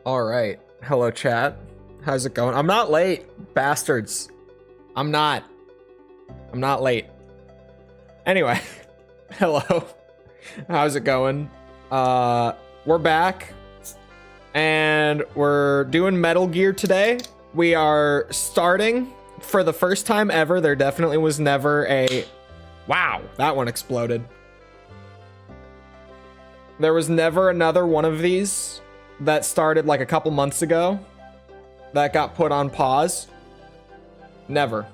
All right. Hello, chat. How's it going? I'm not late, bastards. I'm not late. Anyway, hello. How's it going? We're back. And we're doing Metal Gear today. We are starting for the first time ever. There definitely was never a... Wow, that one exploded. There was never another one of these that started like a couple months ago that got put on pause. Never.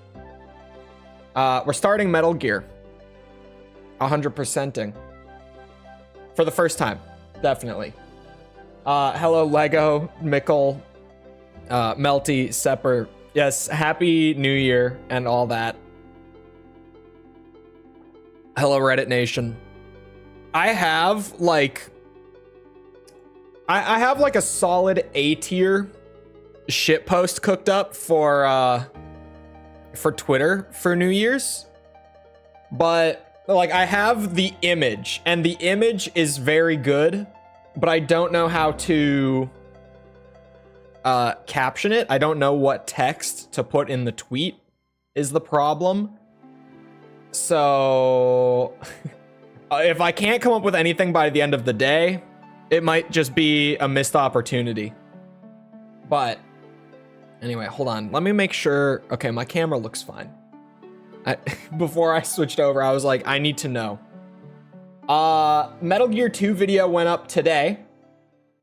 We're starting Metal Gear. 100%ing. For the first time, definitely. Hello, Lego, Mickle, Melty, Sepper. Yes, Happy New Year and all that. Hello, Reddit Nation. I have like a solid A tier shit post cooked up for Twitter for New Year's, but like I have the image and the image is very good, but I don't know how to caption it. I don't know what text to put in the tweet is the problem. So if I can't come up with anything by the end of the day, it might just be a missed opportunity. But anyway, hold on. Let me make sure. Okay, my camera looks fine. Before I switched over, I was like, I need to know. Metal Gear 2 video went up today.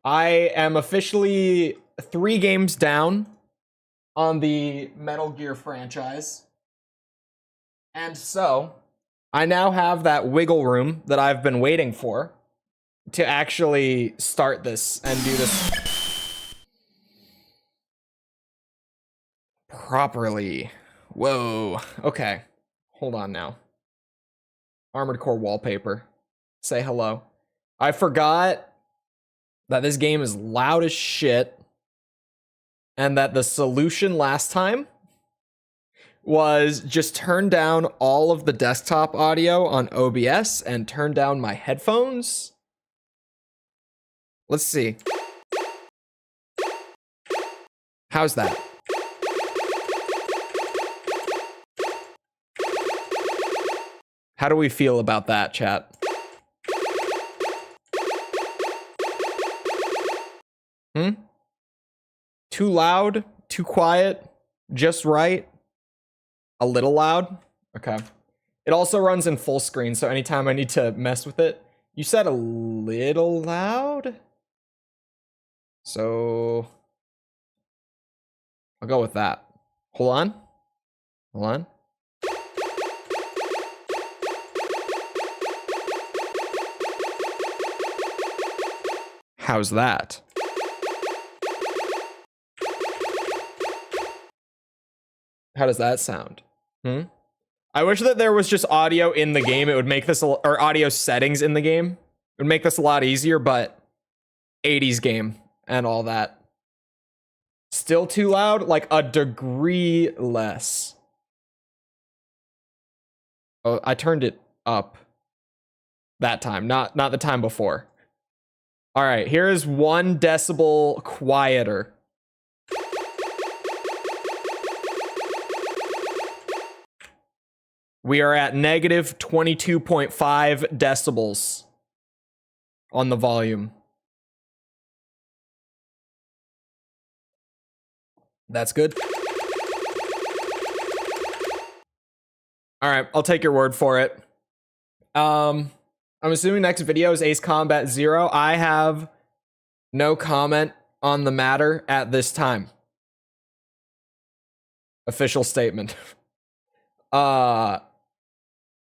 I am officially 3 games down on the Metal Gear franchise. And so I now have that wiggle room that I've been waiting for to actually start this and do this properly. Whoa. Okay. Hold on now. Armored Core wallpaper. Say hello. I forgot that this game is loud as shit and that the solution last time was just turn down all of the desktop audio on OBS and turn down my headphones. Let's see. How's that? How do we feel about that, chat? Too loud? Too quiet? Just right? A little loud? Okay. It also runs in full screen, so anytime I need to mess with it. You said a little loud? So I'll go with that. Hold on. Hold on. How's that? How does that sound? I wish that there was just audio in the game. It would make this, or audio settings in the game. It would make this a lot easier, but 80s game and all that. Still too loud? Like a degree less. Oh, I turned it up that time, not the time before. All right, here is 1 decibel quieter. We are at negative 22.5 decibels on the volume. That's good. All right, I'll take your word for it. I'm assuming next video is Ace Combat 0. I have no comment on the matter at this time. Official statement.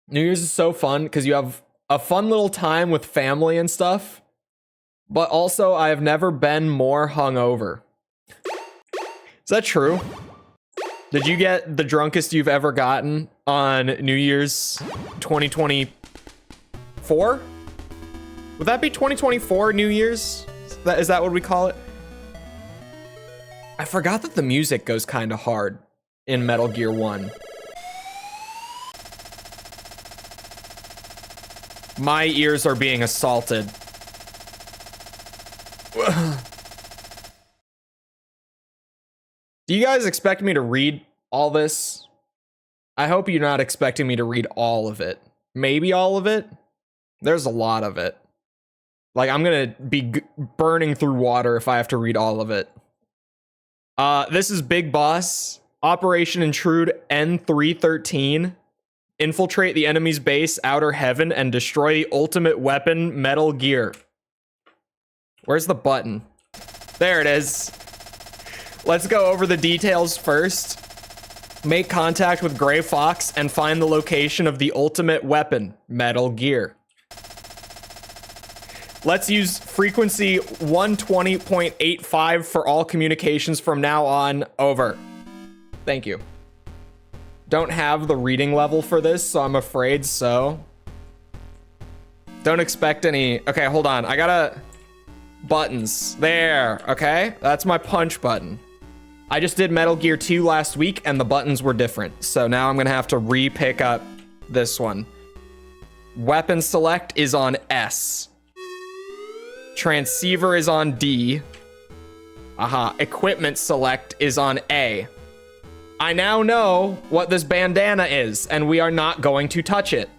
New Year's is so fun because you have a fun little time with family and stuff, but also I have never been more hungover. Is that true? Did you get the drunkest you've ever gotten on New Year's 2024? Would that be 2024 New Year's? Is that what we call it? I forgot that the music goes kind of hard in Metal Gear 1. My ears are being assaulted. Do you guys expect me to read all this? I hope you're not expecting me to read all of it. Maybe all of it? There's a lot of it. Like, I'm gonna be burning through water if I have to read all of it. This is Big Boss. Operation Intrude N313. Infiltrate the enemy's base, Outer Heaven, and destroy the ultimate weapon, Metal Gear. Where's the button? There it is. Let's go over the details first. Make contact with Gray Fox and find the location of the ultimate weapon, Metal Gear. Let's use frequency 120.85 for all communications from now on. Over. Thank you. Don't have the reading level for this, so I'm afraid so. Don't expect any... Okay, hold on. I gotta... Buttons. There. Okay, that's my punch button. I just did Metal Gear 2 last week, and the buttons were different. So now I'm gonna have to re-pick up this one. Weapon select is on S. Transceiver is on D. Aha. Equipment select is on A. I now know what this bandana is, and we are not going to touch it.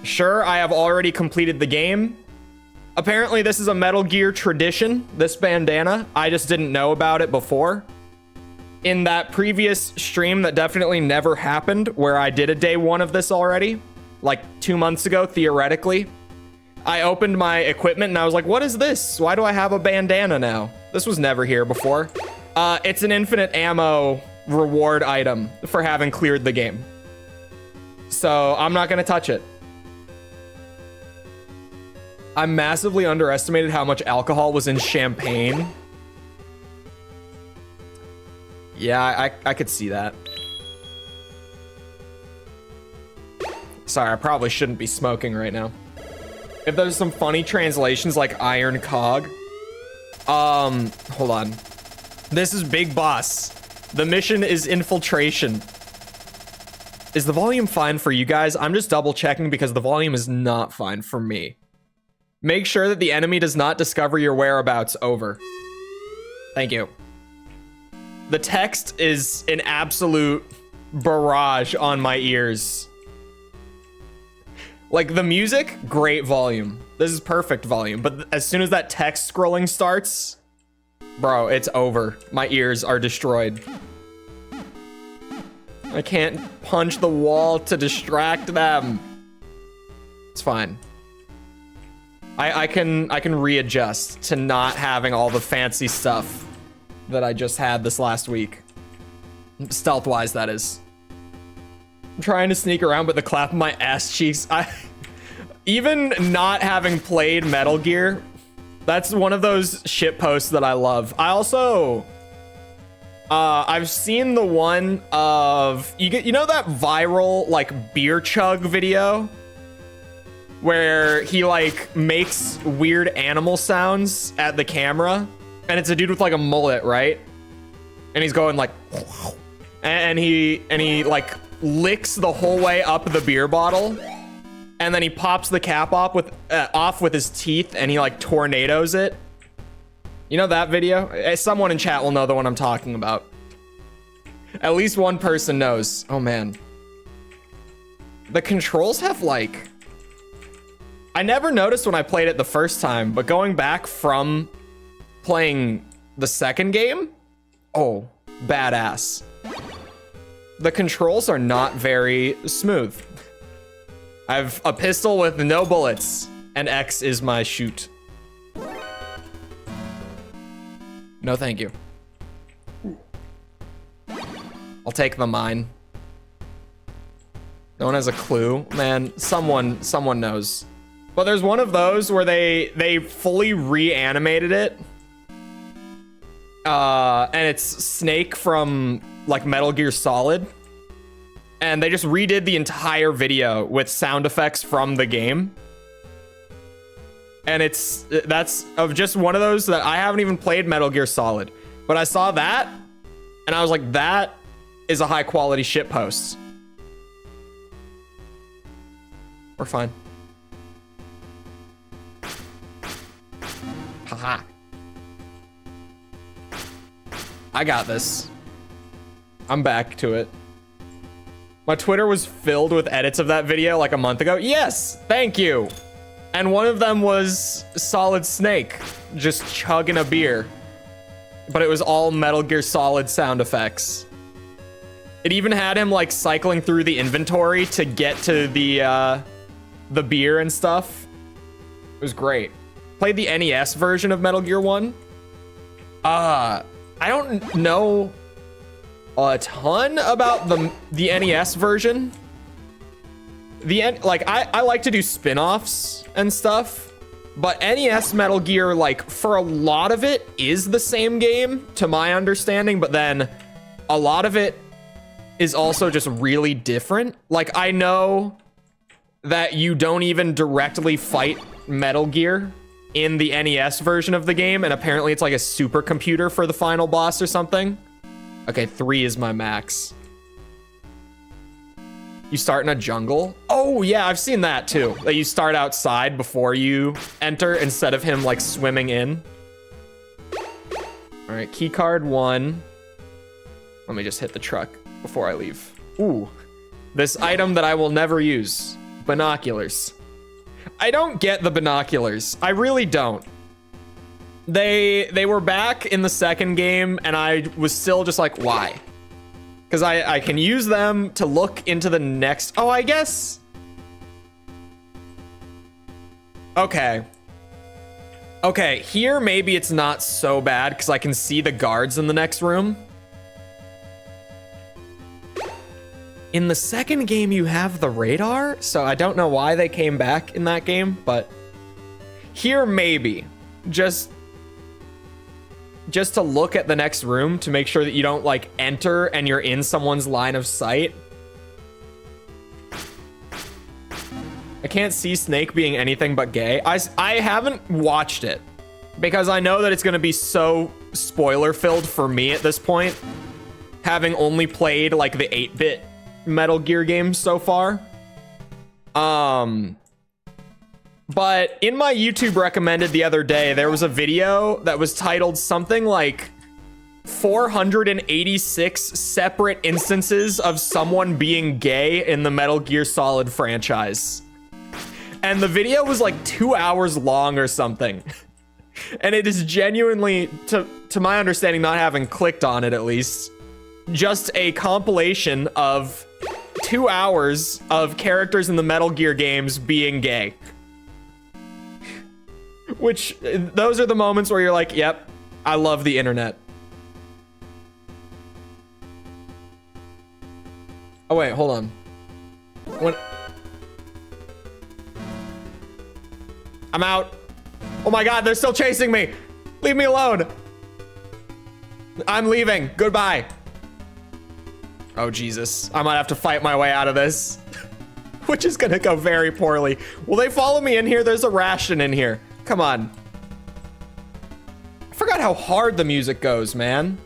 Sure, I have already completed the game. Apparently, this is a Metal Gear tradition, this bandana. I just didn't know about it before. In that previous stream that definitely never happened, where I did a day one of this already, like 2 months ago, theoretically, I opened my equipment and I was like, what is this? Why do I have a bandana now? This was never here before. It's an infinite ammo reward item for having cleared the game. So I'm not gonna touch it. I massively underestimated how much alcohol was in champagne. Yeah, I could see that. Sorry, I probably shouldn't be smoking right now. If there's some funny translations like Iron Cog. Hold on. This is Big Boss. The mission is infiltration. Is the volume fine for you guys? I'm just double checking because the volume is not fine for me. Make sure that the enemy does not discover your whereabouts. Over. Thank you. The text is an absolute barrage on my ears. Like, the music, great volume. This is perfect volume. But as soon as that text scrolling starts, bro, it's over. My ears are destroyed. I can't punch the wall to distract them. It's fine. I can readjust to not having all the fancy stuff that I just had this last week. Stealth-wise, that is. I'm trying to sneak around, but the clap of my ass cheeks. Even not having played Metal Gear, that's one of those shit posts that I love. I also, I've seen the one of you know that viral like beer chug video where he like makes weird animal sounds at the camera, and it's a dude with like a mullet, right? And he's going like, and he like licks the whole way up the beer bottle, and then he pops the cap off with his teeth, and he like tornadoes it. You know that video? Someone in chat will know the one I'm talking about. At least one person knows. Oh man. The controls have like... I never noticed when I played it the first time, but going back from playing the second game, oh, badass. The controls are not very smooth. I have a pistol with no bullets, and X is my shoot. No, thank you. I'll take the mine. No one has a clue. Man, someone knows. But there's one of those where they fully reanimated it. And it's Snake from like Metal Gear Solid. And they just redid the entire video with sound effects from the game. And that's of just one of those that I haven't even played Metal Gear Solid. But I saw that, and I was like, that is a high quality shitpost. We're fine. Haha. I got this. I'm back to it. My Twitter was filled with edits of that video like a month ago. Yes, thank you. And one of them was Solid Snake just chugging a beer. But it was all Metal Gear Solid sound effects. It even had him like cycling through the inventory to get to the beer and stuff. It was great. Played the NES version of Metal Gear 1. I don't know a ton about the NES version. I like to do spin-offs and stuff, but NES Metal Gear, like, for a lot of it is the same game to my understanding, but then a lot of it is also just really different. Like, I know that you don't even directly fight Metal Gear in the NES version of the game, and apparently it's like a supercomputer for the final boss or something. Okay, 3 is my max. You start in a jungle? Oh yeah, I've seen that too. That you start outside before you enter instead of him like swimming in. All right, key card 1. Let me just hit the truck before I leave. Ooh, this item that I will never use. Binoculars. I don't get the binoculars. I really don't. They were back in the second game, and I was still just like, why? Because I can use them to look into the next... Oh, I guess... Okay. Okay, here maybe it's not so bad, because I can see the guards in the next room. In the second game, you have the radar, so I don't know why they came back in that game, but... Here, maybe. Just to look at the next room to make sure that you don't like enter and you're in someone's line of sight. I can't see Snake being anything but gay. I haven't watched it because I know that it's going to be so spoiler filled for me at this point, having only played like the 8-bit Metal Gear games so far. But in my YouTube recommended the other day, there was a video that was titled something like 486 separate instances of someone being gay in the Metal Gear Solid franchise. And the video was like 2 hours long or something. And it is genuinely, to my understanding, not having clicked on it at least, just a compilation of 2 hours of characters in the Metal Gear games being gay. Which, those are the moments where you're like, yep, I love the internet. Oh wait, hold on. When... I'm out. Oh my god, they're still chasing me. Leave me alone. I'm leaving. Goodbye. Oh Jesus, I might have to fight my way out of this. Which is gonna go very poorly. Will they follow me in here? There's a ration in here. Come on. I forgot how hard the music goes, man.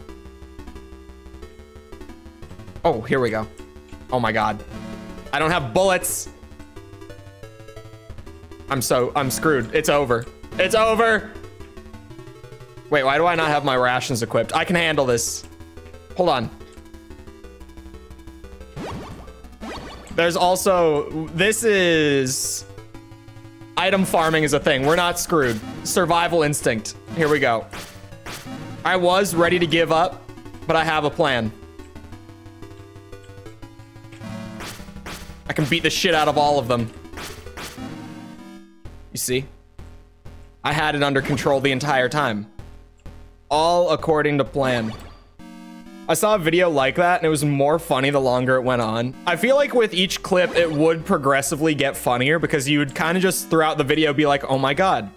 Oh, here we go. Oh my god. I don't have bullets. I'm screwed. It's over. It's over. Wait, why do I not have my rations equipped? I can handle this. Hold on. There's also, this is... Item farming is a thing. We're not screwed. Survival instinct. Here we go. I was ready to give up, but I have a plan. I can beat the shit out of all of them. You see? I had it under control the entire time. All according to plan. I saw a video like that, and it was more funny the longer it went on. I feel like with each clip, it would progressively get funnier because you would kind of just throughout the video be like, oh my god,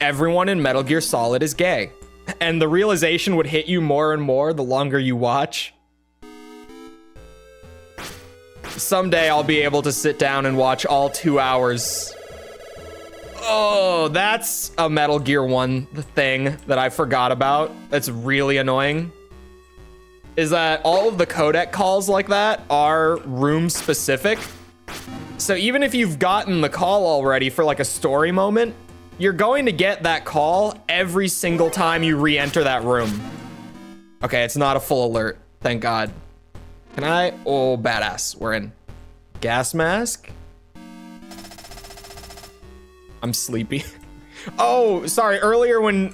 everyone in Metal Gear Solid is gay. And the realization would hit you more and more the longer you watch. Someday I'll be able to sit down and watch all 2 hours. Oh, that's a Metal Gear 1 thing that I forgot about. That's really annoying. Is that all of the codec calls like that are room specific. So even if you've gotten the call already for like a story moment, you're going to get that call every single time you re-enter that room. Okay, it's not a full alert. Thank God. Can I? Oh, badass. We're in. Gas mask. I'm sleepy. Oh, sorry. Earlier when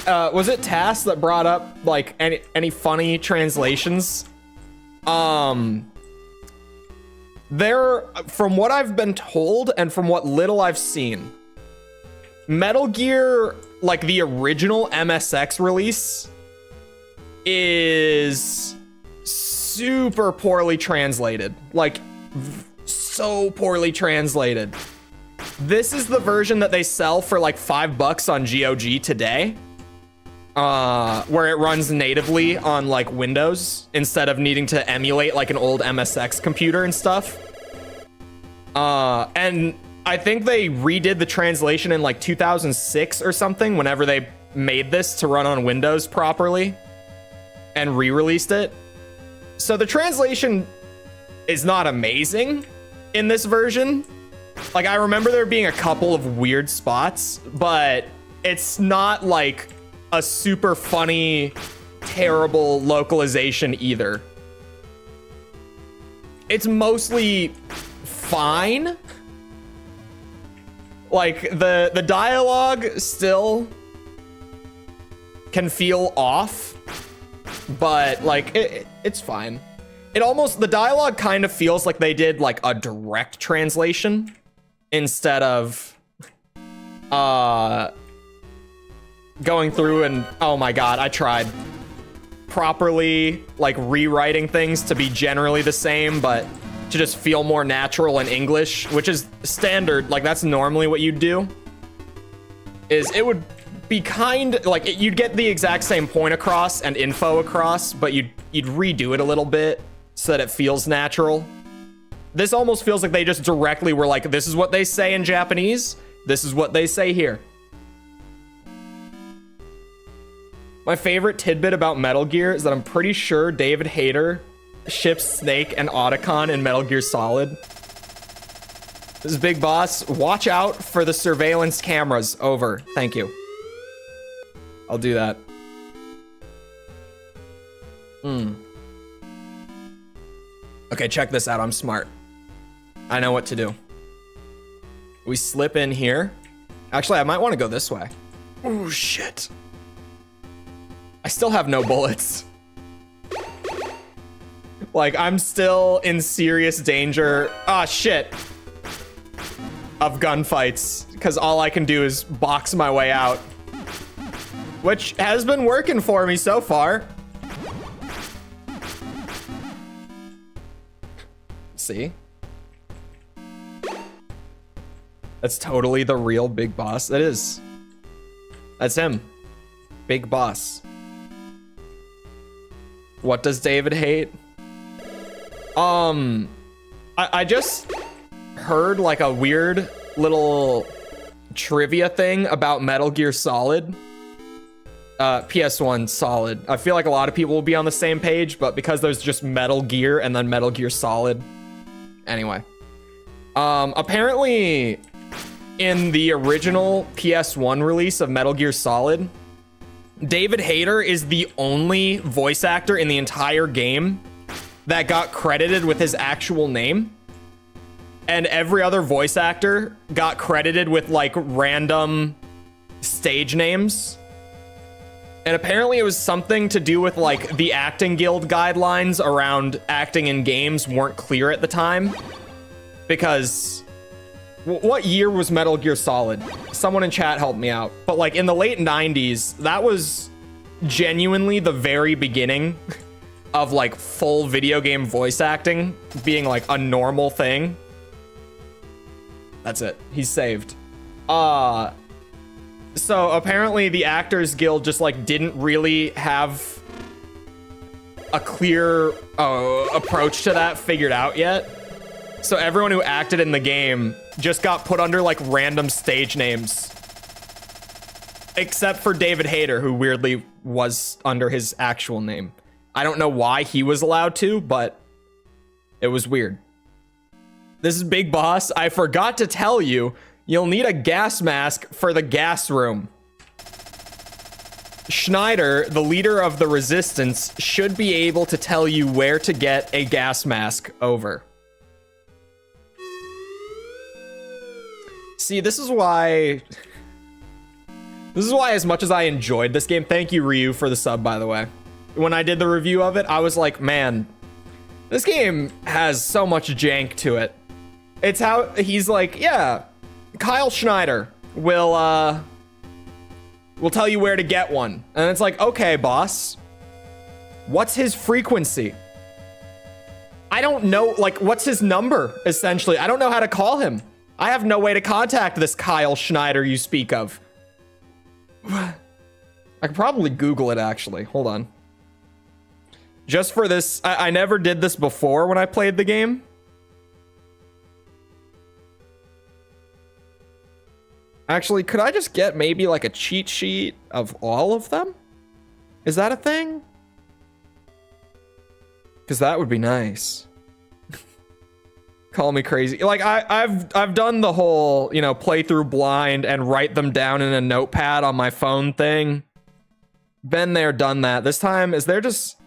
was it Tass that brought up like any funny translations? There, from what I've been told and from what little I've seen, Metal Gear, like the original MSX release, is super poorly translated. Like, so poorly translated. This is the version that they sell for like $5 on GOG today, where it runs natively on like Windows instead of needing to emulate like an old MSX computer and stuff. And I think they redid the translation in like 2006 or something, whenever they made this to run on Windows properly and re-released it. So the translation is not amazing in this version. Like, I remember there being a couple of weird spots, but it's not like a super funny, terrible localization either. It's mostly fine. Like, the dialogue still can feel off, but like it's fine. It almost, the dialogue kind of feels like they did like a direct translation instead of going through and, oh my god, I tried properly like rewriting things to be generally the same, but to just feel more natural in English, which is standard. Like, that's normally what you'd do. Is it would be kind, like, you'd get the exact same point across and info across, but you'd redo it a little bit so that it feels natural. This almost feels like they just directly were like, this is what they say in Japanese, this is what they say here. My favorite tidbit about Metal Gear is that I'm pretty sure David Hayter ships Snake and Otacon in Metal Gear Solid. This is Big Boss. Watch out for the surveillance cameras. Over. Thank you. I'll do that. Okay, check this out. I'm smart. I know what to do. We slip in here. Actually, I might want to go this way. Oh, shit. I still have no bullets. Like, I'm still in serious danger. Ah, shit. Of gunfights, because all I can do is box my way out. Which has been working for me so far. See? That's totally the real Big Boss. That is. That's him. Big Boss. What does David hate? I just heard like a weird little trivia thing about Metal Gear Solid. PS1 Solid. I feel like a lot of people will be on the same page, but because there's just Metal Gear and then Metal Gear Solid. Anyway. Apparently in the original PS1 release of Metal Gear Solid, David Hayter is the only voice actor in the entire game that got credited with his actual name. And every other voice actor got credited with like random stage names. And apparently it was something to do with like the acting guild guidelines around acting in games weren't clear at the time. Because what year was Metal Gear Solid? Someone in chat helped me out. But like in the late 90s, that was genuinely the very beginning of like full video game voice acting being like a normal thing. That's it. He's saved. So apparently the Actors Guild just like didn't really have a clear approach to that figured out yet. So everyone who acted in the game just got put under like random stage names. Except for David Hayter, who weirdly was under his actual name. I don't know why he was allowed to, but it was weird. This is Big Boss. I forgot to tell you, you'll need a gas mask for the gas room. Schneider, the leader of the resistance, should be able to tell you where to get a gas mask. Over. See, this is why as much as I enjoyed this game, thank you Ryu for the sub, by the way. When I did the review of it, I was like, man, this game has so much jank to it. It's how he's like, yeah, Kyle Schneider will tell you where to get one. And it's like, okay, boss, what's his frequency? I don't know, like, what's his number, essentially? I don't know how to call him. I have no way to contact this Kyle Schneider you speak of. I could probably Google it, actually. Hold on. Just for this, I never did this before when I played the game. Actually, could I just get maybe like a cheat sheet of all of them? Is that a thing? Because that would be nice. Call me crazy. Like I've done the whole, you know, play through blind and write them down in a notepad on my phone thing. Been there, done that. This time, is there just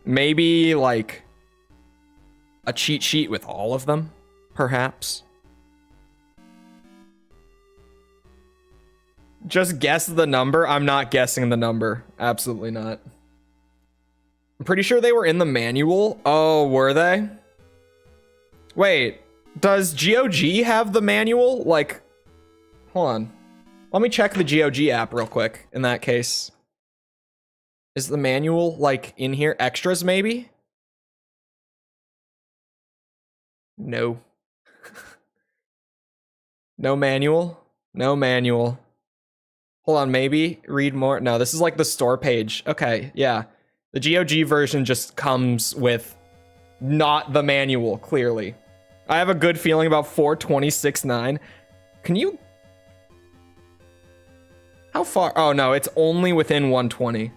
maybe like a cheat sheet with all of them? Perhaps. Just guess the number. I'm not guessing the number. Absolutely not. I'm pretty sure they were in the manual. Oh, were they? Wait, does GOG have the manual? Like, hold on. Let me check the GOG app real quick in that case. Is the manual, like, in here? Extras, maybe? No. No manual? No manual. Hold on, maybe? Read more? No, this is like the store page. Okay, yeah. The GOG version just comes with not the manual, clearly. I have a good feeling about 426.9. Can you... How far? Oh, no, it's only within 120.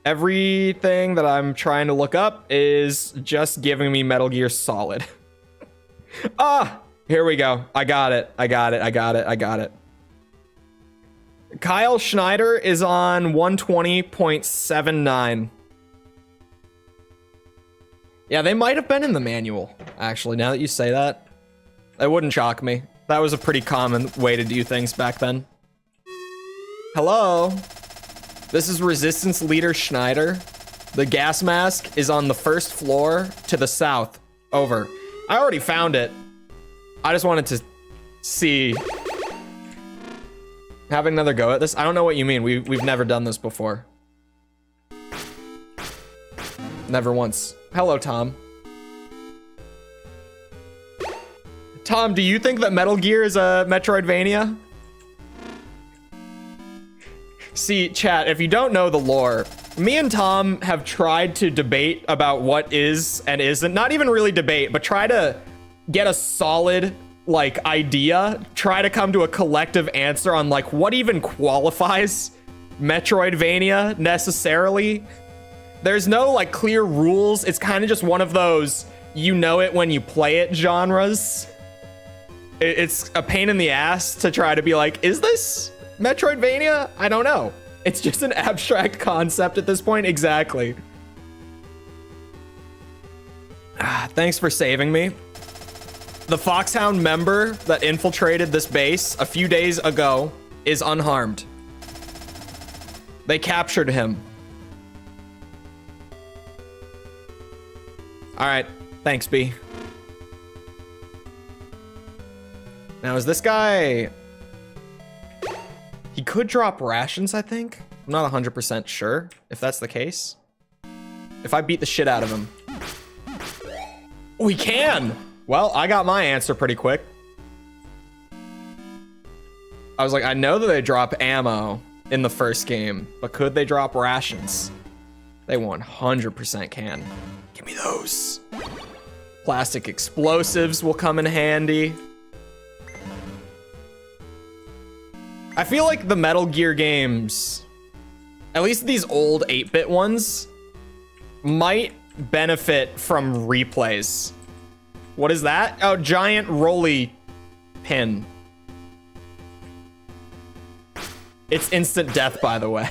Everything that I'm trying to look up is just giving me Metal Gear Solid. Ah! Here we go. I got it. I got it. Kyle Schneider is on 120.79. Yeah, they might have been in the manual, actually, now that you say that. That wouldn't shock me. That was a pretty common way to do things back then. Hello? This is Resistance Leader Schneider. The gas mask is on the first floor to the south. Over. I already found it. I just wanted to see... Having another go at this? I don't know what you mean. We've never done this before. Never once. Hello, Tom. Tom, do you think that Metal Gear is a Metroidvania? See, chat, if you don't know the lore, me and Tom have tried to debate about what is and isn't. Not even really debate, but try to get a solid... like idea, try to come to a collective answer on like what even qualifies Metroidvania necessarily. There's no like clear rules. It's kind of just one of those you know it when you play it genres. It's a pain in the ass to try to be like, is this Metroidvania? I don't know. It's just an abstract concept at this point. Exactly. Thanks for saving me. The Foxhound member that infiltrated this base a few days ago is unharmed. They captured him. All right, thanks, B. Now, is this guy... He could drop rations, I think. I'm not 100% sure if that's the case. If I beat the shit out of him. Oh, he can! Well, I got my answer pretty quick. I was like, I know that they drop ammo in the first game, but could they drop rations? They 100% can. Give me those. Plastic explosives will come in handy. I feel like the Metal Gear games, at least these old 8-bit ones, might benefit from replays. What is that? Oh, giant roly pin. It's instant death, by the way.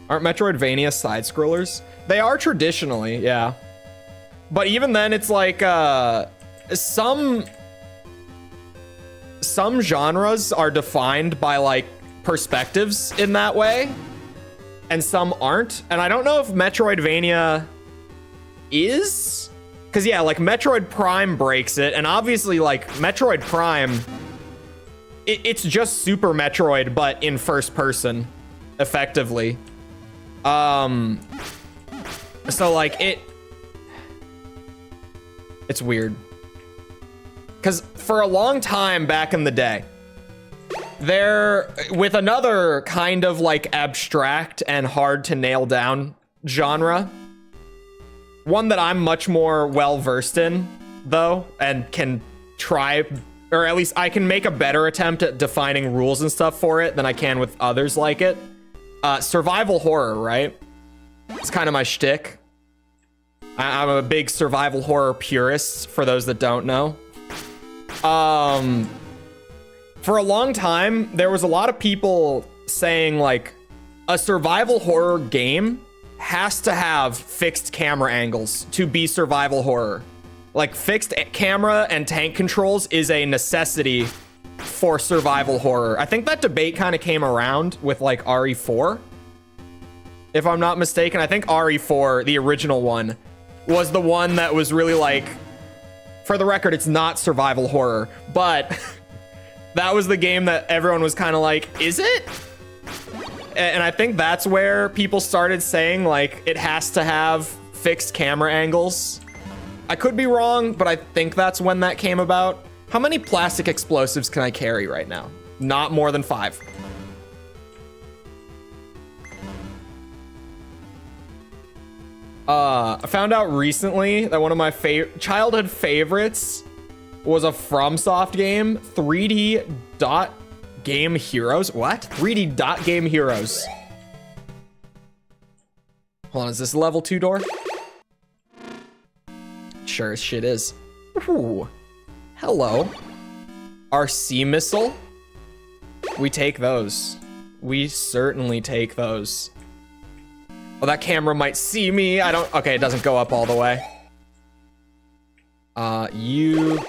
Aren't Metroidvania side-scrollers? They are traditionally, yeah. But even then, it's like, some genres are defined by, like, perspectives in that way, and some aren't. And I don't know if Metroidvania is? Because, yeah, like, Metroid Prime breaks it, and obviously, like, Metroid Prime, it's just Super Metroid, but in first person, effectively. So, like, it's weird. Because for a long time back in the day, with another kind of, like, abstract and hard to nail down genre, one that I'm much more well-versed in, though, and can try, or at least I can make a better attempt at defining rules and stuff for it than I can with others like it. Survival horror, right? It's kind of my shtick. I'm a big survival horror purist, for those that don't know. For a long time, there was a lot of people saying, like, a survival horror game has to have fixed camera angles to be survival horror. Like, fixed camera and tank controls is a necessity for survival horror. I think that debate kind of came around with, like, RE4. If I'm not mistaken, I think RE4, the original one, was the one that was really, like, for the record, it's not survival horror, but that was the game that everyone was kind of like, is it? And I think that's where people started saying, like, it has to have fixed camera angles. I could be wrong, but I think that's when that came about. How many plastic explosives can I carry right now? Not more than 5. I found out recently that one of my childhood favorites was a FromSoft game, 3D Dot Game Heroes. What? 3D Dot Game Heroes. Hold on, is this a level 2 door? Sure as shit is. Ooh. Hello. RC missile. We take those. We certainly take those. Oh, that camera might see me. I don't... Okay, it doesn't go up all the way. You...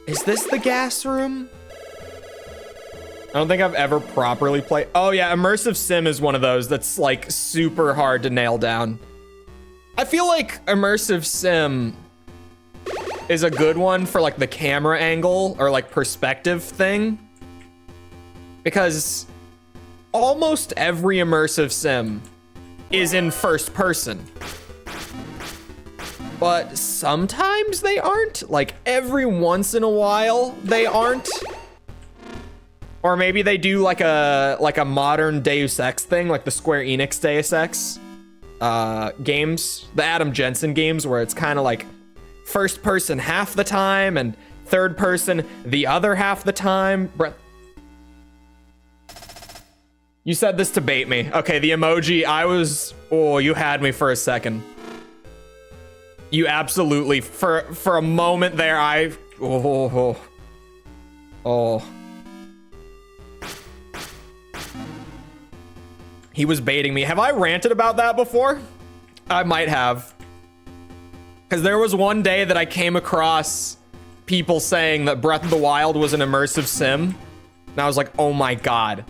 Is this the gas room? I don't think I've ever properly played... Oh, yeah, Immersive Sim is one of those that's, like, super hard to nail down. I feel like Immersive Sim is a good one for, like, the camera angle or, like, perspective thing. Because almost every Immersive Sim is in first person. But sometimes they aren't. Like, every once in a while, they aren't. Or maybe they do like a modern Deus Ex thing, like the Square Enix Deus Ex games, the Adam Jensen games, where it's kind of like first person half the time and third person the other half the time. You said this to bait me. Okay, the emoji, oh, you had me for a second. You absolutely, for a moment there, oh. He was baiting me. Have I ranted about that before? I might have. Because there was one day that I came across people saying that Breath of the Wild was an immersive sim. And I was like, oh my God.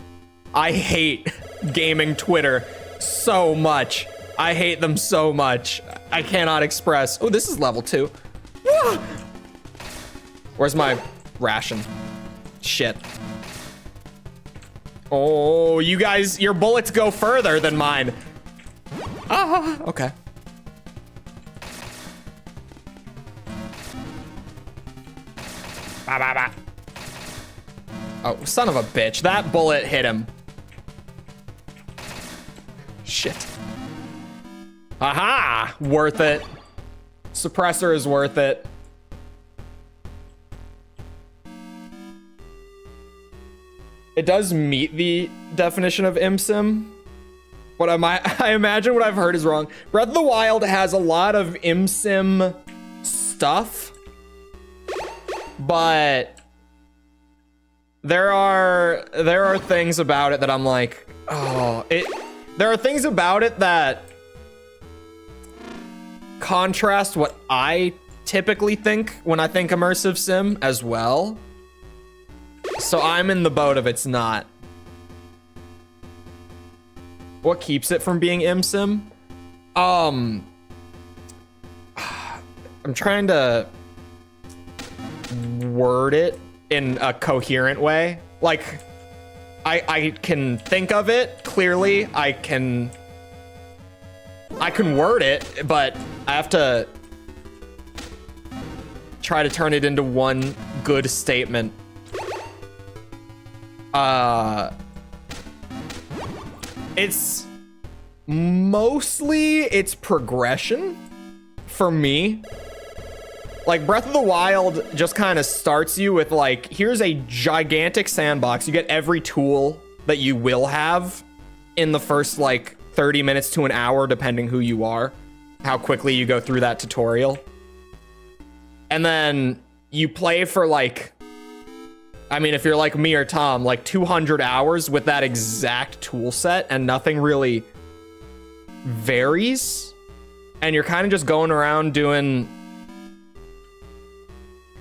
I hate gaming Twitter so much. I hate them so much. I cannot express. Oh, this is level 2. Where's my ration? Shit. Oh, you guys, your bullets go further than mine. Ah, okay. Bah, bah, bah. Oh, son of a bitch. That bullet hit him. Shit. Aha! Worth it. Suppressor is worth it. It does meet the definition of ImSim. What I imagine what I've heard is wrong. Breath of the Wild has a lot of ImSim stuff, but there are things about it that I'm like, oh, there are things about it that contrast what I typically think when I think immersive sim as well. So I'm in the boat of it's not. What keeps it from being ImSim? I'm trying to word it in a coherent way. Like, I can think of it clearly. I can word it, but I have to try to turn it into one good statement. It's mostly its progression for me. Like, Breath of the Wild just kind of starts you with, like, here's a gigantic sandbox. You get every tool that you will have in the first, like, 30 minutes to an hour, depending who you are, how quickly you go through that tutorial. And then you play for, like, I mean, if you're like me or Tom, like 200 hours with that exact tool set and nothing really varies. And you're kind of just going around doing,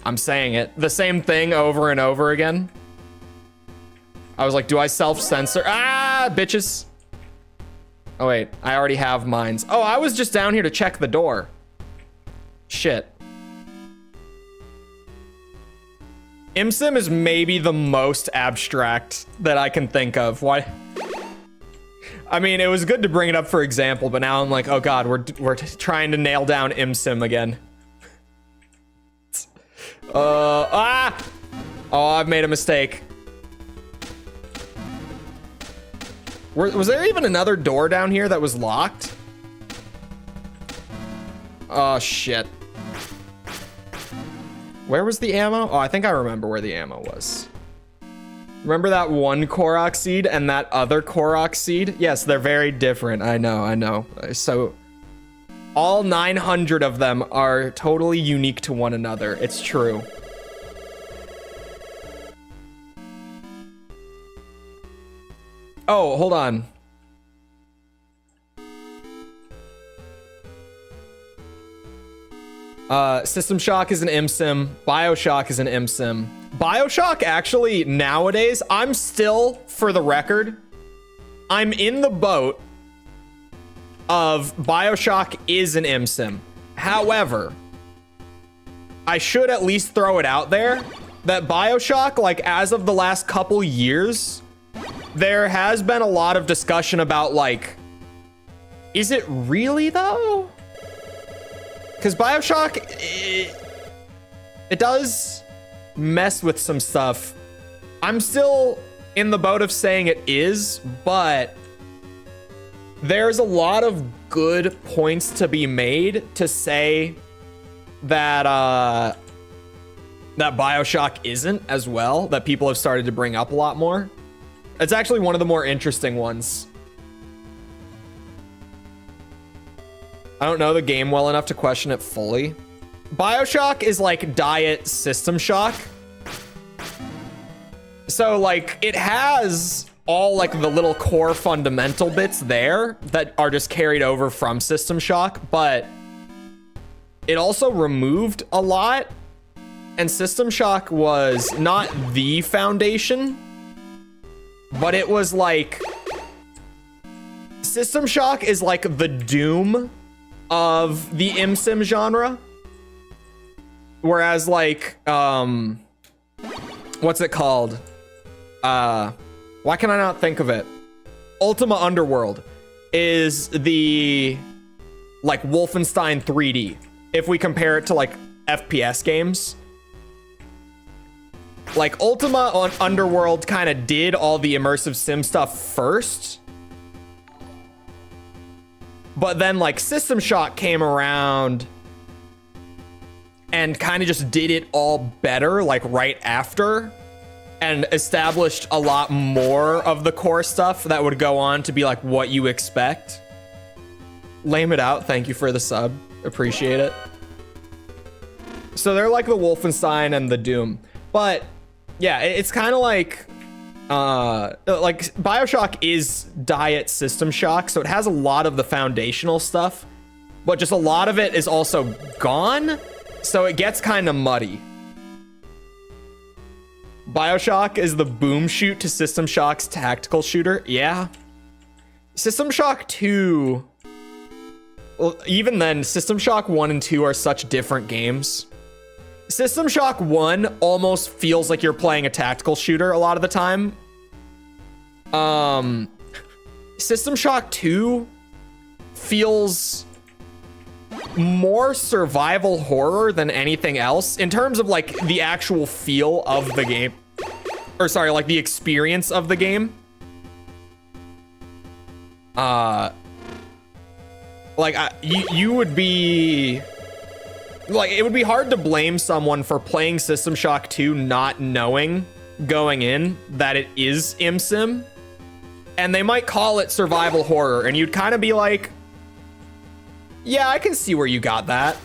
I'm saying it, the same thing over and over again. I was like, do I self-censor? Ah, bitches. Oh, wait, I already have mines. Oh, I was just down here to check the door. Shit. ImSim is maybe the most abstract that I can think of. Why? I mean, it was good to bring it up for example, but now I'm like, oh god, we're trying to nail down ImSim again. Oh, I've made a mistake. Was there even another door down here that was locked? Oh shit. Where was the ammo? Oh, I think I remember where the ammo was. Remember that one Korok seed and that other Korok seed? Yes, they're very different. I know. So all 900 of them are totally unique to one another. It's true. Oh, hold on. System Shock is an ImSim. BioShock is an ImSim. BioShock, actually, nowadays, I'm still, for the record, I'm in the boat of BioShock is an ImSim. However, I should at least throw it out there that BioShock, like, as of the last couple years, there has been a lot of discussion about, like, is it really, though? Because BioShock, it does mess with some stuff. I'm still in the boat of saying it is, but there's a lot of good points to be made to say that that BioShock isn't as well, that people have started to bring up a lot more. It's actually one of the more interesting ones. I don't know the game well enough to question it fully. BioShock is like diet System Shock. So like it has all like the little core fundamental bits there that are just carried over from System Shock, but it also removed a lot. And System Shock was not the foundation, but it was like System Shock is like the Doom of the ImSim genre, whereas like what's it called, why can I not think of it, Ultima Underworld is the like Wolfenstein 3D if we compare it to like FPS games. Like Ultima on Underworld kind of did all the immersive sim stuff first, but then like System Shock came around and kind of just did it all better, like right after. and established a lot more of the core stuff that would go on to be like what you expect. Lame it out. Thank you for the sub. Appreciate it. So they're like the Wolfenstein and the Doom. But yeah, it's kind of like BioShock is Diet System Shock, so it has a lot of the foundational stuff, but just a lot of it is also gone, so it gets kind of muddy. BioShock is the boom shoot to System Shock's tactical shooter. Yeah. System Shock 2... Well, even then, System Shock 1 and 2 are such different games. System Shock 1 almost feels like you're playing a tactical shooter a lot of the time. System Shock 2 feels more survival horror than anything else in terms of like the actual feel of the game, or sorry, like the experience of the game. You would be like, it would be hard to blame someone for playing System Shock 2 not knowing going in that it is ImSim, and they might call it survival horror, and you'd kind of be like, yeah, I can see where you got that.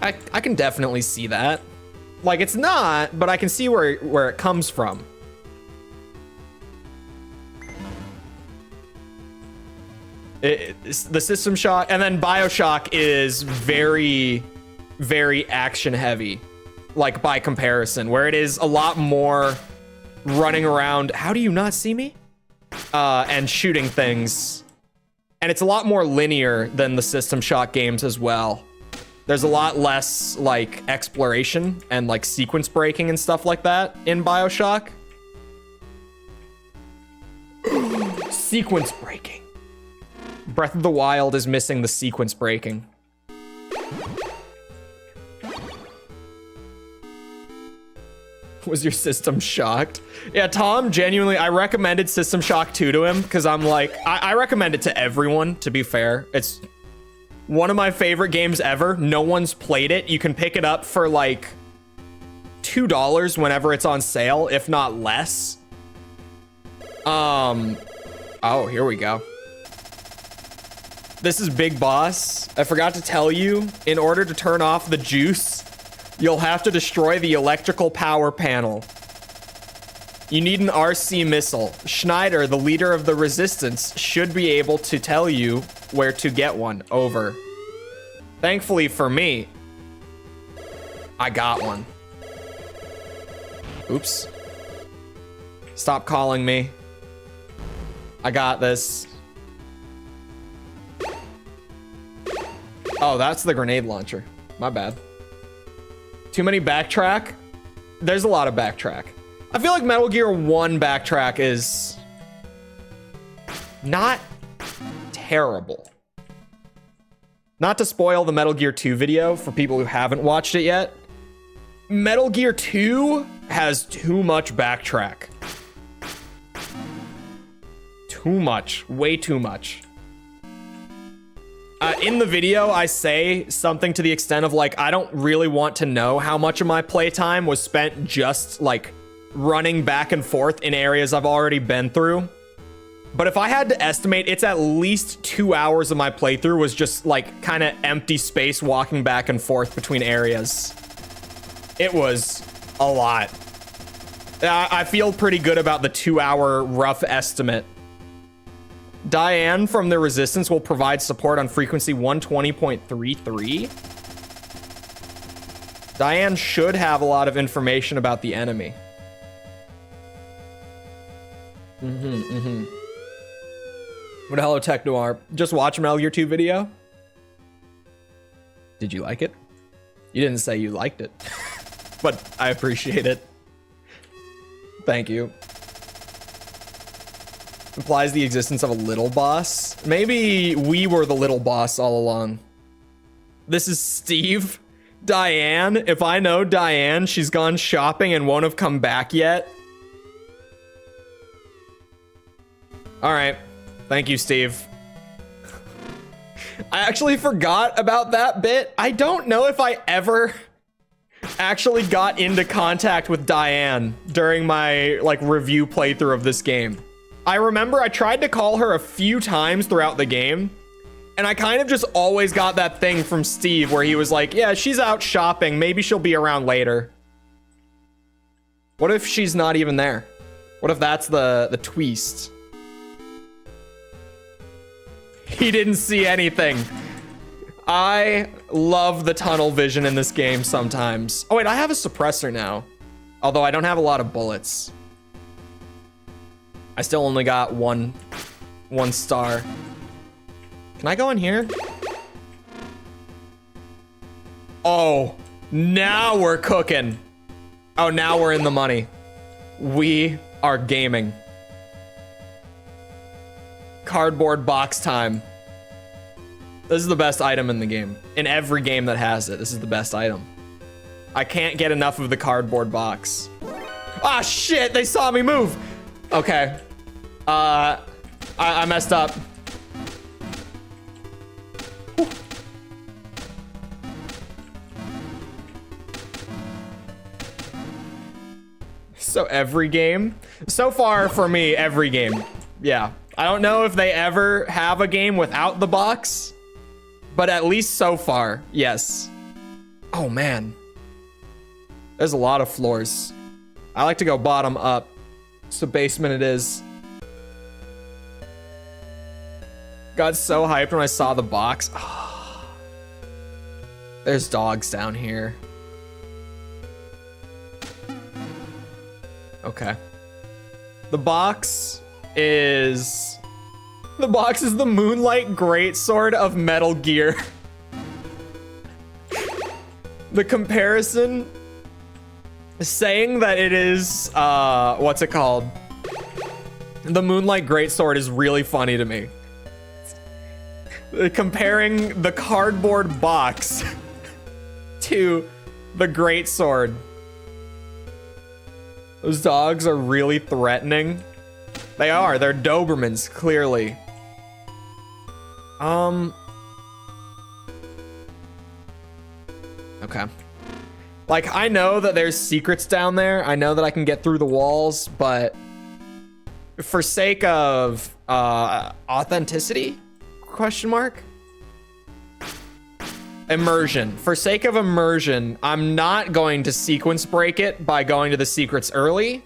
I can definitely see that. Like, it's not, but I can see where it comes from. The System Shock, and then BioShock is very, very action heavy, like by comparison, where it is a lot more running around. How do you not see me? And shooting things. And it's a lot more linear than the System Shock games as well. There's a lot less like exploration and like sequence breaking and stuff like that in BioShock. Sequence breaking. Breath of the Wild is missing the sequence breaking. Was your system shocked? Yeah, Tom, genuinely, I recommended System Shock 2 to him because I'm like, I recommend it to everyone, to be fair. It's one of my favorite games ever. No one's played it. You can pick it up for like $2 whenever it's on sale, if not less. Oh, here we go. This is Big Boss. I forgot to tell you, in order to turn off the juice, you'll have to destroy the electrical power panel. You need an RC missile. Schneider, the leader of the resistance, should be able to tell you where to get one. Over. Thankfully for me, I got one. Oops. Stop calling me. I got this. Oh, that's the grenade launcher. My bad. Too many backtrack? There's a lot of backtrack. I feel like Metal Gear 1 backtrack is not terrible. Not to spoil the Metal Gear 2 video for people who haven't watched it yet. Metal Gear 2 has too much backtrack. Too much. Way too much. In the video, I say something to the extent of like, I don't really want to know how much of my playtime was spent just like running back and forth in areas I've already been through. But if I had to estimate, it's at least 2 hours of my playthrough was just like kind of empty space walking back and forth between areas. It was a lot. I feel pretty good about the 2 hour rough estimate. Diane from the Resistance will provide support on frequency 120.33. Diane should have a lot of information about the enemy. What hello, Tech Noir. Just watch Metal Gear 2 video. Did you like it? You didn't say you liked it, but I appreciate it. Thank you. Implies the existence of a little boss. Maybe we were the little boss all along. This is Steve. Diane. If I know Diane, she's gone shopping and won't have come back yet. All right. Thank you, Steve. I actually forgot about that bit. I don't know if I ever actually got into contact with Diane during my like review playthrough of this game. I remember I tried to call her a few times throughout the game, and I kind of just always got that thing from Steve where he was like, yeah, she's out shopping. Maybe she'll be around later. What if she's not even there? What if that's the twist? He didn't see anything. I love the tunnel vision in this game sometimes. Oh wait, I have a suppressor now. Although I don't have a lot of bullets. I still only got one star. Can I go in here? Oh, now we're cooking. Oh, now we're in the money. We are gaming. Cardboard box time. This is the best item in the game. In every game that has it, this is the best item. I can't get enough of the cardboard box. Ah, shit, they saw me move. Okay. I messed up. So every game? So far for me, every game. Yeah. I don't know if they ever have a game without the box, but at least so far, yes. Oh man. There's a lot of floors. I like to go bottom up. So basement it is. Got so hyped when I saw the box. Oh. There's dogs down here. Okay. The box is the Moonlight Greatsword of Metal Gear. The comparison saying that it is what's it called? The Moonlight Greatsword is really funny to me. Comparing the cardboard box to the Greatsword. Those dogs are really threatening. They are. They're Dobermans, clearly. Okay. Like, I know that there's secrets down there. I know that I can get through the walls, but for sake of authenticity? Question mark? Immersion. For sake of immersion, I'm not going to sequence break it by going to the secrets early.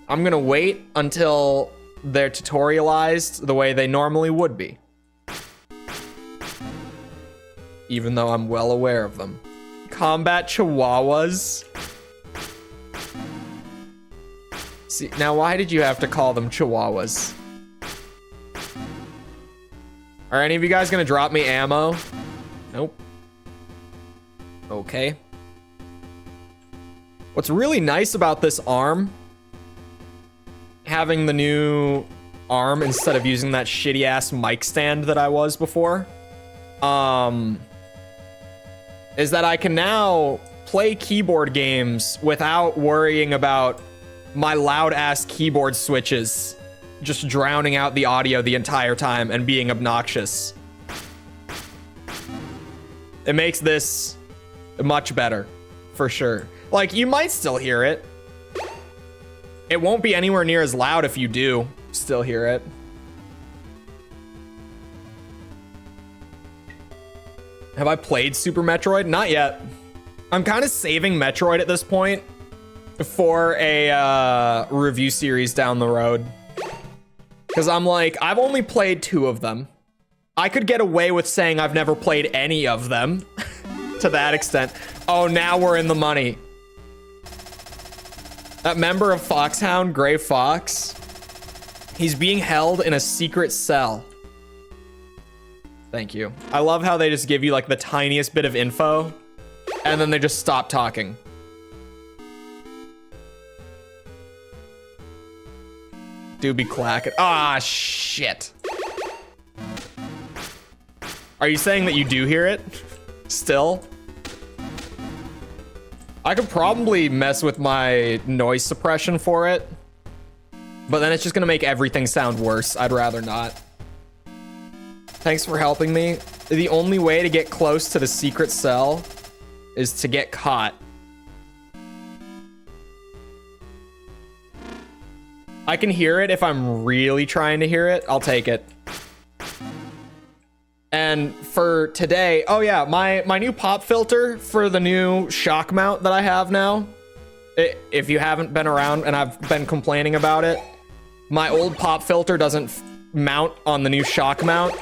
I'm gonna wait until they're tutorialized the way they normally would be. Even though I'm well aware of them. Combat Chihuahuas. See, now why did you have to call them Chihuahuas? Are any of you guys gonna drop me ammo? Nope. Okay. What's really nice about this arm, having the new arm instead of using that shitty ass mic stand that I was before, is that I can now play keyboard games without worrying about my loud ass keyboard switches just drowning out the audio the entire time and being obnoxious. It makes this much better, for sure. Like, you might still hear it. It won't be anywhere near as loud if you do still hear it. Have I played Super Metroid? Not yet. I'm kind of saving Metroid at this point for a review series down the road. Because I'm like, I've only played 2 of them. I could get away with saying I've never played any of them to that extent. Oh, now we're in the money. That member of Foxhound, Gray Fox, he's being held in a secret cell. Thank you. I love how they just give you like the tiniest bit of info and then they just stop talking. Do be clacking. Ah, shit. Are you saying that you do hear it? Still? I could probably mess with my noise suppression for it, but then it's just gonna make everything sound worse. I'd rather not. Thanks for helping me. The only way to get close to the secret cell is to get caught. I can hear it if I'm really trying to hear it. I'll take it. And for today, oh yeah, my new pop filter for the new shock mount that I have now. If you haven't been around and I've been complaining about it, my old pop filter doesn't mount on the new shock mount.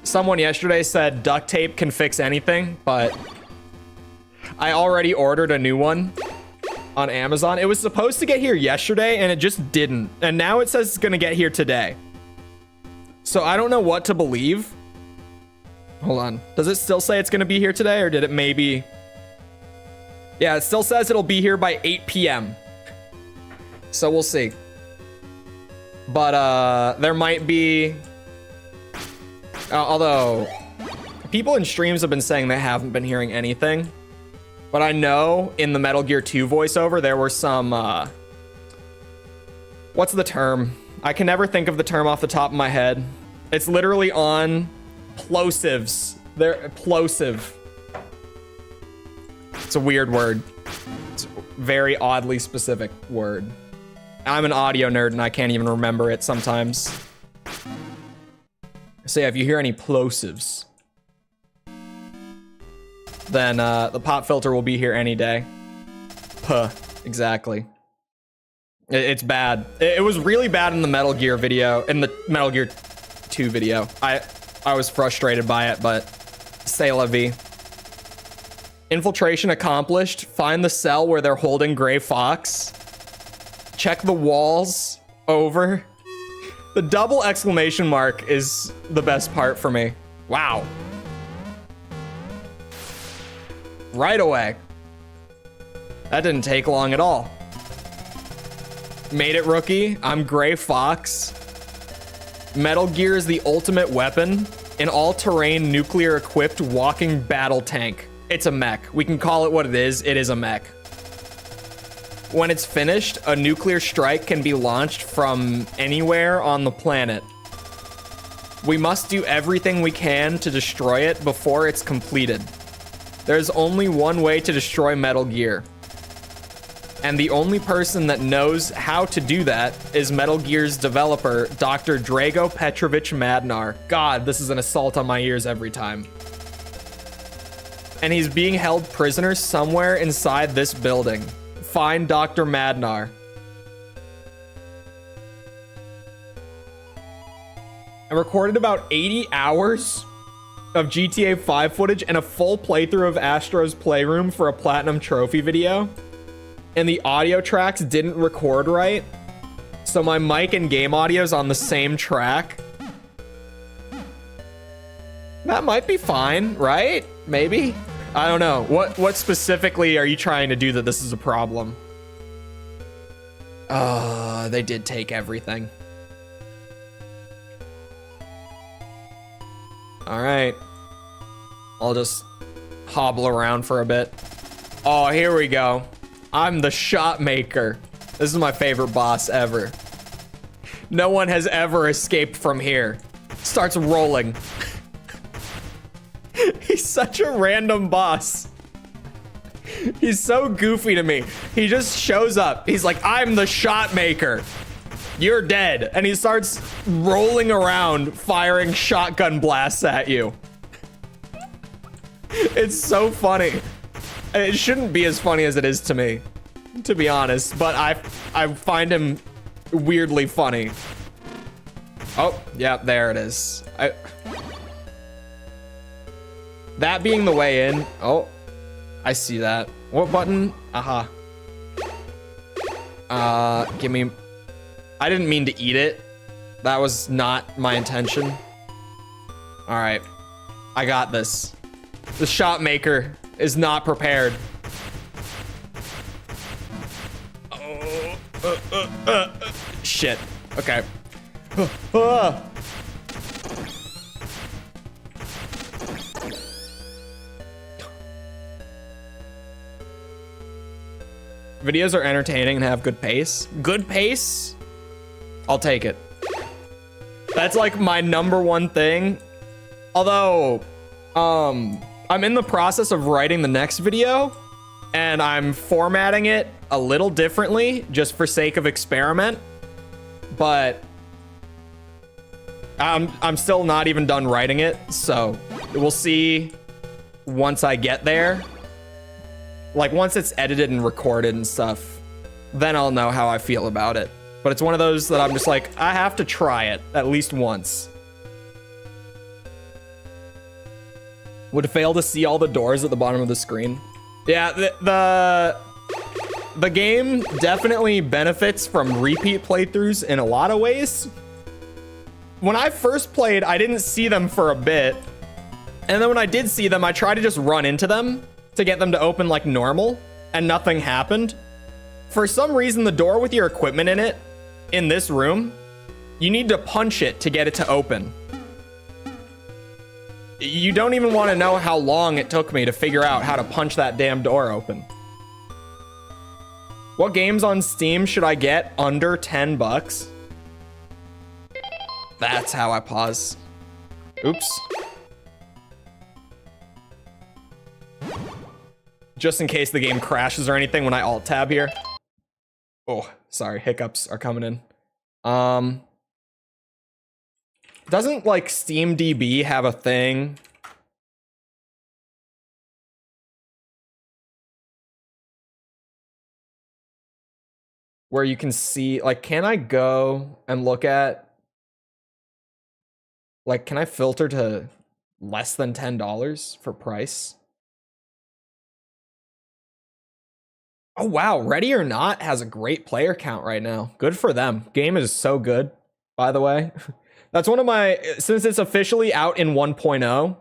Someone yesterday said duct tape can fix anything, but I already ordered a new one on Amazon. It was supposed to get here yesterday and it just didn't. And now it says it's gonna get here today. So I don't know what to believe. Hold on. Does it still say it's gonna be here today, or did it maybe... Yeah, it still says it'll be here by 8 p.m. So we'll see. But there might be... although people in streams have been saying they haven't been hearing anything. But I know in the Metal Gear 2 voiceover, there were some... what's the term? I can never think of the term off the top of my head. It's literally on plosives. They're plosive. It's a weird word. It's a very oddly specific word. I'm an audio nerd and I can't even remember it sometimes. So yeah, if you hear any plosives, then the pop filter will be here any day. Puh, exactly. It's bad. It was really bad in the Metal Gear video, in the Metal Gear 2 video. I was frustrated by it, but c'est la vie. Infiltration accomplished. Find the cell where they're holding Gray Fox. Check the walls. Over. The double exclamation mark is the best part for me. Wow. Right away. That didn't take long at all. Made it, rookie. I'm Gray Fox. Metal Gear is the ultimate weapon. An all-terrain, nuclear-equipped walking battle tank. It's a mech. We can call it what it is. It is a mech. When it's finished, a nuclear strike can be launched from anywhere on the planet. We must do everything we can to destroy it before it's completed. There's only one way to destroy Metal Gear. And the only person that knows how to do that is Metal Gear's developer, Dr. Drago Petrovich Madnar. God, this is an assault on my ears every time. And he's being held prisoner somewhere inside this building. Find Dr. Madnar. I recorded about 80 hours of GTA 5 footage and a full playthrough of Astro's Playroom for a Platinum Trophy video. And the audio tracks didn't record right. So my mic and game audio's on the same track. That might be fine, right? Maybe? I don't know. What specifically are you trying to do that this is a problem? They did take everything. All right. I'll just hobble around for a bit. Oh, here we go. I'm the shot maker. This is my favorite boss ever. No one has ever escaped from here. Starts rolling. He's such a random boss. He's so goofy to me. He just shows up. He's like, I'm the shot maker. You're dead. And he starts rolling around, firing shotgun blasts at you. It's so funny. It shouldn't be as funny as it is to me, to be honest, but I find him weirdly funny. Oh, yeah, there it is. That being the way in. Oh, I see that. What button? Aha. Give me... I didn't mean to eat it. That was not my intention. All right. I got this. The shot maker is not prepared. Shit. Okay. Videos are entertaining and have good pace. Good pace? I'll take it. That's like my #1 thing. Although, I'm in the process of writing the next video and I'm formatting it a little differently just for sake of experiment. but I'm still not even done writing it, so we'll see once I get there. Like, once it's edited and recorded and stuff, then I'll know how I feel about it. But it's one of those that I'm just like, I have to try it at least once. Would fail to see all the doors at the bottom of the screen. Yeah, the game definitely benefits from repeat playthroughs in a lot of ways. When I first played, I didn't see them for a bit. And then when I did see them, I tried to just run into them to get them to open like normal, and nothing happened. For some reason, the door with your equipment in it, in this room, you need to punch it to get it to open. You don't even want to know how long it took me to figure out how to punch that damn door open. What games on Steam should I get under 10 bucks? That's how I pause. Oops. Just in case the game crashes or anything when I alt tab here. Oh, sorry, hiccups are coming in. Doesn't like SteamDB have a thing? Where you can see, like, can I go and look at, like, can I filter to less than $10 for price? Oh, wow. Ready or Not has a great player count right now. Good for them. Game is so good, by the way. That's one of my, since it's officially out in 1.0,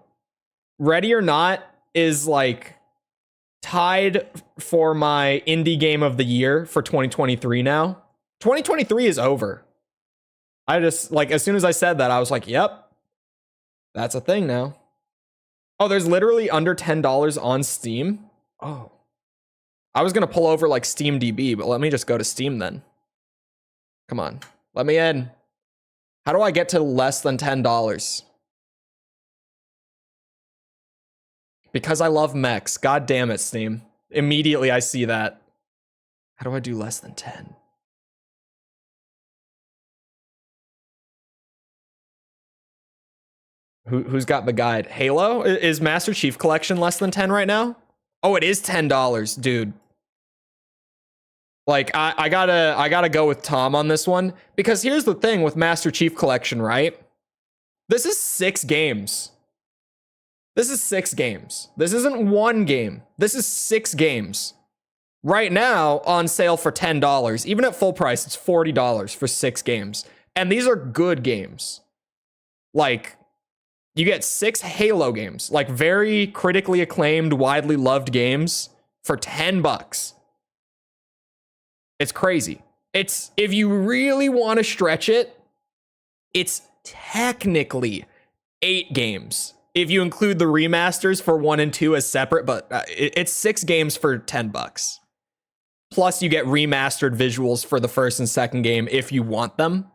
Ready or Not is like tied for my indie game of the year for 2023 now. 2023 is over. I just, like, as soon as I said that, I was like, yep, that's a thing now. Oh, there's literally under $10 on Steam. Oh. I was going to pull over like SteamDB, but let me just go to Steam then. Come on, let me in. How do I get to less than $10? Because I love mechs. God damn it, Steam. Immediately I see that. How do I do less than 10? Who's got the guide? Halo? Is Master Chief Collection less than 10 right now? Oh, it is $10, dude. Like, I gotta go with Tom on this one, because here's the thing with Master Chief Collection, right? This is 6 games. This is 6 games. This isn't one game. This is 6 games. Right now, on sale for $10. Even at full price, it's $40 for 6 games. And these are good games. Like, you get 6 Halo games, like very critically acclaimed, widely loved games for 10 bucks. It's crazy. It's, if you really want to stretch it, it's technically 8 games. If you include the remasters for 1 and 2 as separate, but it's 6 games for 10 bucks. Plus you get remastered visuals for the first and second game if you want them.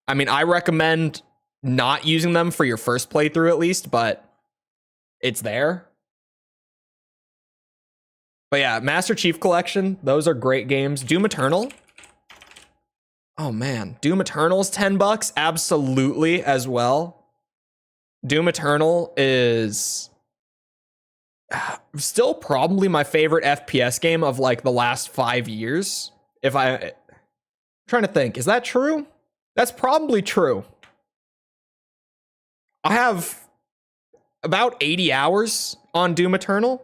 I mean, I recommend not using them for your first playthrough at least, but it's there. But yeah, Master Chief Collection, those are great games. Doom Eternal. Oh man, Doom Eternal is 10 bucks, absolutely as well. Doom Eternal is still probably my favorite FPS game of like the last 5 years. I'm trying to think, is that true? That's probably true. I have about 80 hours on Doom Eternal.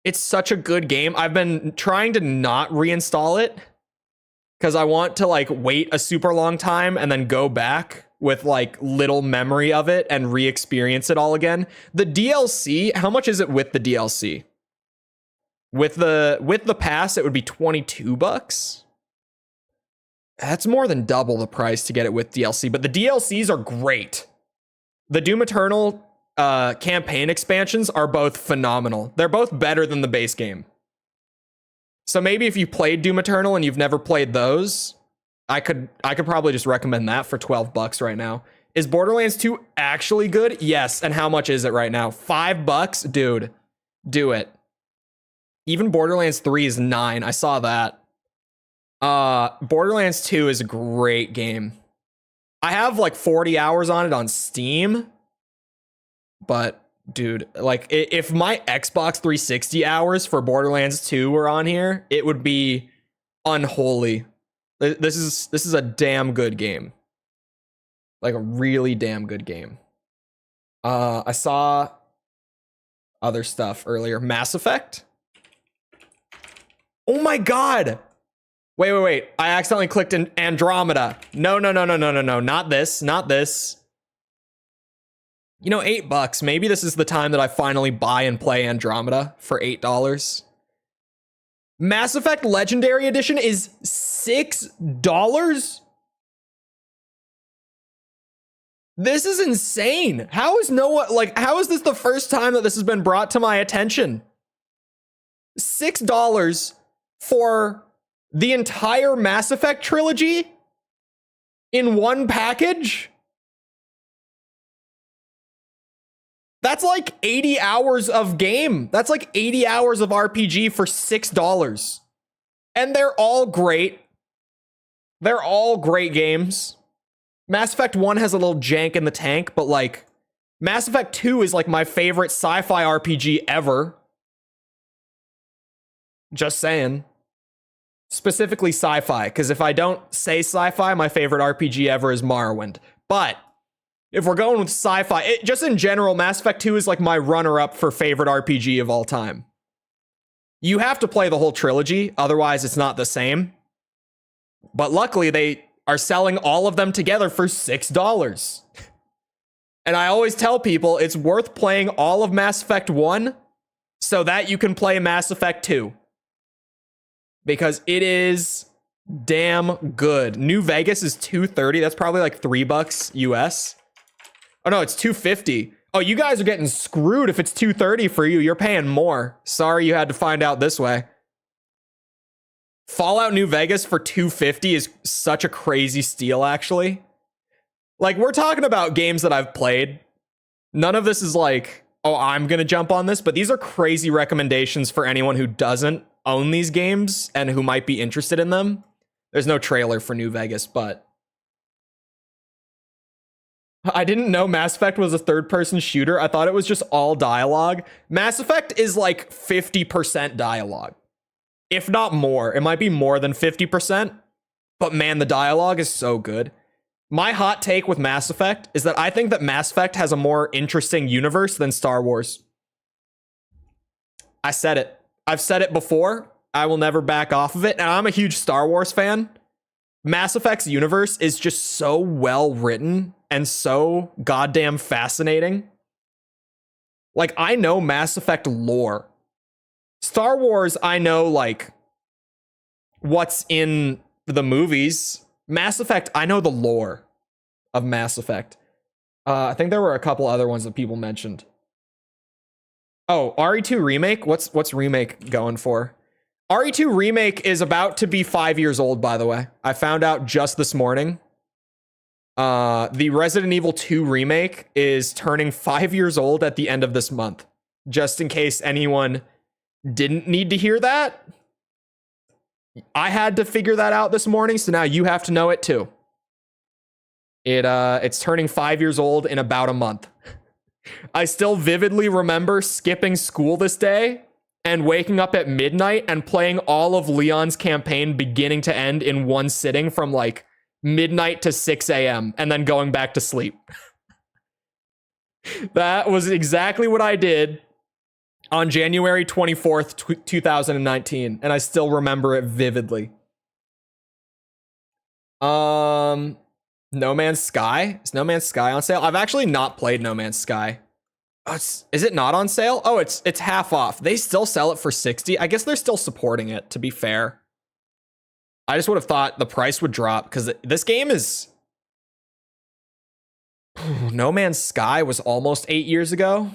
It's such a good game. I've been trying to not reinstall it because I want to like wait a super long time and then go back with like little memory of it and re-experience it all again. The DLC, how much is it with the DLC? With the pass, it would be 22 bucks. That's more than double the price to get it with DLC, but the DLCs are great. The Doom Eternal campaign expansions are both phenomenal. They're both better than the base game. So maybe if you played Doom Eternal and you've never played those, I could probably just recommend that for 12 bucks right now. Is Borderlands 2 actually good? Yes. And how much is it right now? 5 bucks? Dude, do it. Even Borderlands 3 is 9. I saw that. Borderlands 2 is a great game. I have like 40 hours on it on Steam. But dude, like if my Xbox 360 hours for Borderlands 2 were on here, it would be unholy. This is a damn good game. Like a really damn good game. I saw other stuff earlier. Mass Effect? Oh my god! Wait. I accidentally clicked in Andromeda. No. Not this. You know, $8. Maybe this is the time that I finally buy and play Andromeda for $8. Mass Effect Legendary Edition is $6? This is insane. How is how is this the first time that this has been brought to my attention? $6 for the entire Mass Effect trilogy in one package? That's like 80 hours of game. That's like 80 hours of RPG for $6. And they're all great. They're all great games. Mass Effect 1 has a little jank in the tank, but like Mass Effect 2 is like my favorite sci-fi RPG ever. Just saying. Specifically sci-fi, because if I don't say sci-fi, my favorite RPG ever is Morrowind. But if we're going with sci-fi, just in general, Mass Effect 2 is like my runner-up for favorite RPG of all time. You have to play the whole trilogy, otherwise it's not the same. But luckily, they are selling all of them together for $6. And I always tell people it's worth playing all of Mass Effect 1 so that you can play Mass Effect 2. Because it is damn good. New Vegas is $230. That's probably like $3 US. Oh no, it's $250. Oh, you guys are getting screwed if it's $230 for you. You're paying more. Sorry you had to find out this way. Fallout New Vegas for $250 is such a crazy steal, actually. Like, we're talking about games that I've played. None of this is like, oh, I'm gonna jump on this, but these are crazy recommendations for anyone who doesn't own these games and who might be interested in them. There's no trailer for New Vegas, but I didn't know Mass Effect was a third-person shooter. I thought it was just all dialogue. Mass Effect is like 50% dialogue, if not more. It might be more than 50%, but man, the dialogue is so good. My hot take with Mass Effect is that I think that Mass Effect has a more interesting universe than Star Wars. I said it. I've said it before. I will never back off of it. And I'm a huge Star Wars fan. Mass Effect's universe is just so well written and so goddamn fascinating. Like, I know Mass Effect lore. Star Wars, I know, like, what's in the movies. Mass Effect, I know the lore of Mass Effect. I think there were a couple other ones that people mentioned. Oh, RE2 Remake? What's Remake going for? RE2 Remake is about to be 5 years old, by the way. I found out just this morning. The Resident Evil 2 Remake is turning 5 years old at the end of this month. Just in case anyone didn't need to hear that. I had to figure that out this morning, so now you have to know it too. It's turning 5 years old in about a month. I still vividly remember skipping school this day and waking up at midnight and playing all of Leon's campaign beginning to end in one sitting from like midnight to 6 a.m. and then going back to sleep. That was exactly what I did on January 24th, 2019, and I still remember it vividly. No Man's Sky? Is No Man's Sky on sale? I've actually not played No Man's Sky. Oh, is it not on sale? Oh, it's half off. They still sell it for $60. I guess they're still supporting it, to be fair. I just would have thought the price would drop, because this game is... No Man's Sky was almost 8 years ago.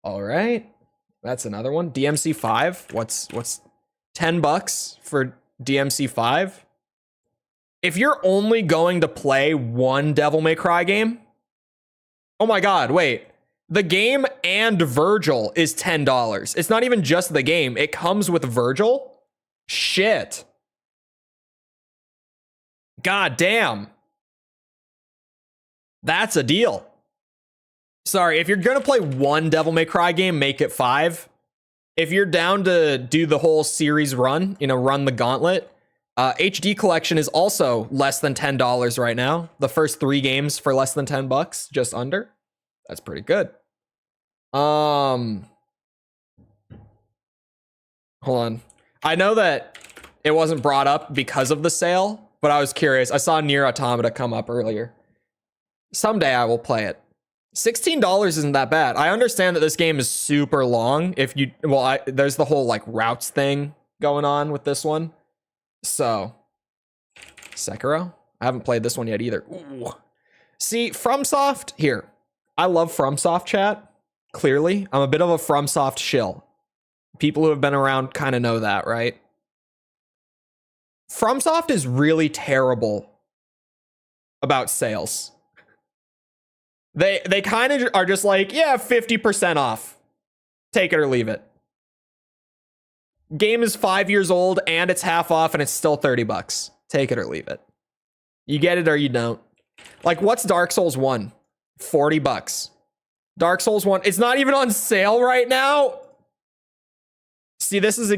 All right. That's another one. DMC 5. What's $10 for DMC 5? If you're only going to play one Devil May Cry game, oh my god, wait. The game and Virgil is $10. It's not even just the game. It comes with Virgil. Shit. God damn. That's a deal. Sorry, if you're going to play one Devil May Cry game, make it 5. If you're down to do the whole series run, run the gauntlet, HD Collection is also less than $10 right now. The first 3 games for less than $10, just under. That's pretty good. Hold on. I know that it wasn't brought up because of the sale, but I was curious. I saw Nier Automata come up earlier. Someday I will play it. $16 isn't that bad. I understand that this game is super long. There's the whole like routes thing going on with this one. So, Sekiro? I haven't played this one yet either. Ooh. See, FromSoft, here. I love FromSoft, chat. Clearly, I'm a bit of a FromSoft shill. People who have been around kind of know that, right? FromSoft is really terrible about sales. They kind of are just like, yeah, 50% off. Take it or leave it. Game is 5 years old and it's half off and it's still $30. Take it or leave it. You get it or you don't. Like, what's Dark Souls 1? $40. Dark Souls 1, it's not even on sale right now. See, this is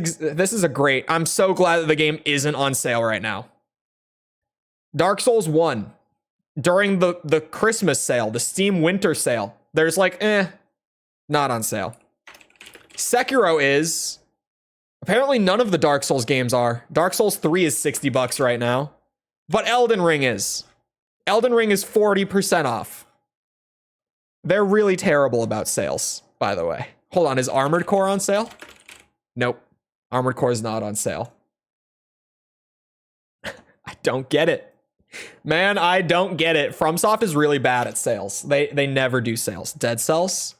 a great. I'm so glad that the game isn't on sale right now. Dark Souls 1, during the Christmas sale, the Steam winter sale, there's like, not on sale. Sekiro is. Apparently none of the Dark Souls games are. Dark Souls 3 is $60 right now. But Elden Ring is. Elden Ring is 40% off. They're really terrible about sales, by the way. Hold on, is Armored Core on sale? Nope. Armored Core is not on sale. I don't get it. Man, I don't get it. FromSoft is really bad at sales. They never do sales. Dead Cells?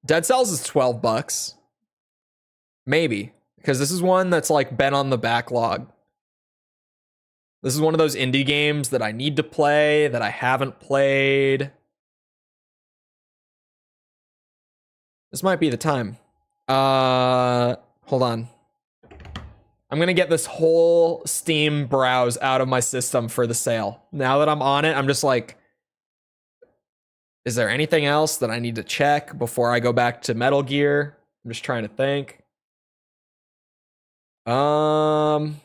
Dead Cells is $12. Maybe. Because this is one that's like been on the backlog. This is one of those indie games that I need to play, that I haven't played. This might be the time. Hold on. I'm gonna get this whole Steam browse out of my system for the sale. Now that I'm on it, I'm just like, is there anything else that I need to check before I go back to Metal Gear? I'm just trying to think. Tom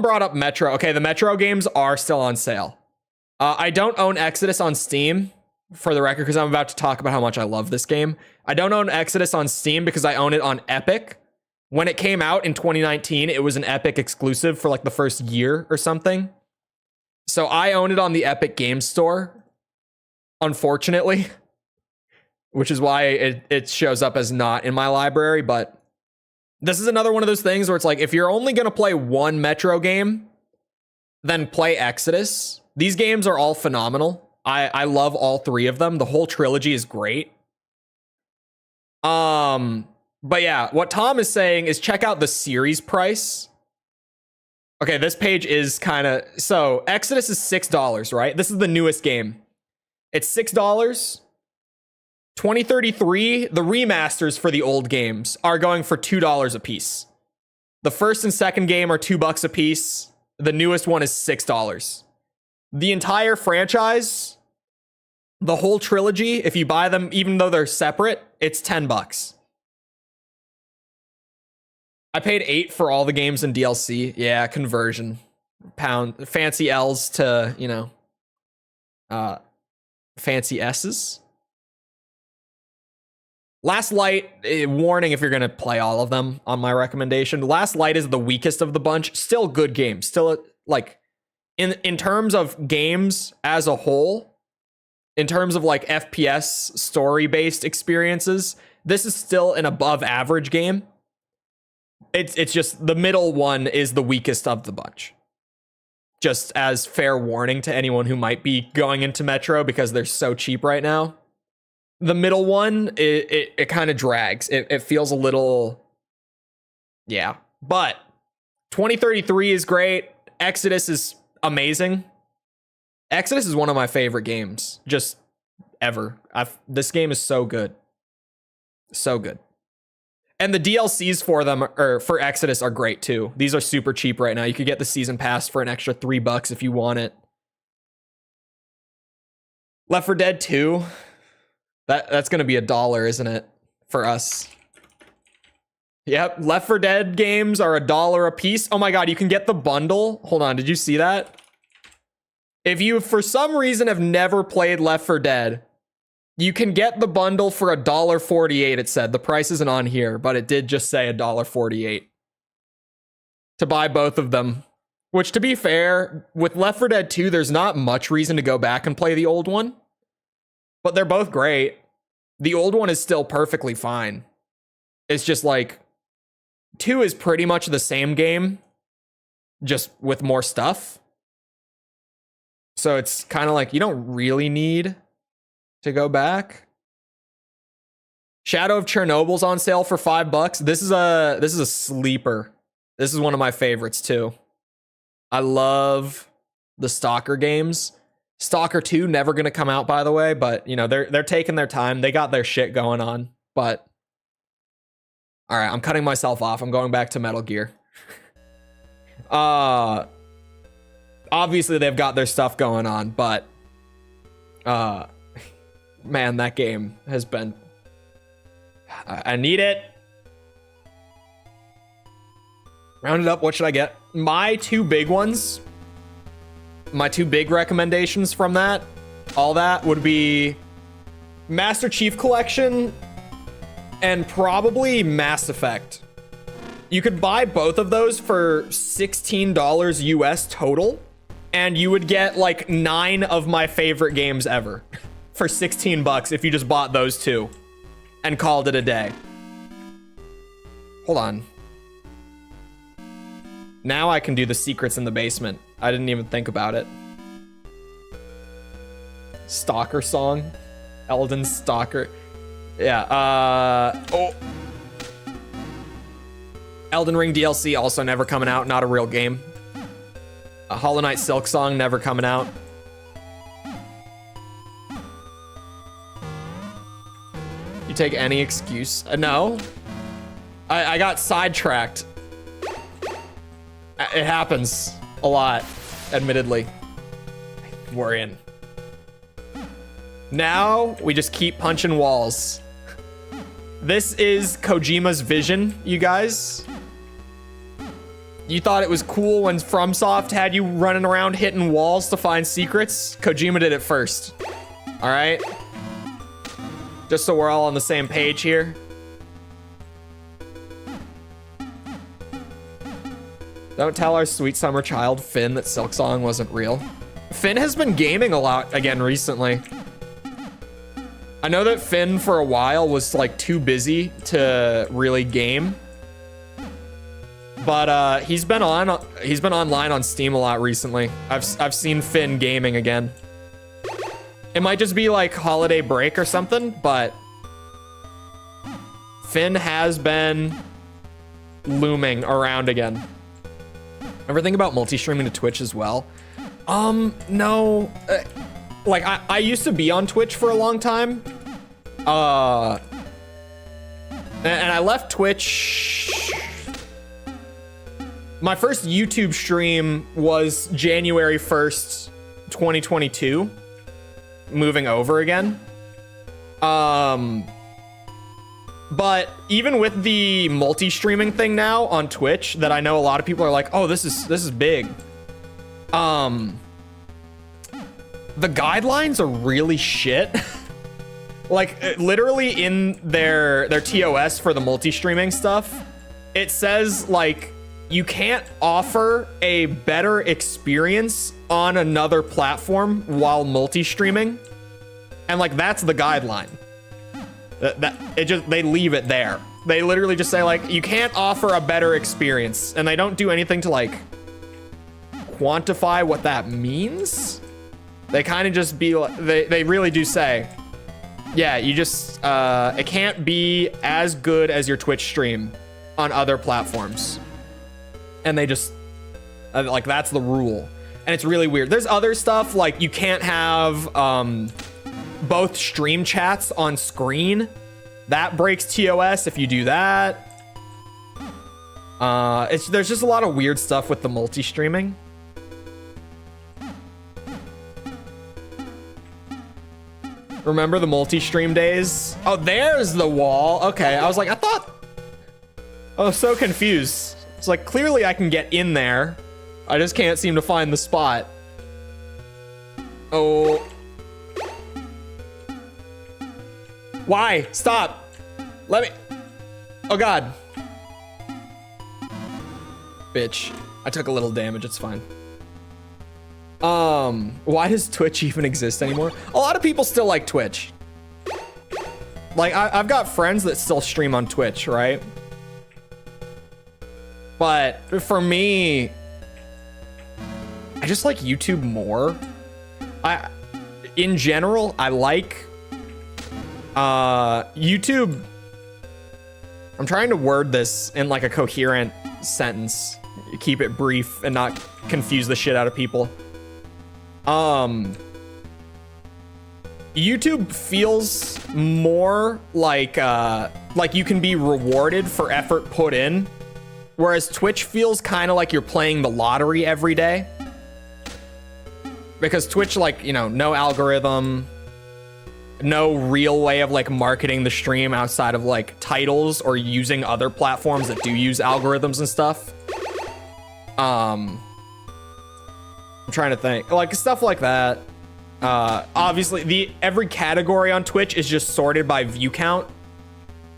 brought up Metro. Okay, the Metro games are still on sale. I don't own Exodus on Steam, for the record, because I'm about to talk about how much I love this game. I don't own Exodus on Steam because I own it on Epic. When it came out in 2019, it was an Epic exclusive for like the first year or something. So I own it on the Epic Games Store, unfortunately, which is why it shows up as not in my library. But this is another one of those things where it's like, if you're only going to play one Metro game, then play Exodus. These games are all phenomenal. I love all 3 of them. The whole trilogy is great. But yeah, what Tom is saying is check out the series price. Okay, this page is kind of... So, Exodus is $6, right? This is the newest game. It's $6. 2033, the remasters for the old games are going for $2 a piece. The first and second game are $2 a piece. The newest one is $6. The entire franchise, the whole trilogy, if you buy them, even though they're separate, it's $10. I paid $8 for all the games in DLC. Yeah, conversion. Pound. Fancy L's to, fancy S's. Last Light, warning if you're going to play all of them on my recommendation. Last Light is the weakest of the bunch. Still good game. Still, like, in terms of games as a whole, in terms of, like, FPS story-based experiences, this is still an above-average game. It's just the middle one is the weakest of the bunch. Just as fair warning to anyone who might be going into Metro because they're so cheap right now. The middle one, it kind of drags. It feels a little... Yeah. But 2033 is great. Exodus is amazing. Exodus is one of my favorite games, just ever. This game is so good. So good. And the DLCs for them, or for Exodus, are great too. These are super cheap right now. You could get the season pass for an extra $3 if you want it. Left 4 Dead 2. That's gonna be $1, isn't it? For us. Yep, Left 4 Dead games are $1 a piece. Oh my god, you can get the bundle. Hold on, did you see that? If you, for some reason, have never played Left 4 Dead, you can get the bundle for $1.48, it said. The price isn't on here, but it did just say $1.48. To buy both of them. Which, to be fair, with Left 4 Dead 2, there's not much reason to go back and play the old one. But they're both great. The old one is still perfectly fine. It's just like, 2 is pretty much the same game, just with more stuff. So it's kind of like, you don't really need to go back. Shadow of Chernobyl's on sale for $5. This is a sleeper. This is one of my favorites too. I love the Stalker games. Stalker 2 never gonna come out, by the way, but you know, they're taking their time. They got their shit going on, but all right, I'm cutting myself off. I'm going back to Metal Gear. Obviously they've got their stuff going on, but man, that game has been, I need it. Round it up, what should I get? My two big ones, my two big recommendations from that, all that would be Master Chief Collection and probably Mass Effect. You could buy both of those for $16 US total, and you would get like 9 of my favorite games ever for $16 if you just bought those two and called it a day. Hold on. Now I can do the secrets in the basement. I didn't even think about it. Stalker song. Elden Stalker. Yeah, oh. Elden Ring DLC also never coming out, not a real game. Hollow Knight Silk Song never coming out. You take any excuse? No. I got sidetracked. It happens a lot, admittedly. We're in. Now we just keep punching walls. This is Kojima's vision, you guys. You thought it was cool when FromSoft had you running around hitting walls to find secrets? Kojima did it first. All right? Just so we're all on the same page here. Don't tell our sweet summer child, Finn, that Silksong wasn't real. Finn has been gaming a lot again recently. I know that Finn for a while was like too busy to really game. But he's been online on Steam a lot recently. I've seen Finn gaming again. It might just be like holiday break or something, but Finn has been looming around again. Ever think about multi-streaming to Twitch as well? No. Like, I used to be on Twitch for a long time. And I left Twitch. My first YouTube stream was January 1st, 2022. Moving over again. But even with the multi-streaming thing now on Twitch, that I know a lot of people are like, oh, this is big. The guidelines are really shit. Like, literally in their TOS for the multi-streaming stuff, it says, like, you can't offer a better experience on another platform while multi-streaming. And, like, that's the guideline. They leave it there. They literally just say, like, you can't offer a better experience. And they don't do anything to, like, quantify what that means. They kind of just be like, they really do say, yeah, you just, it can't be as good as your Twitch stream on other platforms. And they just, like, that's the rule. And it's really weird. There's other stuff like you can't have both stream chats on screen. That breaks TOS if you do that. There's just a lot of weird stuff with the multi-streaming. Remember the multi-stream days? Oh, there's the wall. Okay, I was like, I was so confused. It's like, clearly I can get in there. I just can't seem to find the spot. Oh. Why? Stop. Let me. Oh, God. Bitch. I took a little damage. It's fine. Why does Twitch even exist anymore? A lot of people still like Twitch. Like, I've got friends that still stream on Twitch, right? But for me, I just like YouTube more. In general, I like YouTube. I'm trying to word this in like a coherent sentence. Keep it brief and not confuse the shit out of people. YouTube feels more like you can be rewarded for effort put in, whereas Twitch feels kind of like you're playing the lottery every day. Because Twitch, like, you know, no algorithm, no real way of like marketing the stream outside of like titles or using other platforms that do use algorithms and stuff. I'm trying to think, like stuff like that. Obviously every category on Twitch is just sorted by view count.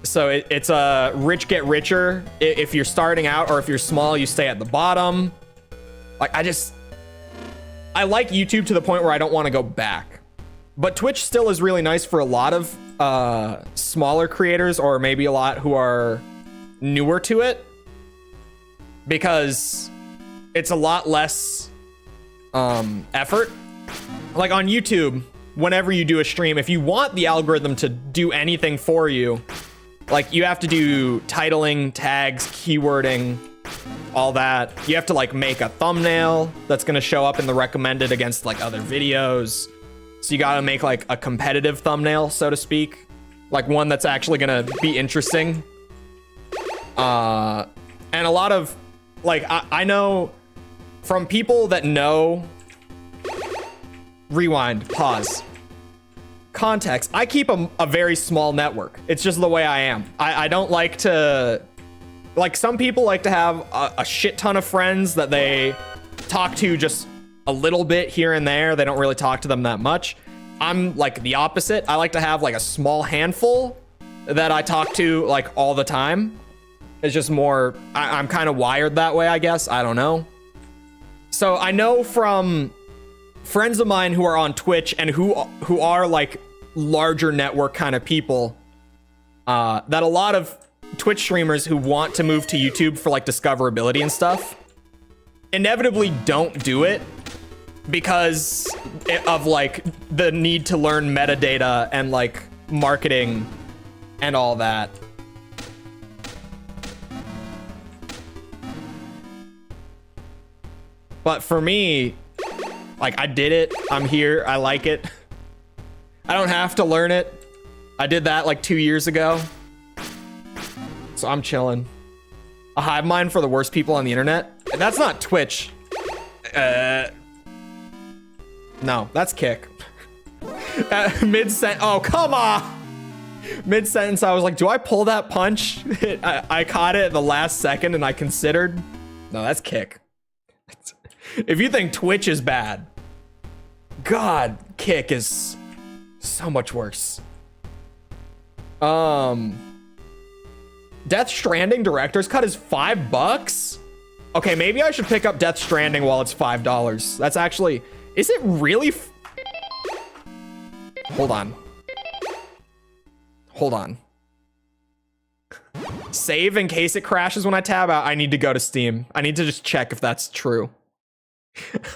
So it's a rich get richer. If you're starting out, or if you're small, you stay at the bottom. Like, I like YouTube to the point where I don't want to go back. But Twitch still is really nice for a lot of smaller creators, or maybe a lot who are newer to it, because it's a lot less effort. Like on YouTube, whenever you do a stream, if you want the algorithm to do anything for you, like you have to do titling, tags, keywording, all that. You have to like make a thumbnail that's gonna show up in the recommended against like other videos. So you gotta make like a competitive thumbnail, so to speak, like one that's actually gonna be interesting. And a lot of like, I know from people that know, rewind, pause, context. I keep a very small network. It's just the way I am. I don't like to, like some people like to have a shit ton of friends that they talk to just a little bit here and there. They don't really talk to them that much. I'm like the opposite. I like to have like a small handful that I talk to like all the time. It's just more, I'm kind of wired that way, I guess. I don't know. So I know from friends of mine who are on Twitch and who are like larger network kind of people, that a lot of Twitch streamers who want to move to YouTube for like discoverability and stuff inevitably don't do it because of like the need to learn metadata and like marketing and all that. But for me, like I did it, I'm here, I like it. I don't have to learn it. I did that like 2 years ago. So I'm chilling. A hive mind for the worst people on the internet. And that's not Twitch. No, that's Kick. Mid-sentence, oh, come on. Mid-sentence, I was like, do I pull that punch? I caught it at the last second and I considered. No, that's Kick. If you think Twitch is bad, God, Kick is so much worse. Death Stranding director's cut is $5? Okay, maybe I should pick up Death Stranding while it's $5. That's actually, is it really? Hold on. Hold on. Save in case it crashes when I tab out. I need to go to Steam. I need to just check if that's true.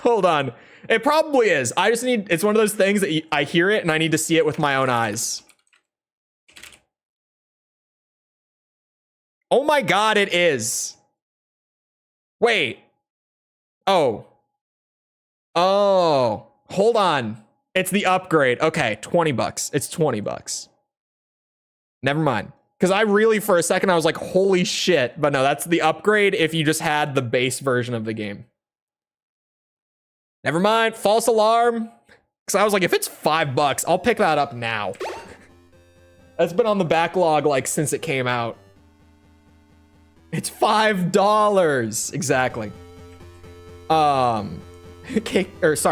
Hold on. It probably is. I just need, it's one of those things that I hear it and I need to see it with my own eyes. Oh my God, it is. Wait. Oh. Oh, hold on. It's the upgrade. Okay, 20 bucks. It's 20 bucks. Never mind. Because I really, for a second, I was like, holy shit. But no, that's the upgrade if you just had the base version of the game. Never mind. False alarm. Because I was like, if it's $5, I'll pick that up now. That's been on the backlog like since it came out. It's $5. Exactly.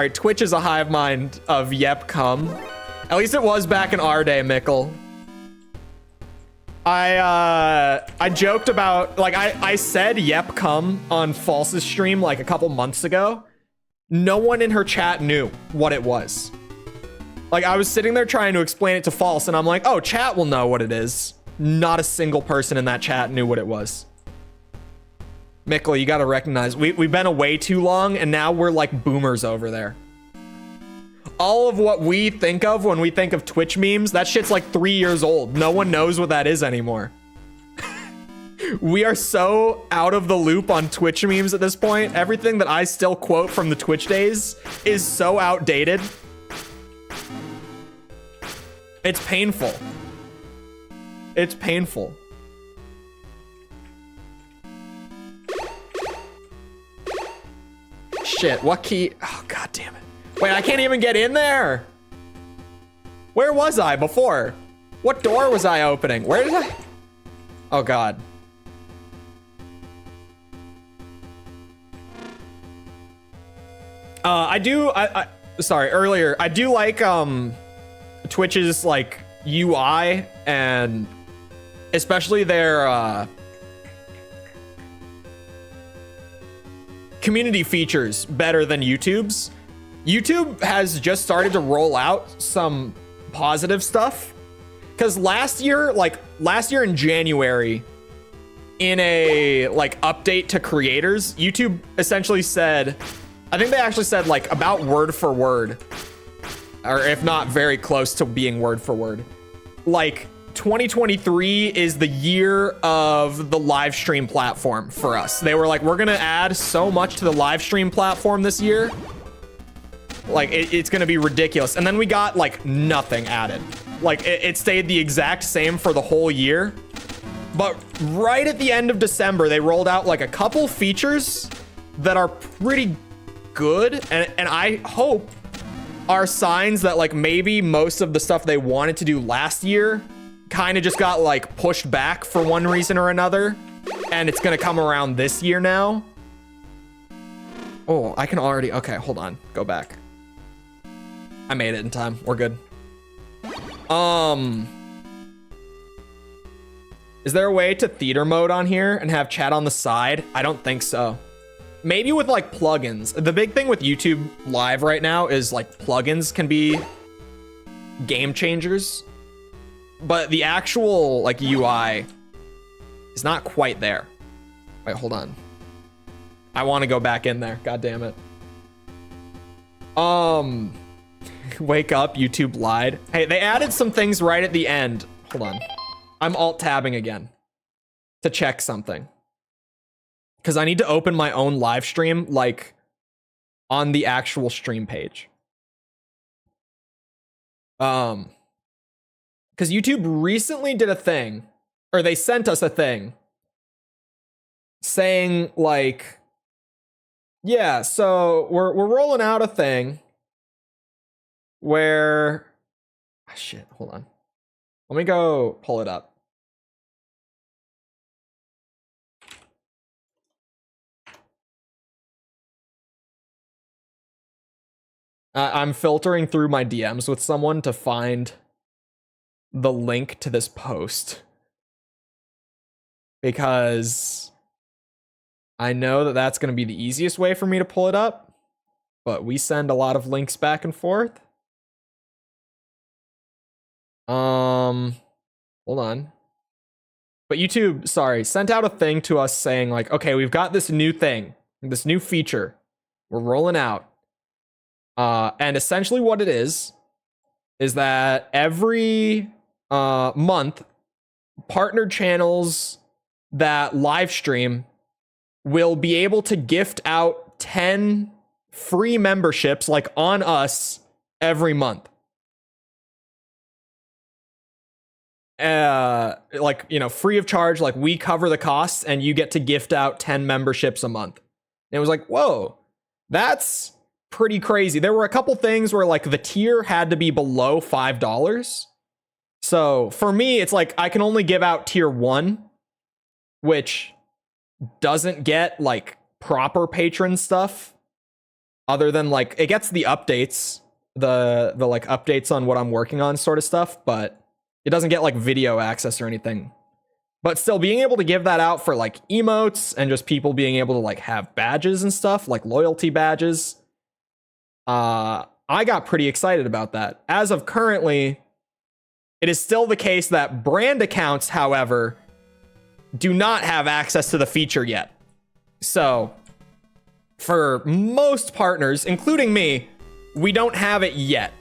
Twitch is a hive mind of yep come. At least it was back in our day, Mickle. I joked about, like, I said yep come on False's stream like a couple months ago. No one in her chat knew what it was. Like, I was sitting there trying to explain it to False, and I'm like, oh, chat will know what it is. Not a single person in that chat knew what it was. Mickle, you gotta recognize, we've been away too long, and now we're like boomers over there. All of what we think of when we think of Twitch memes, that shit's like 3 years old. No one knows what that is anymore. We are so out of the loop on Twitch memes at this point. Everything that I still quote from the Twitch days is so outdated. It's painful. It's painful. Shit, what key? Oh, god damn it. Wait, I can't even get in there. Where was I before? What door was I opening? Where did I? Oh god. Sorry, earlier, I do like Twitch's like UI and especially their community features better than YouTube's. YouTube has just started to roll out some positive stuff because last year in January, in a like update to creators, YouTube essentially said, I think they actually said like about word for word, or if not very close to being word for word, like 2023 is the year of the live stream platform for us. They were like, we're gonna add so much to the live stream platform this year. Like it's gonna be ridiculous. And then we got like nothing added. Like it stayed the exact same for the whole year. But right at the end of December, they rolled out like a couple features that are pretty good. And I hope are signs that like maybe most of the stuff they wanted to do last year kind of just got like pushed back for one reason or another. And it's gonna come around this year now. Oh, I can already, okay, hold on, go back. I made it in time, we're good. Is there a way to theater mode on here and have chat on the side? I don't think so. Maybe with like plugins. The big thing with YouTube Live right now is like plugins can be game changers, but the actual like UI is not quite there. Wait, hold on. I want to go back in there. God damn it. Wake up, YouTube lied. Hey, they added some things right at the end. Hold on. I'm alt-tabbing again to check something. Because I need to open my own live stream, like, on the actual stream page. Because YouTube recently did a thing, or they sent us a thing, saying, like, yeah, so we're rolling out a thing where... Oh, shit, hold on. Let me go pull it up. I'm filtering through my DMs with someone to find the link to this post. Because I know that that's going to be the easiest way for me to pull it up. But we send a lot of links back and forth. Hold on. But YouTube, sorry, sent out a thing to us saying like, okay, we've got this new thing, this new feature we're rolling out. And essentially what it is that every month, partner channels that live stream will be able to gift out 10 free memberships like on us every month. Like, you know, free of charge, like we cover the costs and you get to gift out 10 memberships a month. And it was like, whoa, that's pretty crazy. There were a couple things where like the tier had to be below $5. So for me, it's like I can only give out tier 1, which doesn't get like proper patron stuff other than like it gets the updates, the like updates on what I'm working on sort of stuff, but it doesn't get like video access or anything. But still being able to give that out for like emotes and just people being able to like have badges and stuff, like loyalty badges. I got pretty excited about that. As of currently, it is still the case that brand accounts, however, do not have access to the feature yet. So for most partners, including me, we don't have it yet.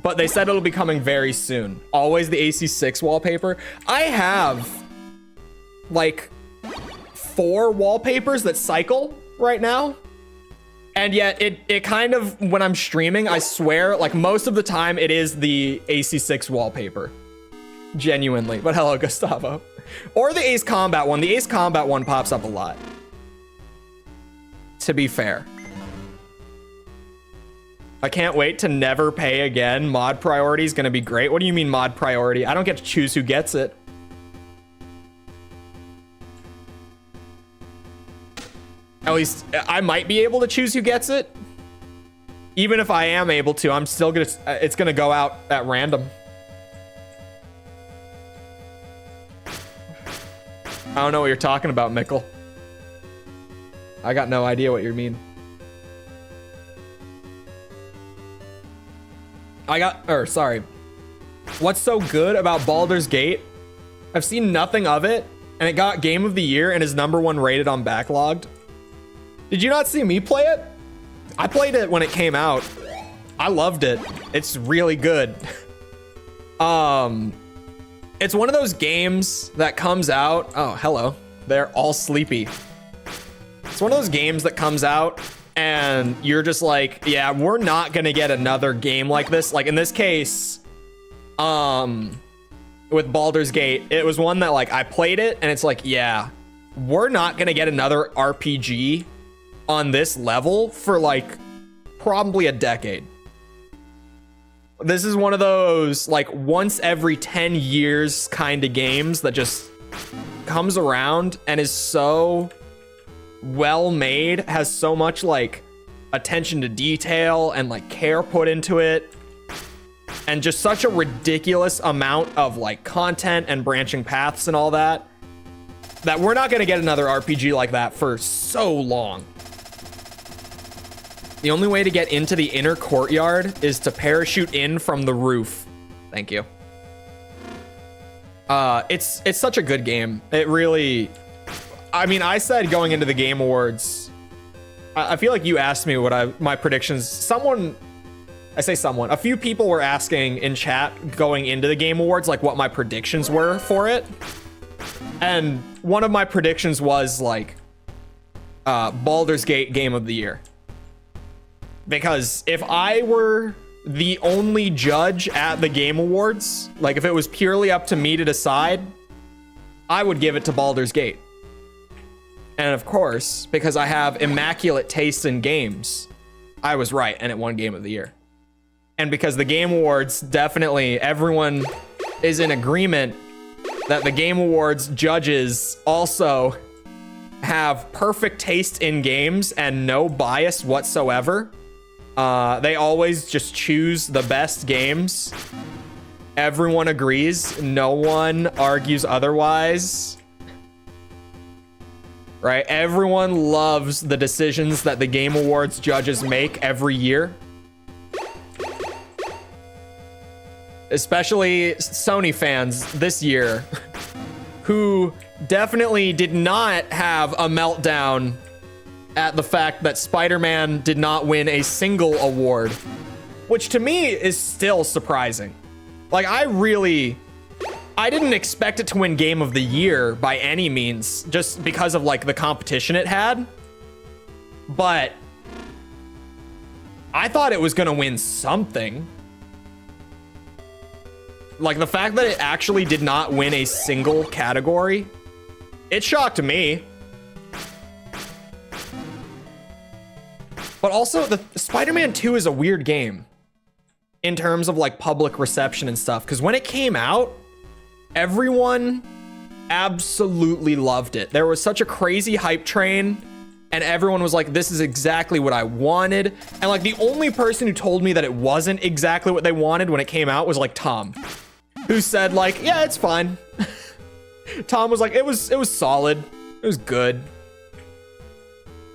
But they said it'll be coming very soon. Always the AC6 wallpaper. I have like 4 wallpapers that cycle right now. And yet it kind of, when I'm streaming, I swear, like most of the time it is the AC6 wallpaper. Genuinely. But hello, Gustavo. Or the Ace Combat one. The Ace Combat one pops up a lot. To be fair. I can't wait to never pay again. Mod priority is going to be great. What do you mean mod priority? I don't get to choose who gets it. At least I might be able to choose who gets it. Even if I am able to, I'm still going to, it's going to go out at random. I don't know what you're talking about, Mikkel. I got no idea what you mean. What's so good about Baldur's Gate? I've seen nothing of it, and it got Game of the Year and is #1 rated on Backlogged. Did you not see me play it? I played it when it came out. I loved it. It's really good. It's one of those games that comes out. Oh, hello. They're all sleepy. It's one of those games that comes out and you're just like, yeah, we're not gonna get another game like this. Like in this case, with Baldur's Gate, it was one that like I played it and it's like, yeah, we're not gonna get another RPG on this level for like probably a decade. This is one of those like once every 10 years kind of games that just comes around and is so well made, has so much like attention to detail and like care put into it, and just such a ridiculous amount of like content and branching paths and all that, that we're not going to get another RPG like that for so long. The only way to get into the inner courtyard is to parachute in from the roof. Thank you. It's such a good game. It really, I mean, I said going into the Game Awards, I feel like you asked me what my predictions. A few people were asking in chat going into the Game Awards, like what my predictions were for it. And one of my predictions was like, Baldur's Gate Game of the Year. Because if I were the only judge at the Game Awards, like if it was purely up to me to decide, I would give it to Baldur's Gate. And of course, because I have immaculate taste in games, I was right and it won Game of the Year. And because the Game Awards, definitely everyone is in agreement that the Game Awards judges also have perfect taste in games and no bias whatsoever. They always just choose the best games. Everyone agrees. No one argues otherwise. Right? Everyone loves the decisions that the Game Awards judges make every year. Especially Sony fans this year, who definitely did not have a meltdown at the fact that Spider-Man did not win a single award, which to me is still surprising. Like, I didn't expect it to win Game of the Year by any means, just because of like the competition it had. But I thought it was gonna win something. Like, the fact that it actually did not win a single category, it shocked me. But also, the Spider-Man 2 is a weird game in terms of like public reception and stuff. Because when it came out, everyone absolutely loved it. There was such a crazy hype train, and everyone was like, this is exactly what I wanted. And like, the only person who told me that it wasn't exactly what they wanted when it came out was like Tom, who said like, yeah, it's fine. Tom was like, it was solid. It was good.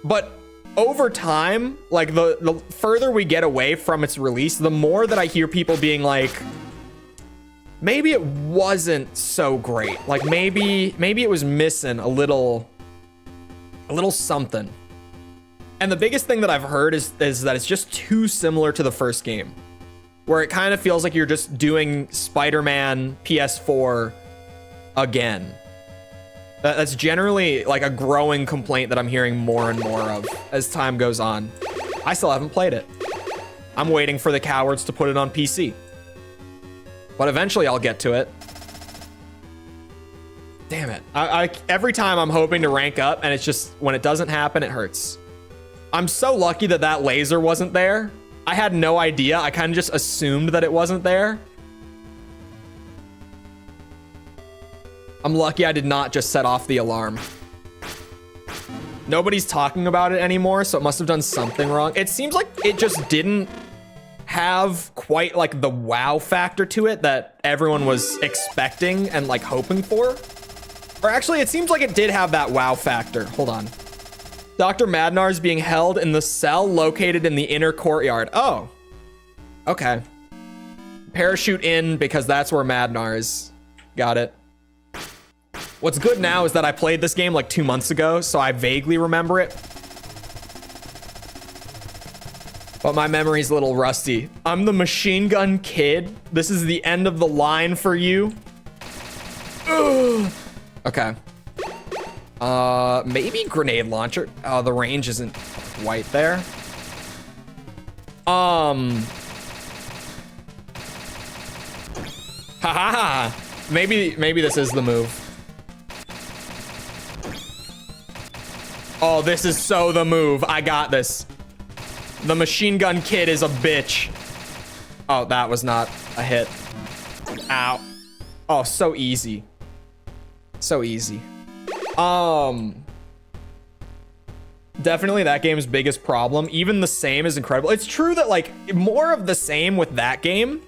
But over time, like the further we get away from its release, the more that I hear people being like, maybe it wasn't so great. Like maybe it was missing a little something. And the biggest thing that I've heard is that it's just too similar to the first game, where it kind of feels like you're just doing Spider-Man PS4 again. That's generally like a growing complaint that I'm hearing more and more of as time goes on. I still haven't played it. I'm waiting for the cowards to put it on PC. But eventually I'll get to it. Damn it. Every time I'm hoping to rank up, and it's just, when it doesn't happen, it hurts. I'm so lucky that that laser wasn't there. I had no idea. I kind of just assumed that it wasn't there. I'm lucky I did not just set off the alarm. Nobody's talking about it anymore, so it must have done something wrong. It seems like it just didn't have quite like the wow factor to it that everyone was expecting and like hoping for. Or actually, it seems like it did have that wow factor. Hold on. Dr. Madnar is being held in the cell located in the inner courtyard. Oh, okay. Parachute in because that's where Madnar is. Got it. What's good now is that I played this game like 2 months ago, so I vaguely remember it. But my memory's a little rusty. I'm the machine gun kid. This is the end of the line for you. Ugh. Okay. Maybe grenade launcher. Oh, the range isn't quite there. Haha. Maybe this is the move. Oh, this is so the move. I got this. The machine gun kid is a bitch. Oh, that was not a hit. Ow. Oh, so easy. So easy. Definitely that game's biggest problem. Even the same is incredible. It's true that like more of the same with that game,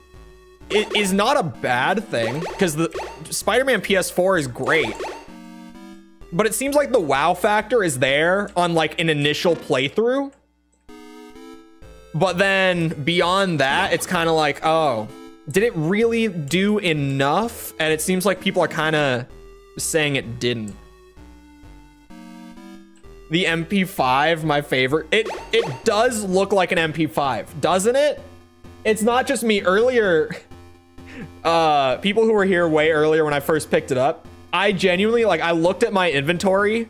it is not a bad thing, because the Spider-Man PS4 is great. But it seems like the wow factor is there on like an initial playthrough. But then beyond that, it's kind of like, oh, did it really do enough? And it seems like people are kind of saying it didn't. The MP5, my favorite. It does look like an MP5, doesn't it? It's not just me. Earlier, people who were here way earlier when I first picked it up, I genuinely, like, I looked at my inventory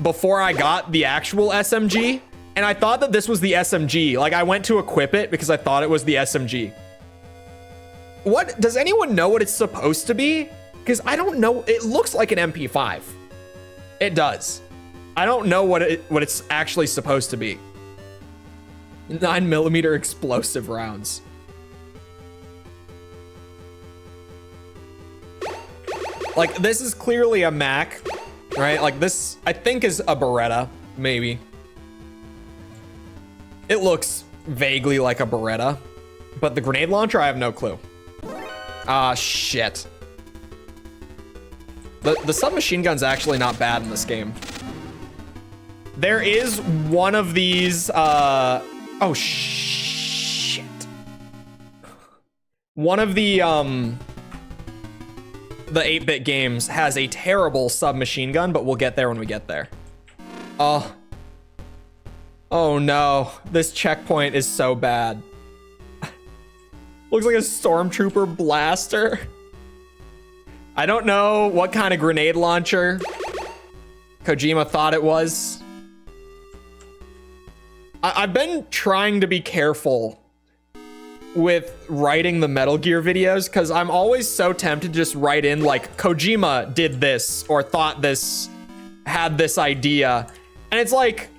before I got the actual SMG, and I thought that this was the SMG. Like, I went to equip it because I thought it was the SMG. What, does anyone know what it's supposed to be? Because I don't know. It looks like an MP5. It does. I don't know what it's actually supposed to be. 9mm explosive rounds. Like, this is clearly a Mac, right? Like, this, I think, is a Beretta, maybe. It looks vaguely like a Beretta, but the grenade launcher, I have no clue. Ah, shit. The submachine gun's actually not bad in this game. There is one of these, oh, shit. One of the 8-bit games has a terrible submachine gun, but we'll get there when we get there. Oh. Oh no, this checkpoint is so bad. Looks like a stormtrooper blaster. I don't know what kind of grenade launcher Kojima thought it was. I've been trying to be careful with writing the Metal Gear videos because I'm always so tempted to just write in like Kojima did this or thought this, had this idea. And it's like,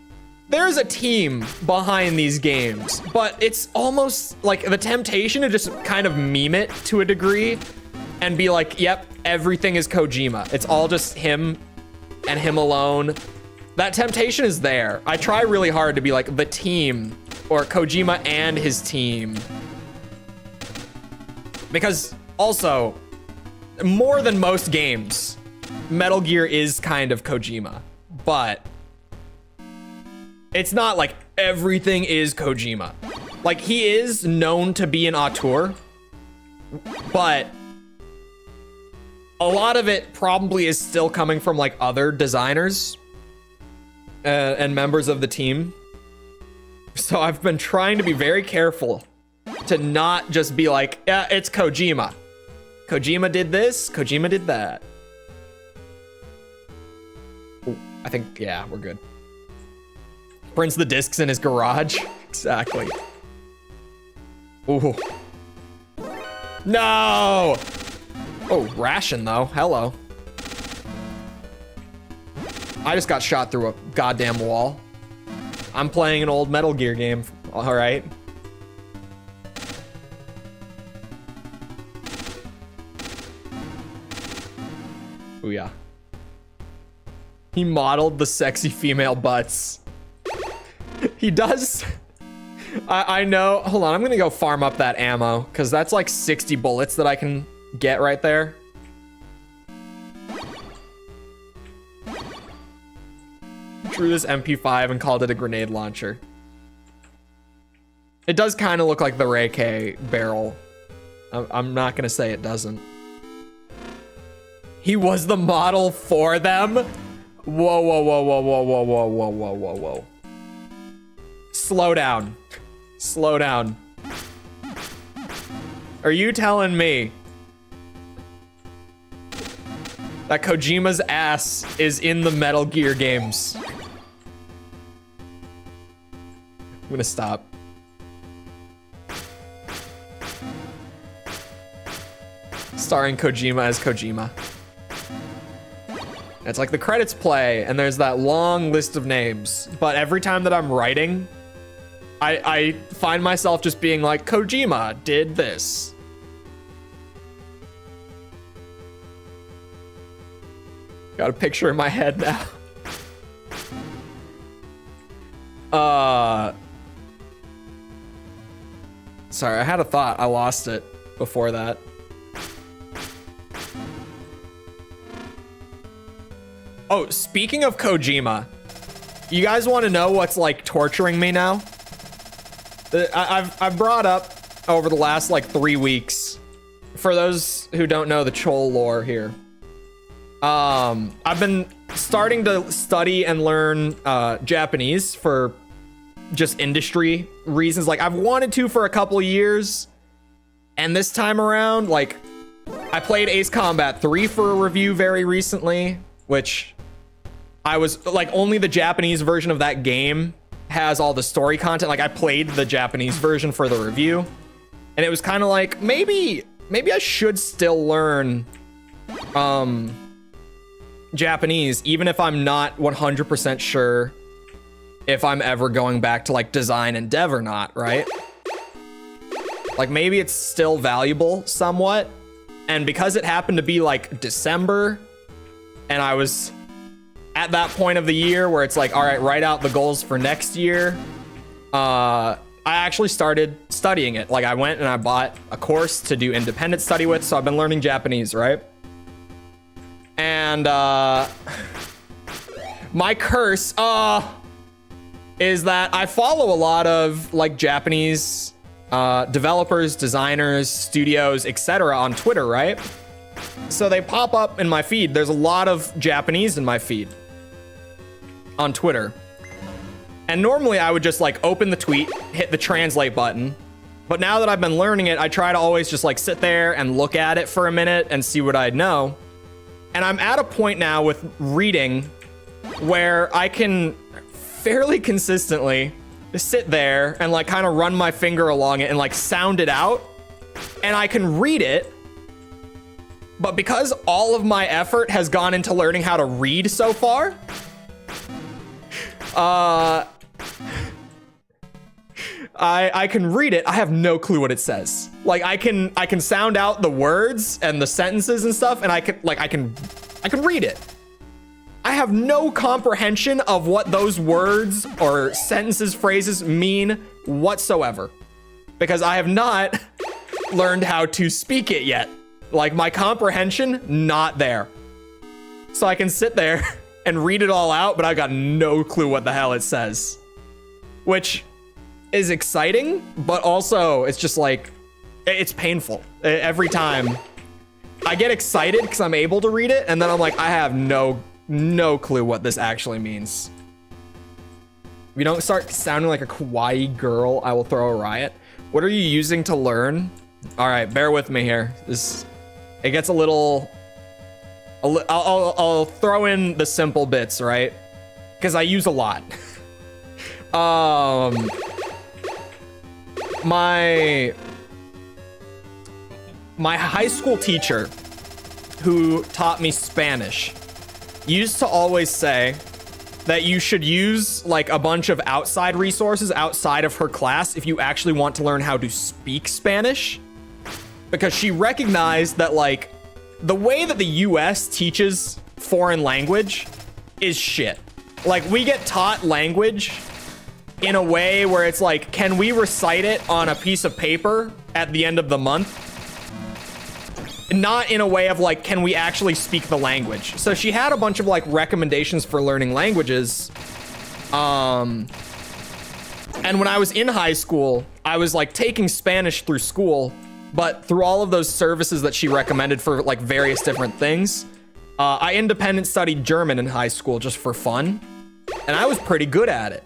there's a team behind these games, but it's almost like the temptation to just kind of meme it to a degree and be like, yep, everything is Kojima. It's all just him and him alone. That temptation is there. I try really hard to be like the team or Kojima and his team. Because also, more than most games, Metal Gear is kind of Kojima, but it's not like everything is Kojima. Like, he is known to be an auteur, but a lot of it probably is still coming from like other designers and members of the team. So I've been trying to be very careful to not just be like, yeah, it's Kojima. Kojima did this, Kojima did that. Ooh, I think, yeah, we're good. Prints the discs in his garage. Exactly. Ooh. No! Oh, ration though, hello. I just got shot through a goddamn wall. I'm playing an old Metal Gear game, all right. Ooh, yeah. He modeled the sexy female butts. He does. I know. Hold on, I'm gonna go farm up that ammo because that's like 60 bullets that I can get right there. Drew this MP5 and called it a grenade launcher. It does kind of look like the Ray K barrel. I'm not gonna say it doesn't. He was the model for them? Whoa, whoa, whoa, whoa, whoa, whoa, whoa, whoa, whoa, whoa, whoa. Slow down. Slow down. Are you telling me that Kojima's ass is in the Metal Gear games? I'm gonna stop. Starring Kojima as Kojima. It's like the credits play and there's that long list of names, but every time that I'm writing, I find myself just being like, Kojima did this. Got a picture in my head now. Sorry, I had a thought. I lost it before that. Oh, speaking of Kojima, you guys want to know what's like torturing me now? I've brought up over the last like 3 weeks, for those who don't know the Chol lore here. I've been starting to study and learn Japanese for just industry reasons. Like, I've wanted to for a couple of years, and this time around, like, I played Ace Combat 3 for a review very recently, which I was like, only the Japanese version of that game has all the story content. Like, I played the Japanese version for the review, and it was kind of like, maybe I should still learn Japanese, even if I'm not 100% sure if I'm ever going back to like design and dev or not, right? Like, maybe it's still valuable somewhat. And because it happened to be like December, and I was at that point of the year where it's like, all right, write out the goals for next year, I actually started studying it. Like, I went and I bought a course to do independent study with, so I've been learning Japanese, right? And my curse is that I follow a lot of like Japanese developers, designers, studios, etc. on Twitter, right? So they pop up in my feed. There's a lot of Japanese in my feed on Twitter. And normally I would just like open the tweet, hit the translate button. But now that I've been learning it, I try to always just like sit there and look at it for a minute and see what I know. And I'm at a point now with reading where I can fairly consistently sit there and like kind of run my finger along it and like sound it out, and I can read it. But because all of my effort has gone into learning how to read so far, I can read it. I have no clue what it says. Like I can sound out the words and the sentences and stuff, and I can read it. I have no comprehension of what those words or sentences, phrases mean whatsoever, because I have not learned how to speak it yet. Like my comprehension, not there. So I can sit there and read it all out, but I got no clue what the hell it says, which is exciting, but also it's just like, it's painful. Every time I get excited because I'm able to read it, and then I'm like, I have no clue what this actually means. If you don't start sounding like a kawaii girl, I will throw a riot. What are you using to learn? All right, bear with me here. It gets a little. I'll throw in the simple bits, right? Because I use a lot. My high school teacher who taught me Spanish used to always say that you should use like a bunch of outside resources outside of her class if you actually want to learn how to speak Spanish, because she recognized that like the way that the US teaches foreign language is shit. Like we get taught language in a way where it's like, can we recite it on a piece of paper at the end of the month? Not in a way of like, can we actually speak the language? So she had a bunch of like recommendations for learning languages. And when I was in high school, I was like taking Spanish through school, but through all of those services that she recommended for like various different things, I independent studied German in high school just for fun. And I was pretty good at it.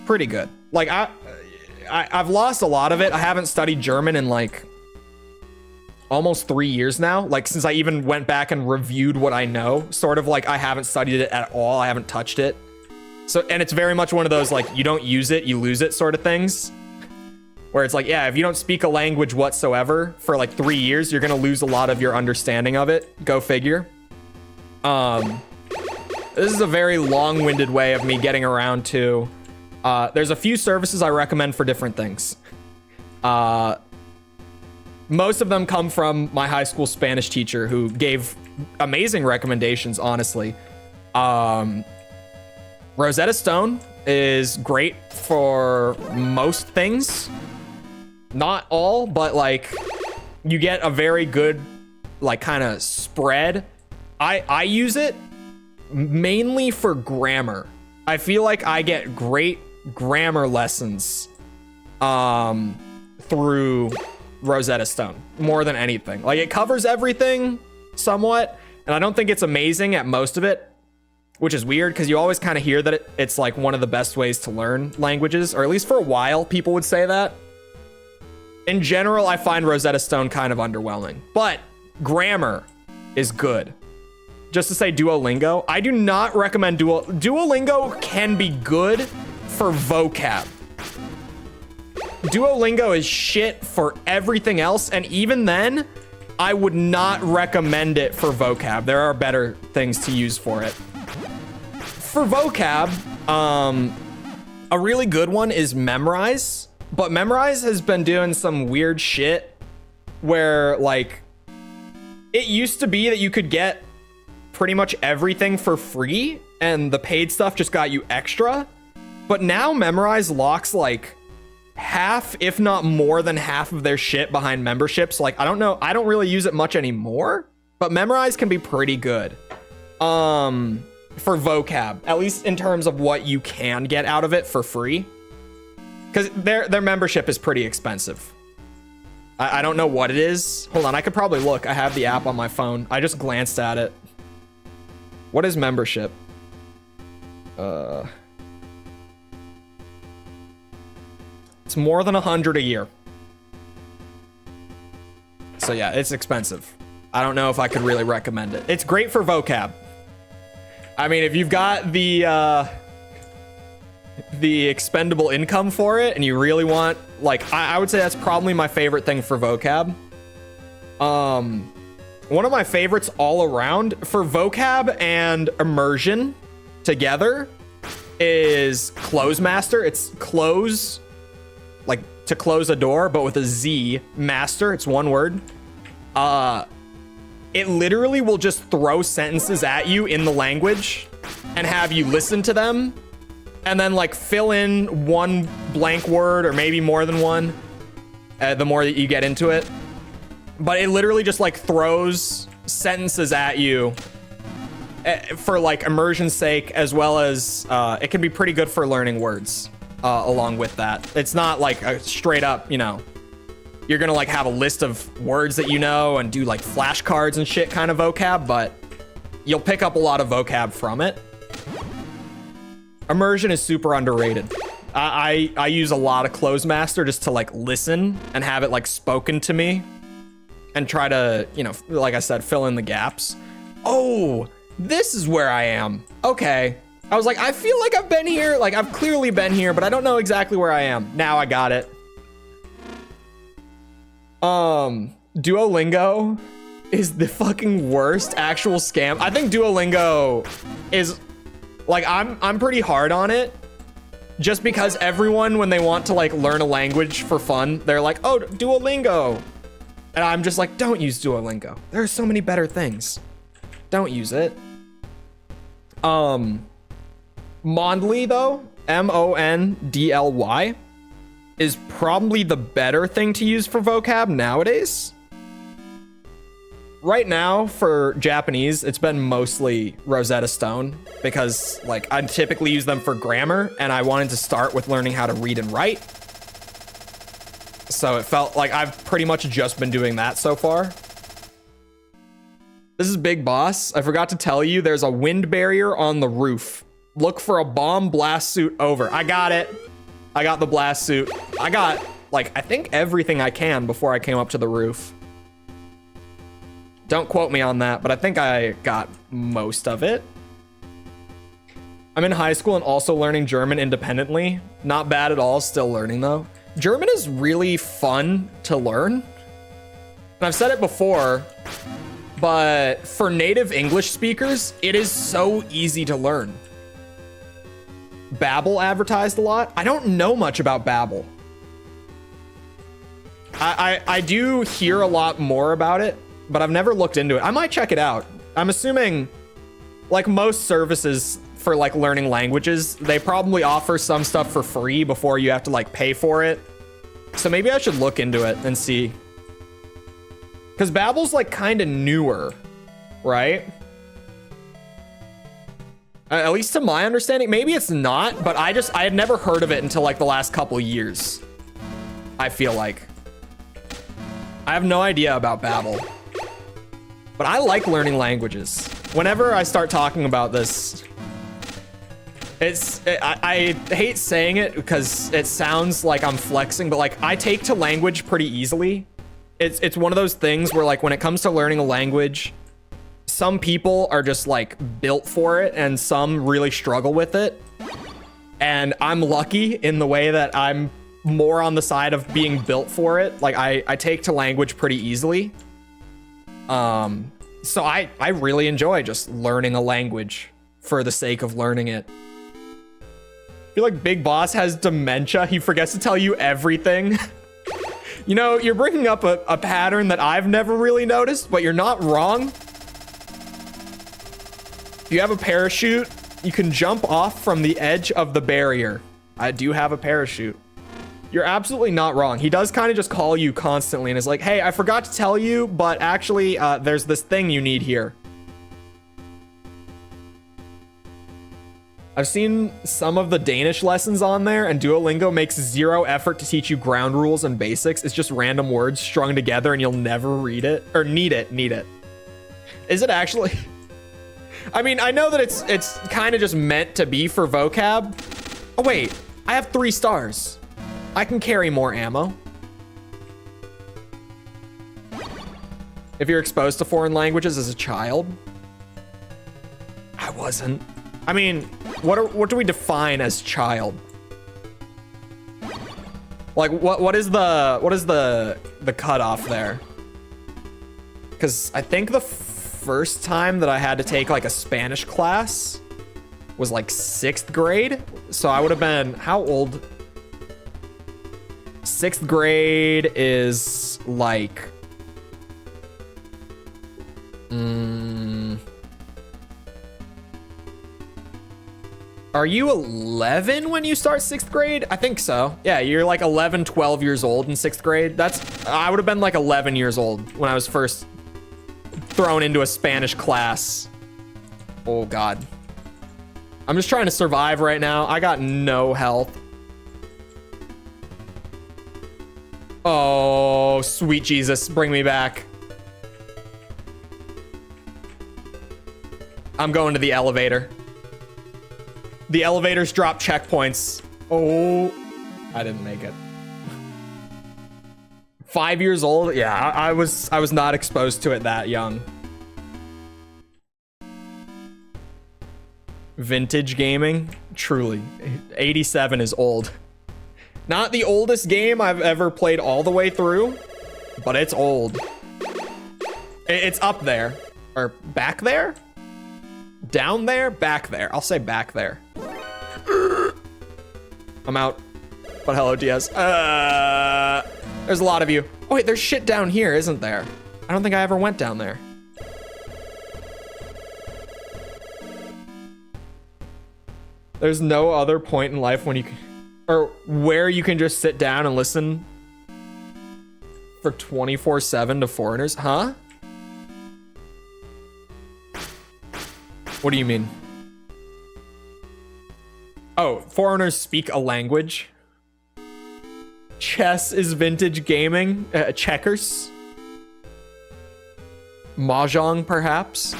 Pretty good. Like I've lost a lot of it. I haven't studied German in like almost 3 years now, like since I even went back and reviewed what I know. Sort of like I haven't studied it at all. I haven't touched it. So, and it's very much one of those like, you don't use it, you lose it sort of things, where it's like, yeah, if you don't speak a language whatsoever for like 3 years, you're gonna lose a lot of your understanding of it. Go figure. This is a very long-winded way of me getting around to, there's a few services I recommend for different things. Most of them come from my high school Spanish teacher, who gave amazing recommendations, honestly. Rosetta Stone is great for most things. Not all, but like you get a very good like kind of spread. I use it mainly for grammar. I feel like I get great grammar lessons through Rosetta Stone more than anything. Like it covers everything somewhat, and I don't think it's amazing at most of it, which is weird because you always kind of hear that it's like one of the best ways to learn languages, or at least for a while people would say that. In general, I find Rosetta Stone kind of underwhelming, but grammar is good. Just to say Duolingo, I do not recommend Duolingo can be good for vocab. Duolingo is shit for everything else, and even then, I would not recommend it for vocab. There are better things to use for it. For vocab, a really good one is Memrise, but Memrise has been doing some weird shit where, like, it used to be that you could get pretty much everything for free, and the paid stuff just got you extra, but now Memrise locks, like, half, if not more than half of their shit behind memberships. Like, I don't know, I don't really use it much anymore, but Memrise can be pretty good for vocab, at least in terms of what you can get out of it for free, because their membership is pretty expensive. I don't know what it is. Hold on, I could probably look. I have the app on my phone. I just glanced at it. What is membership? It's more than 100 a year. So yeah, it's expensive. I don't know if I could really recommend it. It's great for vocab. I mean, if you've got the the expendable income for it and you really want, like, I would say that's probably my favorite thing for vocab. One of my favorites all around for vocab and immersion together is Close Master. It's close, like to close a door, but with a Z, master. It's one word. It literally will just throw sentences at you in the language and have you listen to them and then like fill in one blank word or maybe more than one, the more that you get into it. But it literally just like throws sentences at you for like immersion's sake, as well as it can be pretty good for learning words along with that. It's not like a straight up, you know, you're gonna like have a list of words that you know and do like flashcards and shit kind of vocab, but you'll pick up a lot of vocab from it. Immersion is super underrated. I use a lot of Close Master just to like listen and have it like spoken to me and try to, you know, like I said, fill in the gaps. Oh, this is where I am. Okay. I was like, I feel like I've been here. Like I've clearly been here, but I don't know exactly where I am. Now I got it. Duolingo is the fucking worst actual scam. I think Duolingo is like, I'm pretty hard on it just because everyone, when they want to like learn a language for fun, they're like, oh, Duolingo. And I'm just like, don't use Duolingo. There are so many better things. Don't use it. Mondly though, Mondly, is probably the better thing to use for vocab nowadays. Right now for Japanese, it's been mostly Rosetta Stone because like I typically use them for grammar and I wanted to start with learning how to read and write. So it felt like I've pretty much just been doing that so far. This is Big Boss. I forgot to tell you, there's a wind barrier on the roof. Look for a bomb blast suit over. I got it. I got the blast suit. I got, like, I think everything I can before I came up to the roof. Don't quote me on that, but I think I got most of it. I'm in high school and also learning German independently. Not bad at all, still learning though. German is really fun to learn. And I've said it before, but for native English speakers, it is so easy to learn. Babbel advertised a lot. I don't know much about Babbel. I do hear a lot more about it, but I've never looked into it. I might check it out. I'm assuming, like most services for like learning languages, they probably offer some stuff for free before you have to like pay for it. So maybe I should look into it and see. Because Babbel's like kind of newer, right? At least to my understanding. Maybe it's not, but I had never heard of it until like the last couple years. I feel like. I have no idea about Babbel. But I like languages. Whenever I start talking about this, I hate saying it because it sounds like I'm flexing, but like I take to language pretty easily. It's one of those things where like when it comes to learning a language, some people are just like built for it and some really struggle with it. And I'm lucky in the way that I'm more on the side of being built for it. Like I take to language pretty easily. So I really enjoy just learning a language for the sake of learning it. I feel like Big Boss has dementia. He forgets to tell you everything. You know, you're bringing up a pattern that I've never really noticed, but you're not wrong. If you have a parachute, you can jump off from the edge of the barrier. I do have a parachute. You're absolutely not wrong. He does kind of just call you constantly and is like, hey, I forgot to tell you, but actually there's this thing you need here. I've seen some of the Danish lessons on there, and Duolingo makes zero effort to teach you ground rules and basics. It's just random words strung together and you'll never read it or need it. Is it actually? I mean, I know that it's kind of just meant to be for vocab. Oh wait, I have 3 stars. I can carry more ammo. If you're exposed to foreign languages as a child. I wasn't. I mean, what do we define as child? Like what is the cutoff there? Because I think the first time that I had to take like a Spanish class was like 6th grade. So I would have been, how old? 6th grade is like, are you 11 when you start 6th grade? I think so. Yeah, you're like 11, 12 years old in 6th grade. I would have been like 11 years old when I was first thrown into a Spanish class. Oh God. I'm just trying to survive right now. I got no health. Oh, sweet Jesus, bring me back. I'm going to the elevator. The elevators drop checkpoints. Oh, I didn't make it. 5 years old? Yeah, I was not exposed to it that young. Vintage gaming? Truly. 87 is old. Not the oldest game I've ever played all the way through, but it's old. It's up there. Or back there? Down there? Back there. I'll say back there. I'm out. But hello, DS. There's a lot of you. Oh, wait, there's shit down here, isn't there? I don't think I ever went down there. There's no other point in life when you can, or where you can just sit down and listen for 24/7 to foreigners, huh? What do you mean? Oh, foreigners speak a language. Chess is vintage gaming. Checkers. Mahjong, perhaps.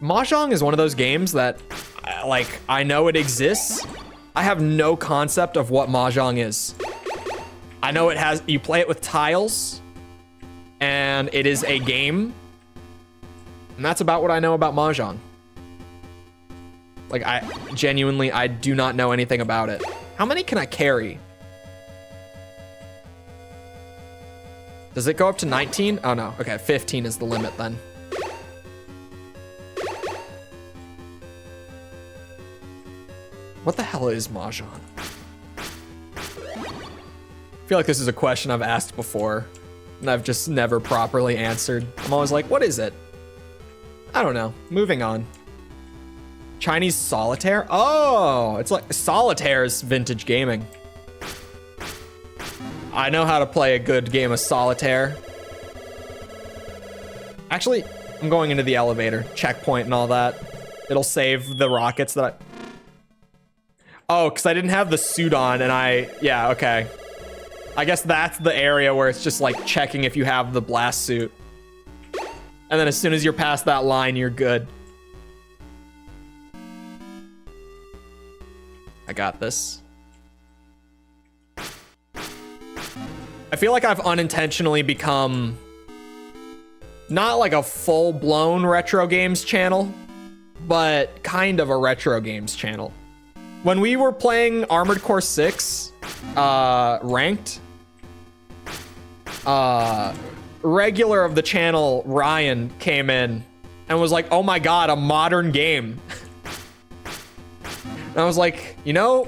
Mahjong is one of those games that, like, I know it exists. I have no concept of what Mahjong is. I know it has, you play it with tiles, and it is a game. And that's about what I know about Mahjong. Like, I do not know anything about it. How many can I carry? Does it go up to 19? Oh no, okay, 15 is the limit then. What the hell is Mahjong? I feel like this is a question I've asked before, and I've just never properly answered. I'm always like, what is it? I don't know. Moving on. Chinese solitaire? Oh, it's like solitaire's vintage gaming. I know how to play a good game of solitaire. Actually, I'm going into the elevator, checkpoint and all that. It'll save the rockets that I... Oh, because I didn't have the suit on and yeah, okay. I guess that's the area where it's just like checking if you have the blast suit. And then as soon as you're past that line, you're good. I got this. I feel like I've unintentionally become not like a full-blown retro games channel, but kind of a retro games channel. When we were playing Armored Core 6 ranked, regular of the channel, Ryan, came in and was like, oh my god, a modern game. And I was like, you know,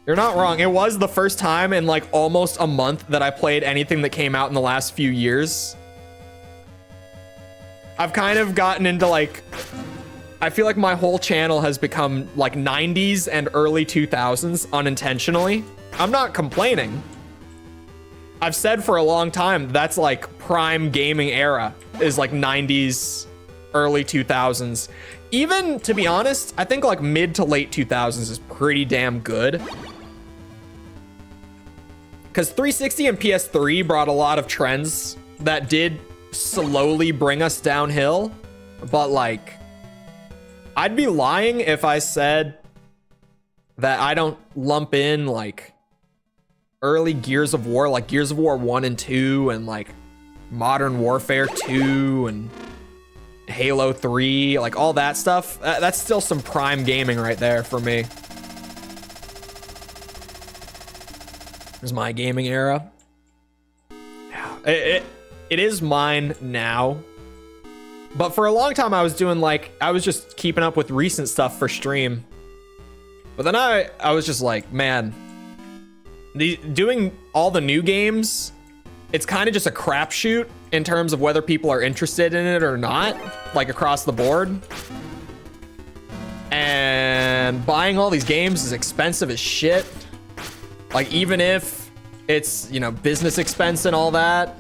you're not wrong. It was the first time in like almost a month that I played anything that came out in the last few years. I've kind of gotten into like, I feel like my whole channel has become like 90s and early 2000s unintentionally. I'm not complaining. I've said for a long time, that's like prime gaming era is like 90s, early 2000s. Even, to be honest, I think like mid to late 2000s is pretty damn good. Because 360 and PS3 brought a lot of trends that did slowly bring us downhill. But like, I'd be lying if I said that I don't lump in like early Gears of War, like Gears of War 1 and 2 and like Modern Warfare 2 and Halo 3, like all that stuff. That's still some prime gaming right there for me. is my gaming era. Yeah, it is mine now. But for a long time, I was doing like, I was just keeping up with recent stuff for stream. But then I was just like, man, doing all the new games, it's kind of just a crapshoot in terms of whether people are interested in it or not, like across the board. And buying all these games is expensive as shit. Like, even if it's, you know, business expense and all that,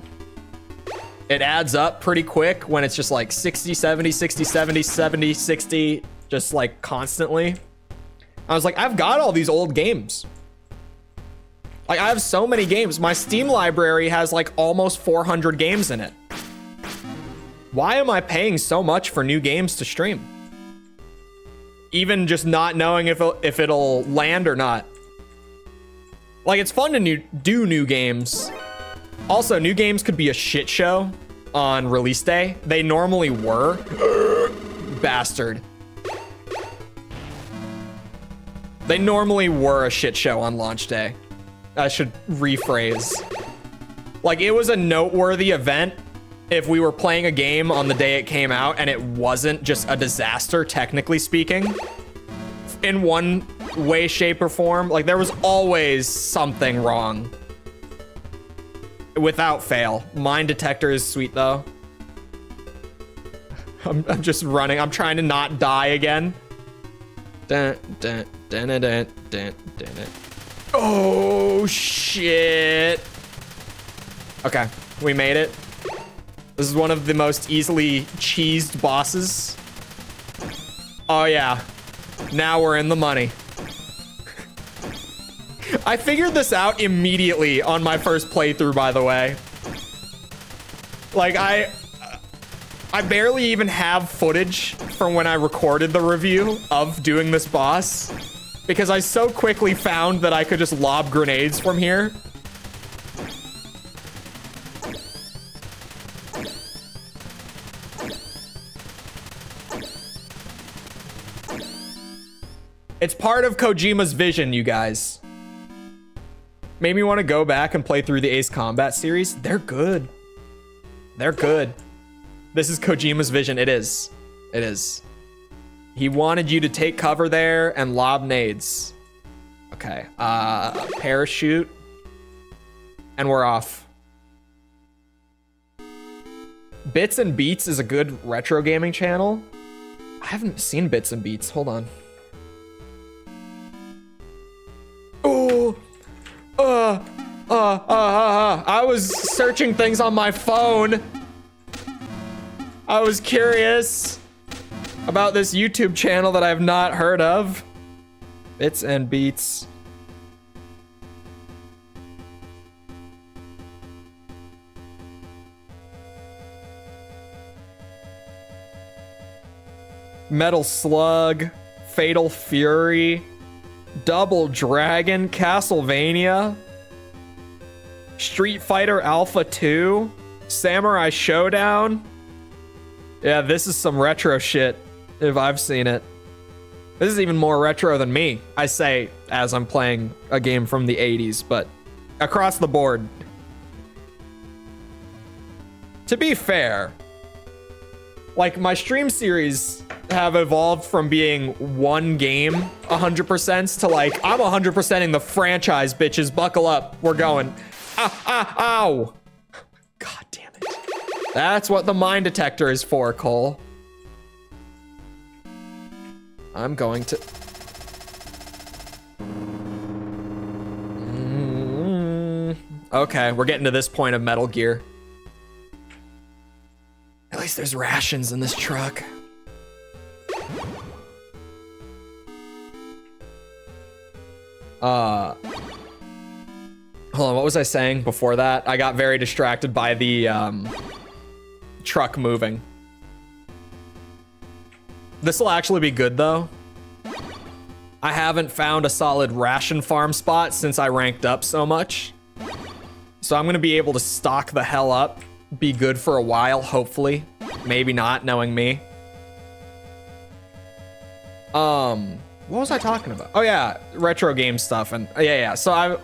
it adds up pretty quick when it's just like 60, 70, 60, 70, 70, 60, just like constantly. I was like, I've got all these old games. Like, I have so many games. My Steam library has like almost 400 games in it. Why am I paying so much for new games to stream? Even just not knowing if it'll land or not. Like, it's fun to do new games. Also, new games could be a shit show on release day. They normally were. Bastard. They normally were a shit show on launch day. I should rephrase. Like, it was a noteworthy event if we were playing a game on the day it came out and it wasn't just a disaster, technically speaking. In one way, shape, or form. Like, there was always something wrong. Without fail. Mine detector is sweet, though. I'm just running. I'm trying to not die again. Dun, dun, dun, dun, dun, dun, dun. Oh, shit. Okay, we made it. This is one of the most easily cheesed bosses. Oh, yeah. Now we're in the money. I figured this out immediately on my first playthrough, by the way. Like, I barely even have footage from when I recorded the review of doing this boss, because I so quickly found that I could just lob grenades from here. It's part of Kojima's vision, you guys. Made me want to go back and play through the Ace Combat series. They're good. They're good. This is Kojima's vision. It is. It is. He wanted you to take cover there and lob nades. Okay. Parachute. And we're off. Bits and Beats is a good retro gaming channel. I haven't seen Bits and Beats. Hold on. Oh, I was searching things on my phone. I was curious about this YouTube channel that I've not heard of. Bits and Beats. Metal Slug, Fatal Fury, Double Dragon, Castlevania, Street Fighter Alpha 2, Samurai Showdown. Yeah, this is some retro shit, if I've seen it. This is even more retro than me, I say, as I'm playing a game from the 80s, but across the board. To be fair, like, my stream series have evolved from being one game 100% to like, I'm 100%ing the franchise, bitches. Buckle up. We're going. Ow. God damn it. That's what the mine detector is for, Cole. I'm going to... Okay, we're getting to this point of Metal Gear. At least there's rations in this truck. Hold on, what was I saying before that? I got very distracted by the truck moving. This will actually be good though. I haven't found a solid ration farm spot since I ranked up so much. So I'm gonna be able to stock the hell up, be good for a while, hopefully. Maybe not, knowing me. What was I talking about? Oh yeah, retro game stuff, and yeah. So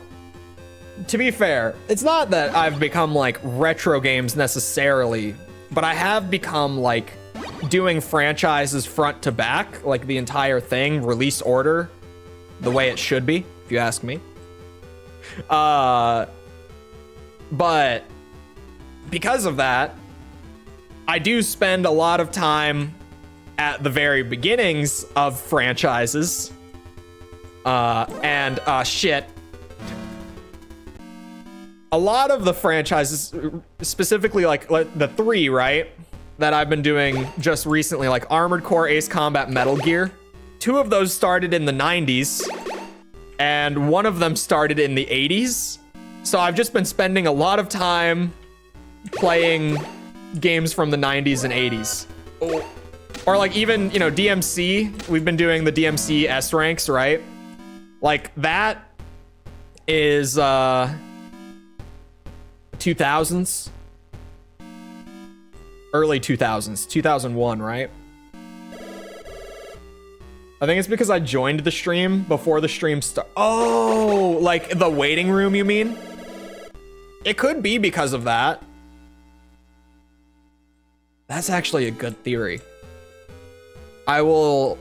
to be fair, it's not that I've become like retro games necessarily, but I have become like doing franchises front to back, like the entire thing, release order, the way it should be, if you ask me. But because of that, I do spend a lot of time at the very beginnings of franchises. Shit. A lot of the franchises, specifically like the 3, right, that I've been doing just recently, like Armored Core, Ace Combat, Metal Gear. 2 of those started in the 90s, and 1 of them started in the 80s. So I've just been spending a lot of time playing games from the 90s and 80s. Or like even, you know, DMC, we've been doing the DMC S ranks, right? Like that is 2000s, early 2000s, 2001, right? I think it's because I joined the stream before the stream started. Oh, like the waiting room, you mean? It could be because of that. That's actually a good theory. I will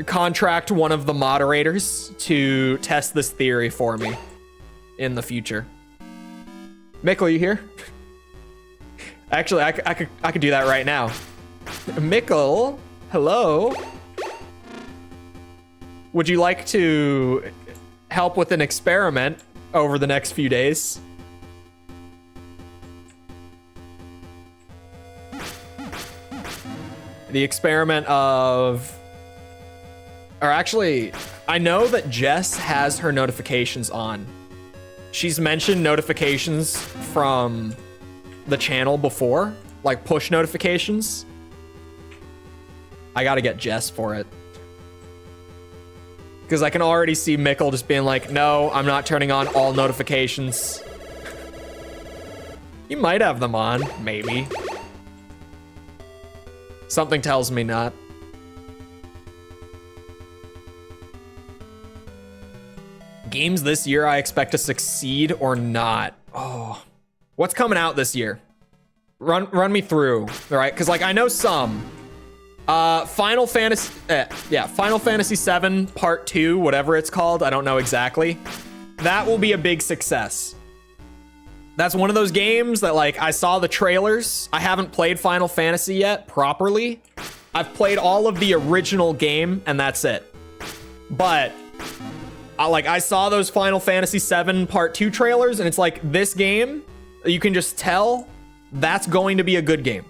contract one of the moderators to test this theory for me in the future. Mikkel, you here? Actually, I could do that right now. Mikkel, hello. Would you like to help with an experiment over the next few days? The experiment of... Or actually, I know that Jess has her notifications on. She's mentioned notifications from the channel before, like push notifications. I gotta get Jess for it. Because I can already see Mikkel just being like, no, I'm not turning on all notifications. You might have them on, maybe. Something tells me not. Games this year I expect to succeed or not. Oh, what's coming out this year? Run me through, all right? Because like I know some. Final Fantasy VII Part 2, whatever it's called. I don't know exactly. That will be a big success. That's one of those games that like I saw the trailers. I haven't played Final Fantasy yet properly. I've played all of the original game and that's it. But I saw those Final Fantasy VII Part 2 trailers and it's like this game, you can just tell that's going to be a good game.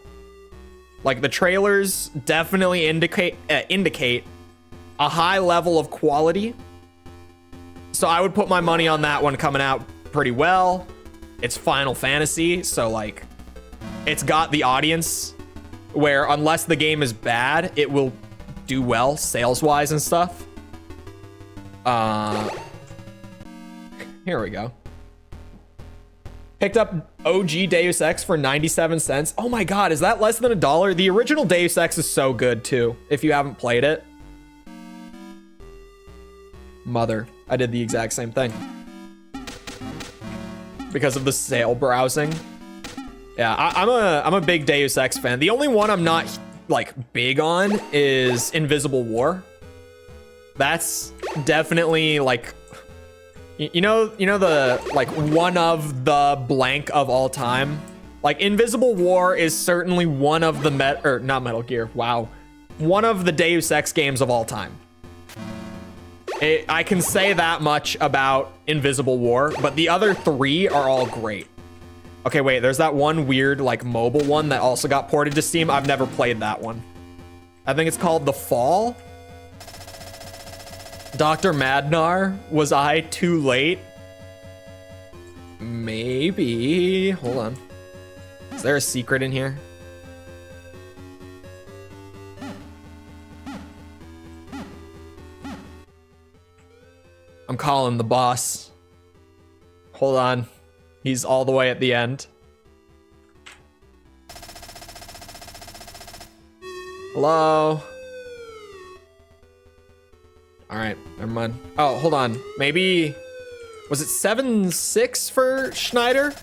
Like the trailers definitely indicate a high level of quality. So I would put my money on that one coming out pretty well. It's Final Fantasy, so like it's got the audience where unless the game is bad, it will do well sales-wise and stuff. Here we go. Picked up OG Deus Ex for 97 cents. Oh my god, is that less than $1? The original Deus Ex is so good too, if you haven't played it. Mother, I did the exact same thing. Because of the sale browsing. Yeah, I'm a big Deus Ex fan. The only one I'm not like big on is Invisible War. That's definitely like, you know the like one of the blank of all time. Like Invisible War is certainly one of the not Metal Gear. Wow, one of the Deus Ex games of all time. I can say that much about Invisible War, but the other 3 are all great. Okay, wait, there's that one weird like mobile one that also got ported to Steam. I've never played that one. I think it's called The Fall. Dr. Madnar, was I too late? Maybe. Hold on. Is there a secret in here? I'm calling the boss. Hold on. He's all the way at the end. Hello? All right, never mind. Oh, hold on. Maybe Was it 7-6 for Schneider?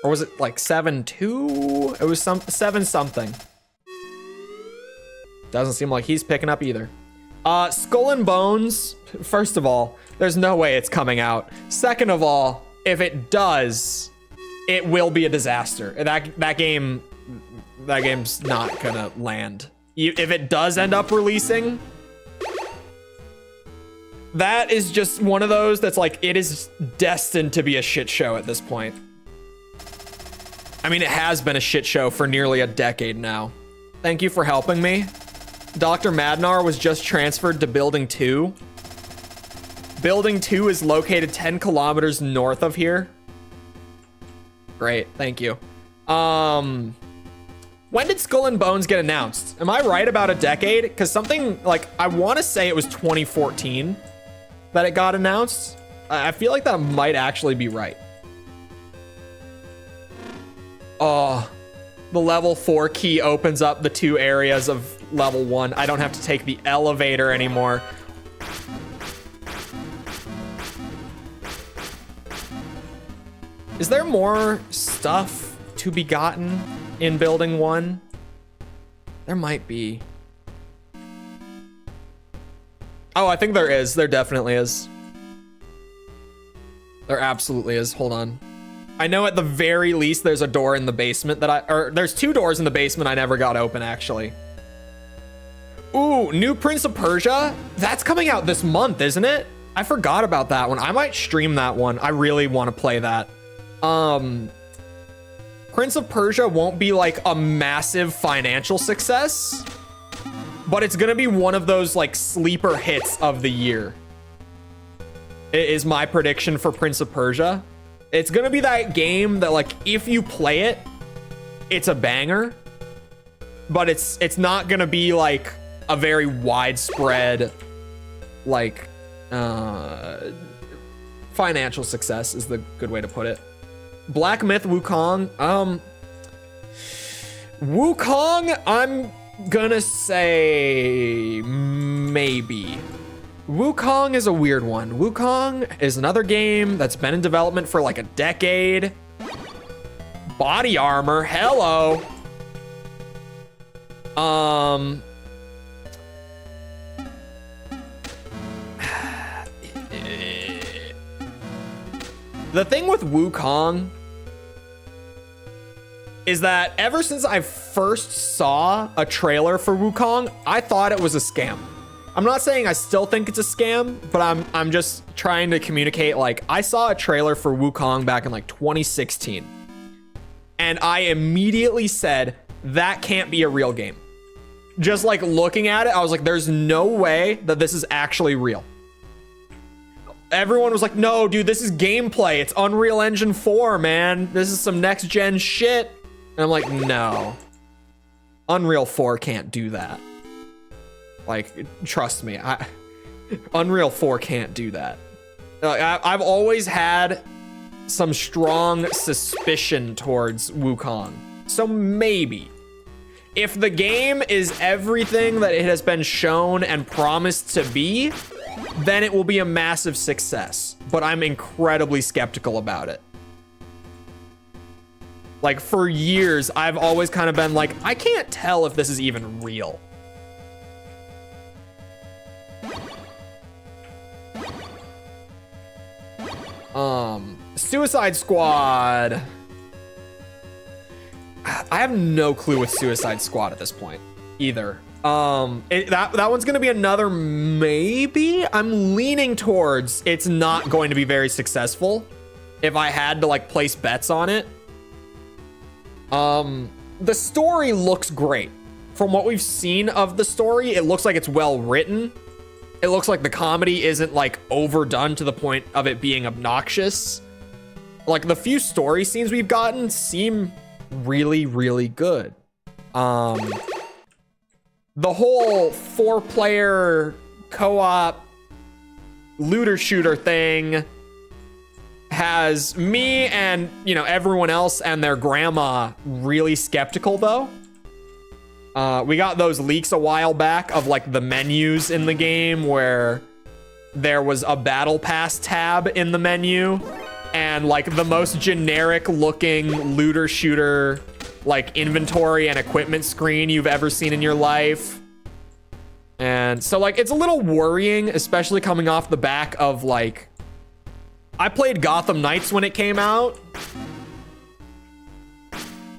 Or was it like 7-2? It was 7 something. Doesn't seem like he's picking up either. Skull and Bones, first of all, there's no way it's coming out. Second of all, if it does, it will be a disaster. That game's not gonna land. If it does end up releasing, that is just one of those that's like, it is destined to be a shit show at this point. I mean, it has been a shit show for nearly a decade now. Thank you for helping me. Dr. Madnar was just transferred to Building 2. Building 2 is located 10 kilometers north of here. Great, thank you. When did Skull and Bones get announced? Am I right about a decade? Because something like, I want to say it was 2014 that it got announced. I feel like that might actually be right. Oh, the level 4 key opens up the 2 areas of level 1. I don't have to take the elevator anymore. Is there more stuff to be gotten in Building 1? There might be. Oh, I think there is. There definitely is. There absolutely is. Hold on. I know at the very least there's a door in the basement that there's 2 doors in the basement I never got open, actually. Ooh, new Prince of Persia? That's coming out this month, isn't it? I forgot about that one. I might stream that one. I really want to play that. Prince of Persia won't be like a massive financial success, but it's gonna be one of those like sleeper hits of the year. It is my prediction for Prince of Persia. It's gonna be that game that like, if you play it, it's a banger, but it's not gonna be like a very widespread, like, financial success is the good way to put it. Black Myth Wukong. Wukong, I'm gonna say maybe. Wukong is a weird one. Wukong is another game that's been in development for like a decade. Body armor, hello. The thing with Wukong is that ever since I first saw a trailer for Wukong, I thought it was a scam. I'm not saying I still think it's a scam, but I'm just trying to communicate, like, I saw a trailer for Wukong back in like 2016, and I immediately said, that can't be a real game. Just like looking at it, I was like, there's no way that this is actually real. Everyone was like, no, dude, this is gameplay. It's Unreal Engine 4, man. This is some next gen shit. And I'm like, no. Unreal 4 can't do that. Like, trust me, Unreal 4 can't do that. I've always had some strong suspicion towards Wukong. So maybe. If the game is everything that it has been shown and promised to be, then it will be a massive success. But I'm incredibly skeptical about it. Like, for years, I've always kind of been like, I can't tell if this is even real. Suicide Squad. I have no clue with Suicide Squad at this point either. That one's gonna be another maybe. I'm leaning towards it's not going to be very successful if I had to like place bets on it. The story looks great. From what we've seen of the story, it looks like it's well written. It looks like the comedy isn't like overdone to the point of it being obnoxious. Like the few story scenes we've gotten seem really, really good. The whole 4-player co-op looter shooter thing has me and, you know, everyone else and their grandma really skeptical though. We got those leaks a while back of like the menus in the game where there was a battle pass tab in the menu and like the most generic looking looter shooter like inventory and equipment screen you've ever seen in your life. And so like it's a little worrying, especially coming off the back of like, I played Gotham Knights when it came out,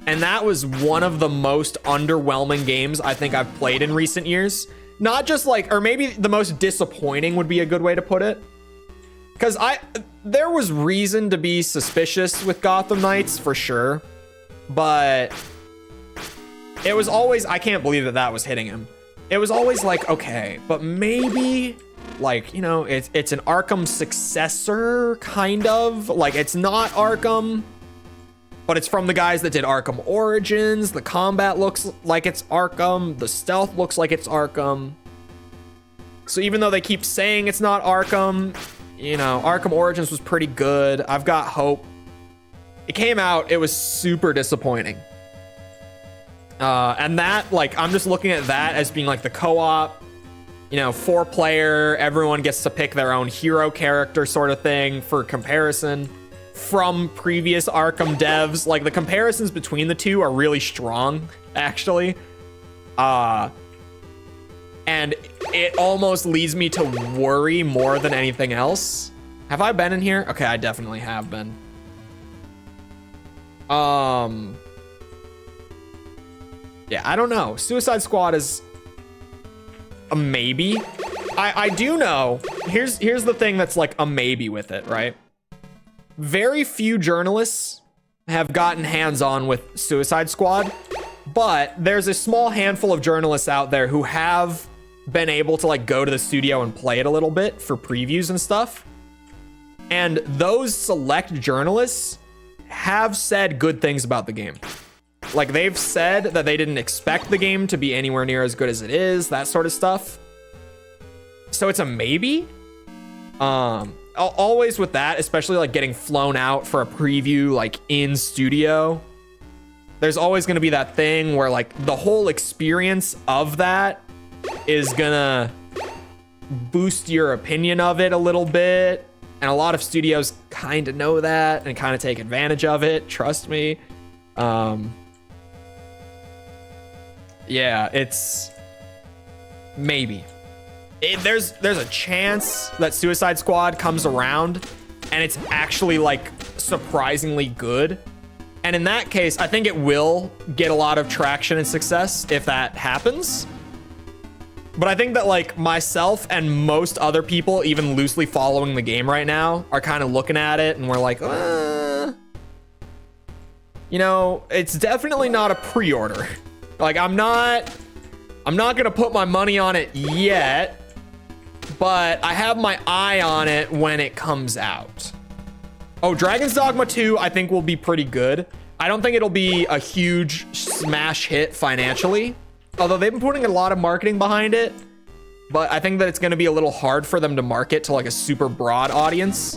and that was one of the most underwhelming games I think I've played in recent years. Not just like, or maybe the most disappointing would be a good way to put it. Because there was reason to be suspicious with Gotham Knights for sure, but it was always, I can't believe that was hitting him. It was always like, okay, but maybe like, you know, it's an Arkham successor kind of, like it's not Arkham, but it's from the guys that did Arkham Origins. The combat looks like it's Arkham. The stealth looks like it's Arkham. So even though they keep saying it's not Arkham, you know, Arkham Origins was pretty good. I've got hope. It came out, it was super disappointing. And that, like, I'm just looking at that as being like the co-op, you know, 4-player, everyone gets to pick their own hero character sort of thing for comparison from previous Arkham devs. Like the comparisons between the two are really strong, actually. And it almost leads me to worry more than anything else. Have I been in here? Okay, I definitely have been. Yeah, I don't know. Suicide Squad is a maybe. I do know. Here's the thing that's like a maybe with it, right? Very few journalists have gotten hands-on with Suicide Squad, but there's a small handful of journalists out there who have been able to like go to the studio and play it a little bit for previews and stuff. And those select journalists have said good things about the game. Like they've said that they didn't expect the game to be anywhere near as good as it is, that sort of stuff. So it's a maybe. Always with that, especially like getting flown out for a preview like in studio, there's always going to be that thing where like the whole experience of that is gonna boost your opinion of it a little bit. And a lot of studios kind of know that and kind of take advantage of it. Trust me. Yeah, it's maybe. There's a chance that Suicide Squad comes around and it's actually like surprisingly good. And in that case, I think it will get a lot of traction and success if that happens. But I think that like myself and most other people, even loosely following the game right now, are kind of looking at it and we're like, you know, it's definitely not a pre-order. Like I'm not gonna put my money on it yet, but I have my eye on it when it comes out. Oh, Dragon's Dogma 2 I think will be pretty good. I don't think it'll be a huge smash hit financially, although they've been putting a lot of marketing behind it. But I think that it's gonna be a little hard for them to market to like a super broad audience.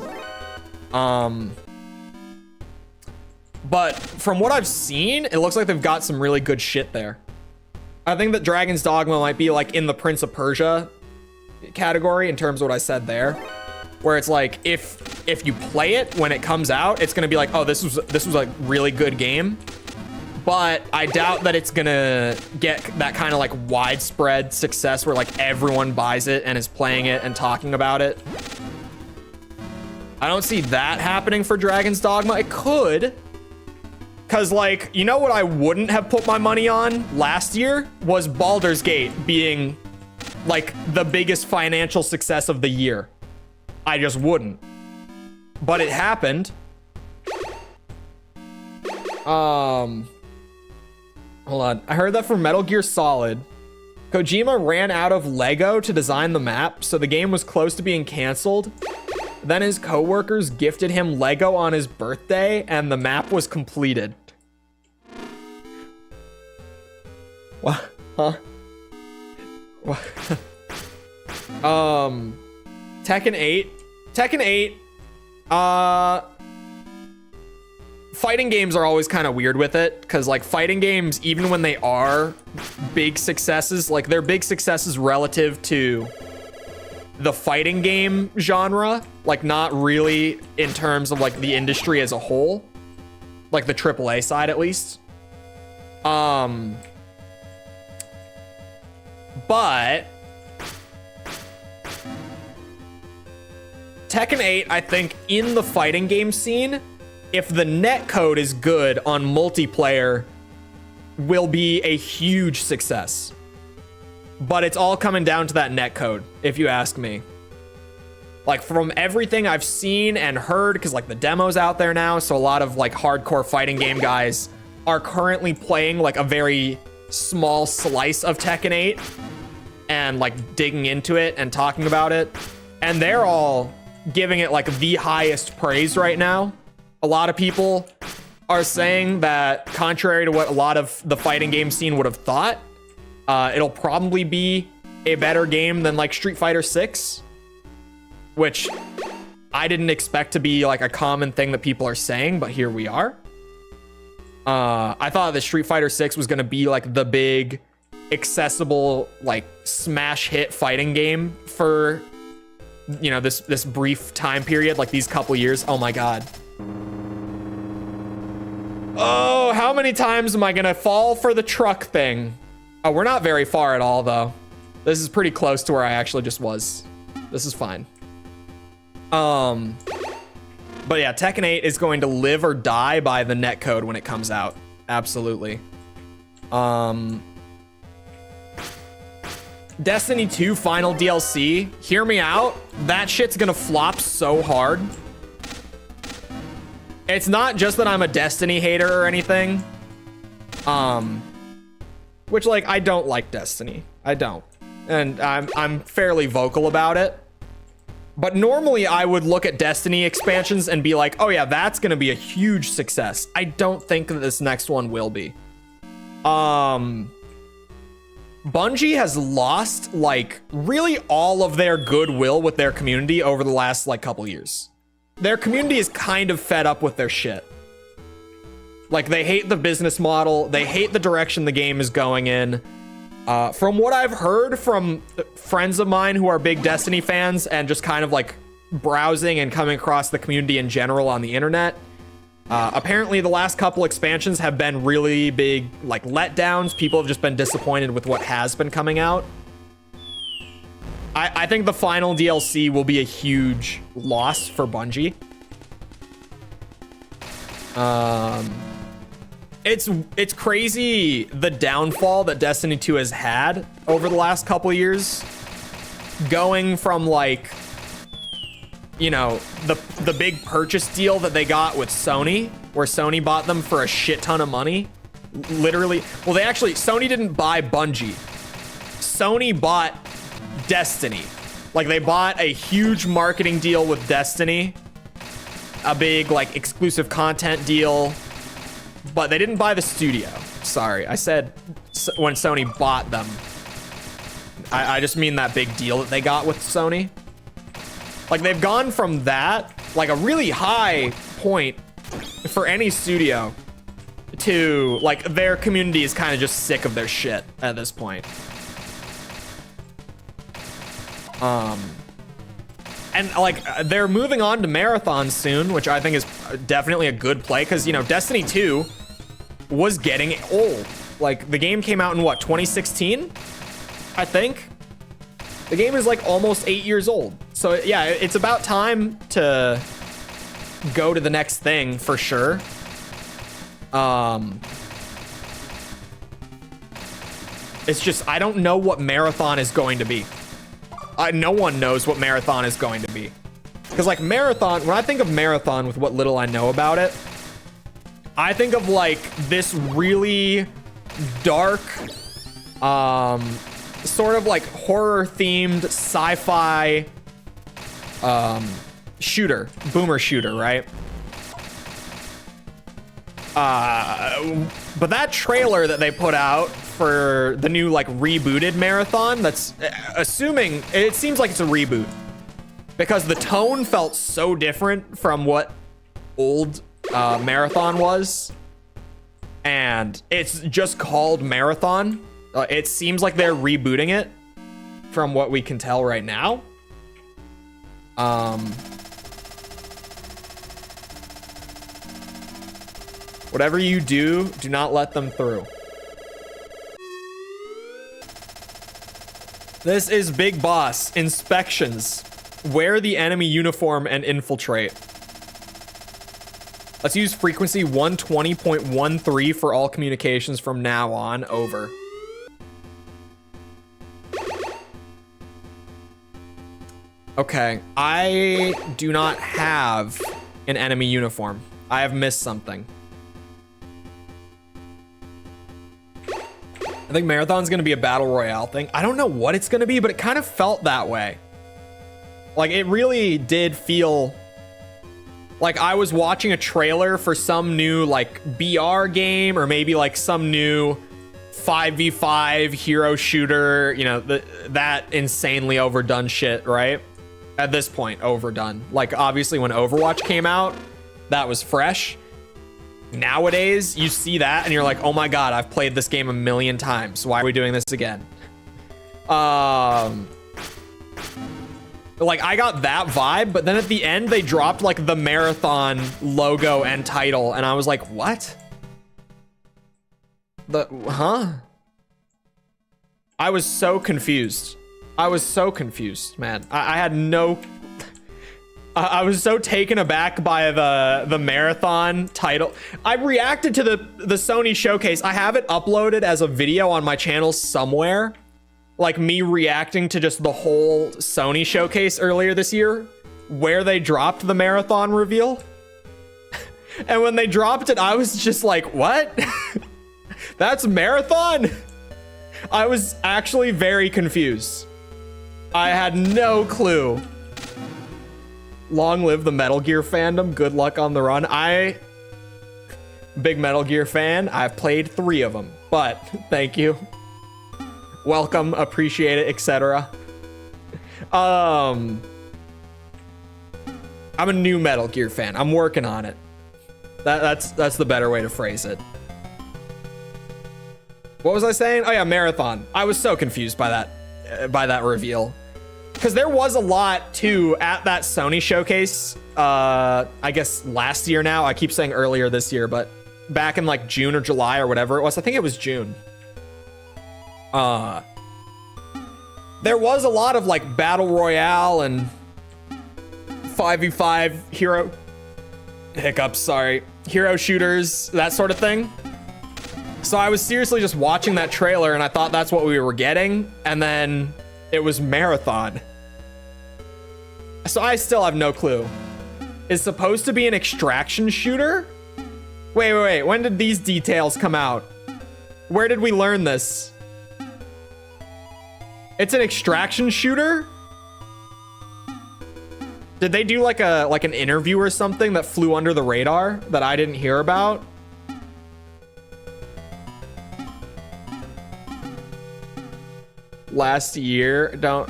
But from what I've seen, it looks like they've got some really good shit there. I think that Dragon's Dogma might be like in the Prince of Persia category in terms of what I said there, where it's like if you play it when it comes out, it's gonna be like, oh, this was a really good game. But I doubt that it's gonna get that kind of like widespread success where like everyone buys it and is playing it and talking about it. I don't see that happening for Dragon's Dogma. It could. Cause like, you know what I wouldn't have put my money on last year was Baldur's Gate being like the biggest financial success of the year. I just wouldn't. But it happened. Hold on. I heard that for Metal Gear Solid, Kojima ran out of Lego to design the map, so the game was close to being canceled. Then his coworkers gifted him Lego on his birthday, and the map was completed. What? Huh? What? Tekken 8. Tekken 8. Fighting games are always kind of weird with it, because like fighting games, even when they are big successes, like they're big successes relative to the fighting game genre, like not really in terms of like the industry as a whole, like the AAA side at least. But Tekken 8, I think in the fighting game scene, if the netcode is good on multiplayer, will be a huge success. But it's all coming down to that netcode, if you ask me. Like from everything I've seen and heard, because like the demo's out there now, so a lot of like hardcore fighting game guys are currently playing like a very small slice of Tekken 8 and like digging into it and talking about it. And they're all giving it like the highest praise right now. A lot of people are saying that, contrary to what a lot of the fighting game scene would have thought, it'll probably be a better game than like Street Fighter 6, which I didn't expect to be like a common thing that people are saying, but here we are. I thought that Street Fighter 6 was going to be like the big accessible like smash hit fighting game for, you know, this brief time period, like these couple years. Oh my god. Oh, how many times am I gonna fall for the truck thing? Oh, we're not very far at all though. This is pretty close to where I actually just was. This is fine. But yeah, Tekken 8 is going to live or die by the netcode when it comes out. Absolutely. Destiny 2 final DLC. Hear me out. That shit's gonna flop so hard. It's not just that I'm a Destiny hater or anything. Which, like, I don't like Destiny. I don't. And I'm fairly vocal about it. But normally I would look at Destiny expansions and be like, oh yeah, that's gonna be a huge success. I don't think that this next one will be. Bungie has lost, like, really all of their goodwill with their community over the last, like, couple years. Their community is kind of fed up with their shit. Like, they hate the business model. They hate the direction the game is going in. From what I've heard from friends of mine who are big Destiny fans and just kind of, like, browsing and coming across the community in general on the internet, apparently the last couple expansions have been really big, like, letdowns. People have just been disappointed with what has been coming out. I think the final DLC will be a huge loss for Bungie. It's crazy the downfall that Destiny 2 has had over the last couple years. Going from, like, you know, the big purchase deal that they got with Sony, where Sony bought them for a shit ton of money. Literally, well, Sony didn't buy Bungie. Sony bought Destiny. Like, they bought a huge marketing deal with Destiny, a big, like, exclusive content deal, but they didn't buy the studio. Sorry, I said when Sony bought them. I just mean that big deal that they got with Sony. Like, they've gone from that, like, a really high point for any studio, to, like, their community is kind of just sick of their shit at this point. And, like, they're moving on to Marathon soon, which I think is definitely a good play, because, you know, Destiny 2 was getting old. Like, the game came out in, what, 2016? I think? The game is, like, almost 8 years old. So, yeah, it's about time to go to the next thing, for sure. It's just, I don't know what Marathon is going to be. No one knows what Marathon is going to be. Because, like, Marathon, when I think of Marathon with what little I know about it, I think of, like, this really dark, sort of, like, horror-themed sci-fi shooter. Boomer shooter, right? But that trailer that they put out for the new, like, rebooted Marathon, that's assuming, it seems like it's a reboot, because the tone felt so different from what old Marathon was, and it's just called Marathon. It seems like they're rebooting it from what we can tell right now. Whatever you do, do not let them through. This is Big Boss. Inspections. Wear the enemy uniform and infiltrate. Let's use frequency 120.13 for all communications from now on. Over. Okay, I do not have an enemy uniform. I have missed something. I think Marathon's gonna be a battle royale thing. I don't know what it's gonna be, but it kind of felt that way. Like, it really did feel like I was watching a trailer for some new, like, BR game, or maybe, like, some new 5v5 hero shooter, you know, that insanely overdone shit, right? At this point, overdone. Like, obviously, when Overwatch came out, that was fresh. Nowadays, you see that and you're like, oh my god, I've played this game a million times. Why are we doing this again? Like, I got that vibe, but then at the end, they dropped, like, the Marathon logo and title, and I was like, what? Huh? I was so confused. I was so confused, man. I had no... I was so taken aback by the Marathon title. I reacted to the Sony showcase. I have it uploaded as a video on my channel somewhere. Like, me reacting to just the whole Sony showcase earlier this year, where they dropped the Marathon reveal. And when they dropped it, I was just like, what? That's Marathon? I was actually very confused. I had no clue. Long live the Metal Gear fandom. Good luck on the run. Big Metal Gear fan. I've played 3 of them, but thank you. Welcome, appreciate it, etc. I'm a new Metal Gear fan. I'm working on it. That's the better way to phrase it. What was I saying? Oh yeah, Marathon. I was so confused by that reveal. Because there was a lot, too, at that Sony showcase, I guess last year now. I keep saying earlier this year, but back in, like, June or July or whatever it was. I think it was June. There was a lot of, like, Battle Royale and 5v5 hero... Hiccups, sorry. Hero shooters, that sort of thing. So I was seriously just watching that trailer, and I thought that's what we were getting, and then... it was Marathon. So I still have no clue. It's supposed to be an extraction shooter? Wait. When did these details come out? Where did we learn this? It's an extraction shooter? Did they do like an interview or something that flew under the radar that I didn't hear about? Last year, don't...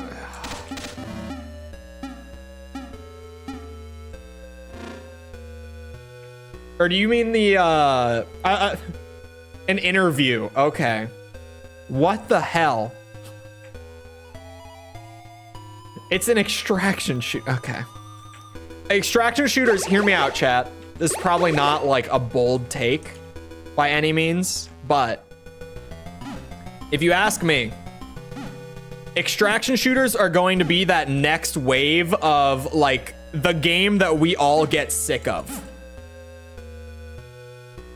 Or do you mean the, an interview? Okay. What the hell? It's an extraction shoot. Okay. Extraction shooters, hear me out, chat. This is probably not like a bold take by any means, but if you ask me, extraction shooters are going to be that next wave of like the game that we all get sick of.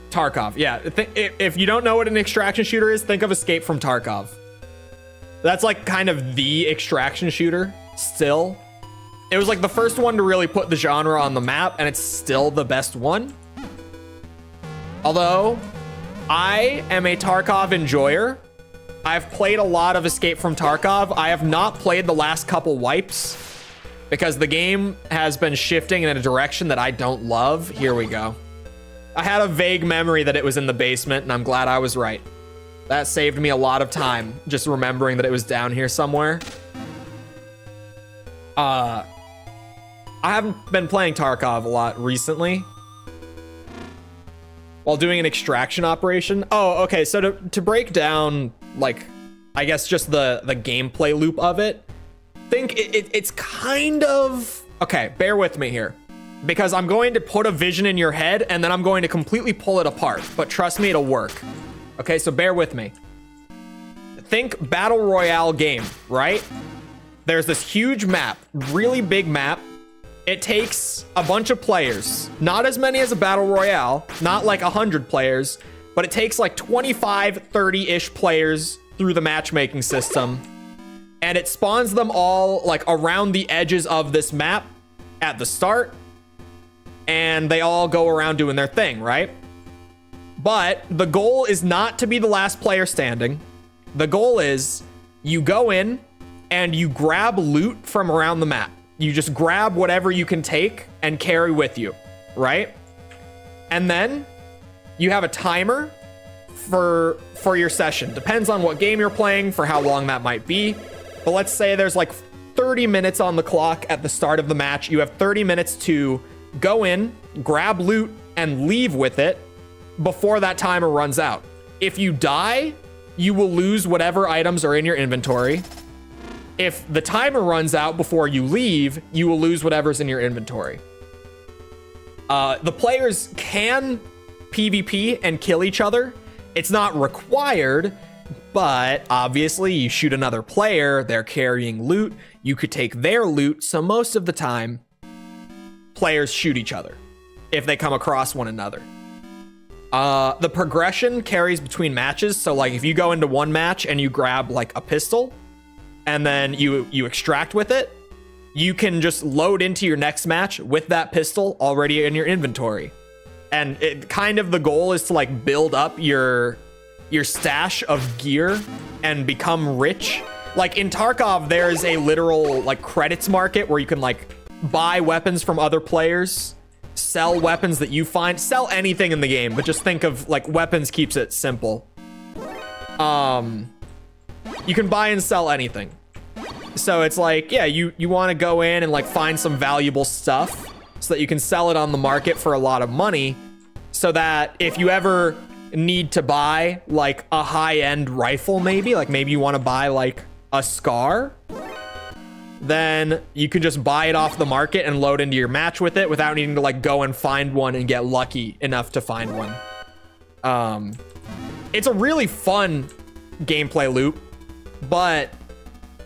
Tarkov, yeah. If you don't know what an extraction shooter is, think of Escape from Tarkov. That's like kind of the extraction shooter still. It was like the first one to really put the genre on the map, and it's still the best one. Although, I am a Tarkov enjoyer. I've played a lot of Escape from Tarkov. I have not played the last couple wipes because the game has been shifting in a direction that I don't love. Here we go. I had a vague memory that it was in the basement, and I'm glad I was right. That saved me a lot of time, just remembering that it was down here somewhere. I haven't been playing Tarkov a lot recently. While doing an extraction operation. Oh, okay, so to break down, like, I guess just the gameplay loop of it, think it's kind of Okay, bear with me here. Because I'm going to put a vision in your head and then I'm going to completely pull it apart. But trust me, it'll work. Okay, so bear with me. Think Battle Royale game, right? There's this huge map, really big map. It takes a bunch of players. Not as many as a Battle Royale, not like 100 players, but it takes like 25, 30-ish players through the matchmaking system. And it spawns them all like around the edges of this map at the start. And they all go around doing their thing, right? But the goal is not to be the last player standing. The goal is you go in and you grab loot from around the map. You just grab whatever you can take and carry with you, right? And then you have a timer for your session. Depends on what game you're playing, for how long that might be. But let's say there's like 30 minutes on the clock at the start of the match. You have 30 minutes to go in, grab loot, and leave with it before that timer runs out. If you die, you will lose whatever items are in your inventory. If the timer runs out before you leave, you will lose whatever's in your inventory. The players can PvP and kill each other. It's not required, but obviously you shoot another player, they're carrying loot, you could take their loot, so most of the time, players shoot each other if they come across one another. The progression carries between matches, so like if you go into one match and you grab like a pistol, and then you extract with it, you can just load into your next match with that pistol already in your inventory. And it kind of, the goal is to like build up your stash of gear and become rich. Like in Tarkov, there's a literal like credits market where you can like buy weapons from other players, sell weapons that you find, sell anything in the game, but just think of like weapons keeps it simple. You can buy and sell anything. So it's like, yeah, you want to go in and like find some valuable stuff so that you can sell it on the market for a lot of money, so that if you ever need to buy like a high-end rifle, maybe you want to buy like a Scar, then you can just buy it off the market and load into your match with it without needing to like go and find one and get lucky enough to find one. It's a really fun gameplay loop, but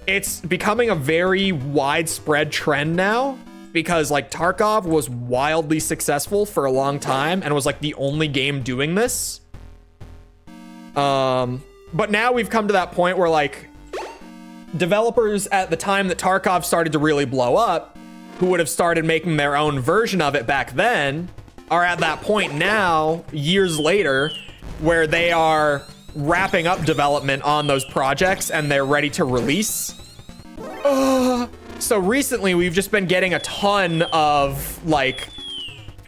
it's becoming a very widespread trend now because like Tarkov was wildly successful for a long time and was like the only game doing this. But now we've come to that point where like developers at the time that Tarkov started to really blow up, who would have started making their own version of it back then, are at that point now, years later, where they are wrapping up development on those projects and they're ready to release. So recently we've just been getting a ton of like,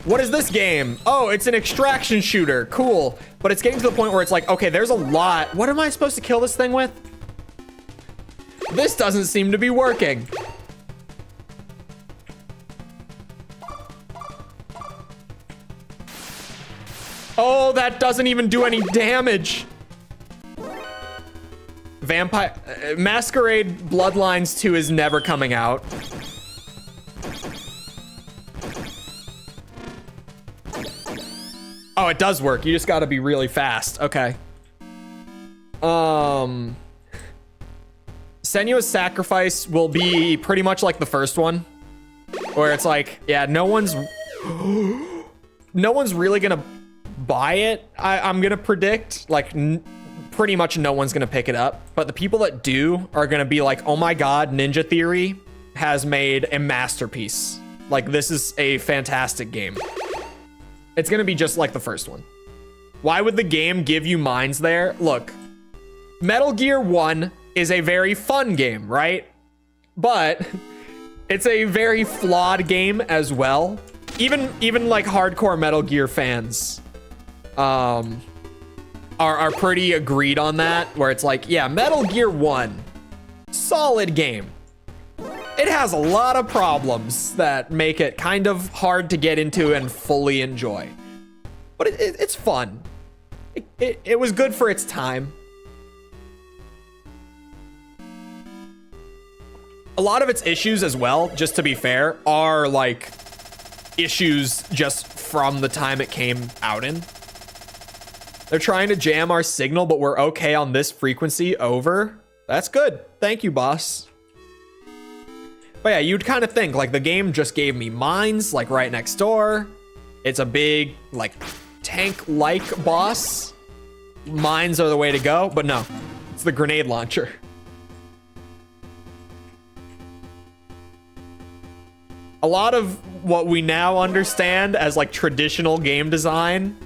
what is this game? Oh, it's an extraction shooter. Cool. But it's getting to the point where it's like, okay, there's a lot. What am I supposed to kill this thing with? This doesn't seem to be working. Oh, that doesn't even do any damage. Vampire Masquerade Bloodlines 2 is never coming out. Oh, it does work. You just got to be really fast. Okay. Senua's Sacrifice will be pretty much like the first one, where it's like, yeah, no one's really gonna buy it. I'm gonna predict like pretty much no one's gonna pick it up, but the people that do are gonna be like, oh my god, Ninja Theory has made a masterpiece. Like, this is a fantastic game. It's gonna be just like the first one. Why would the game give you mines there? Look, Metal Gear 1 is a very fun game, right? But it's a very flawed game as well. Even like hardcore Metal Gear fans are pretty agreed on that, where it's like, yeah, Metal Gear 1, solid game. It has a lot of problems that make it kind of hard to get into and fully enjoy. But it's fun. It was good for its time. A lot of its issues as well, just to be fair, are like issues just from the time it came out in. They're trying to jam our signal, but we're okay on this frequency over. That's good. Thank you, boss. But yeah, you'd kind of think like the game just gave me mines like right next door. It's a big like tank-like boss. Mines are the way to go, but no, it's the grenade launcher. A lot of what we now understand as like traditional game design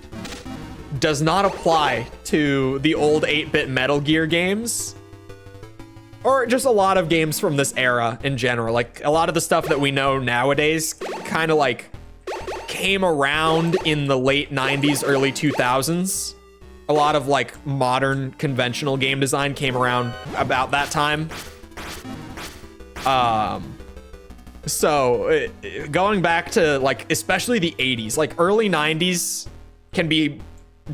does not apply to the old 8-bit Metal Gear games, or just a lot of games from this era in general. Like a lot of the stuff that we know nowadays kind of like came around in the late 90s, early 2000s. A lot of like modern conventional game design came around about that time. So going back to like, especially the 80s, like early 90s can be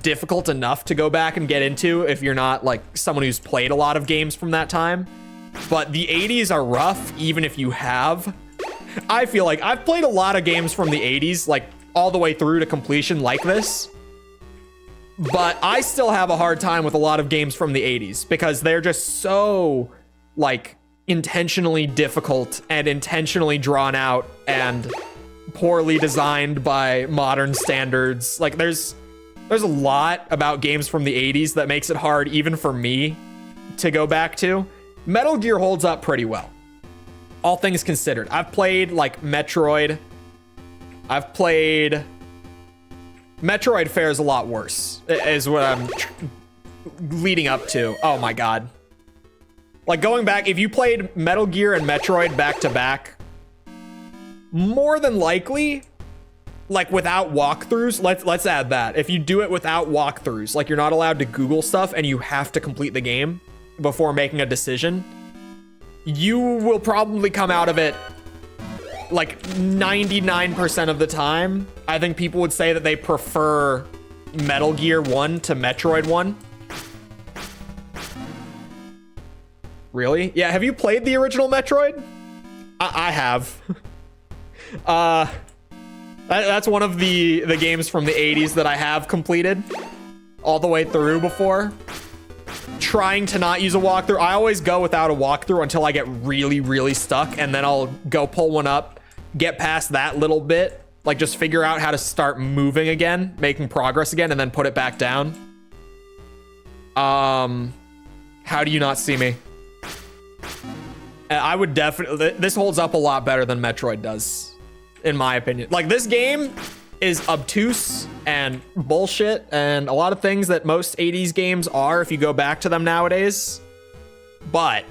difficult enough to go back and get into if you're not like someone who's played a lot of games from that time. But the 80s are rough, even if you have. I feel like I've played a lot of games from the 80s, like all the way through to completion like this. But I still have a hard time with a lot of games from the 80s because they're just so like intentionally difficult and intentionally drawn out and poorly designed by modern standards. Like there's a lot about games from the 80s that makes it hard even for me to go back to. Metal Gear holds up pretty well, all things considered. I've played like Metroid. I've played Metroid fares a lot worse, is what I'm leading up to. Oh my god. Like going back, if you played Metal Gear and Metroid back to back, more than likely, like without walkthroughs, let's add that. If you do it without walkthroughs, like you're not allowed to Google stuff and you have to complete the game before making a decision, you will probably come out of it like 99% of the time. I think people would say that they prefer Metal Gear 1 to Metroid 1. Really? Yeah, have you played the original Metroid? I have. That's one of the games from the 80s that I have completed all the way through before. Trying to not use a walkthrough. I always go without a walkthrough until I get really, really stuck, and then I'll go pull one up, get past that little bit, like just figure out how to start moving again, making progress again, and then put it back down. How do you not see me? I would definitely, this holds up a lot better than Metroid does, in my opinion. Like this game is obtuse and bullshit and a lot of things that most 80s games are if you go back to them nowadays. But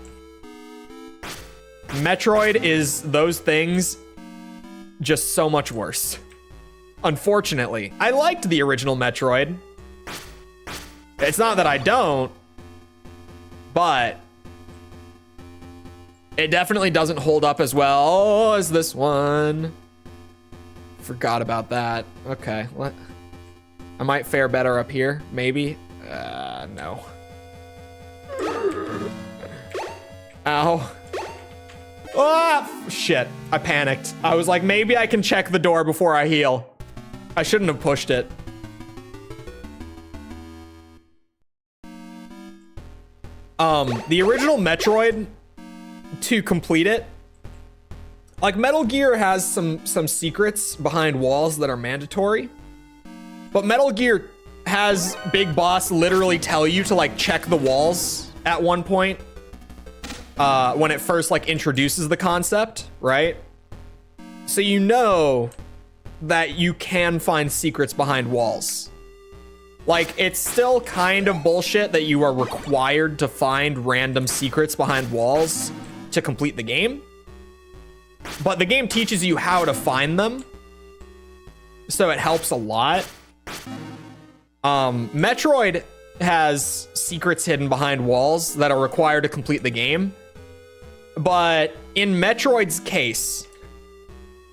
Metroid is those things just so much worse. Unfortunately, I liked the original Metroid. It's not that I don't, but it definitely doesn't hold up as well as this one. Forgot about that. Okay, what? I might fare better up here, maybe. No. Ow. Oh, shit. I panicked. I was like, maybe I can check the door before I heal. I shouldn't have pushed it. The original Metroid, to complete it, like Metal Gear has some secrets behind walls that are mandatory, but Metal Gear has Big Boss literally tell you to like check the walls at one point when it first like introduces the concept, right? So you know that you can find secrets behind walls. Like, it's still kind of bullshit that you are required to find random secrets behind walls to complete the game. But the game teaches you how to find them, so it helps a lot. Metroid has secrets hidden behind walls that are required to complete the game. But in Metroid's case,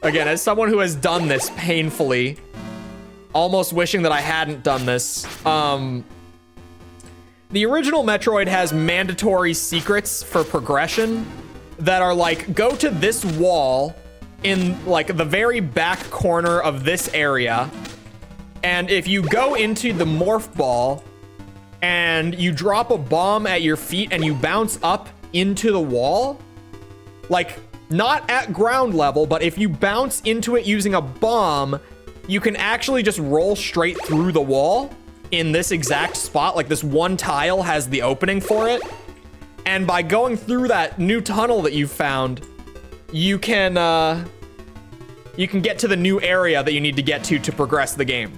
again, as someone who has done this painfully, almost wishing that I hadn't done this, the original Metroid has mandatory secrets for progression that are like, go to this wall in like the very back corner of this area. And if you go into the morph ball and you drop a bomb at your feet and you bounce up into the wall, like not at ground level, but if you bounce into it using a bomb, you can actually just roll straight through the wall in this exact spot. Like this one tile has the opening for it. And by going through that new tunnel that you found, you can get to the new area that you need to get to progress the game.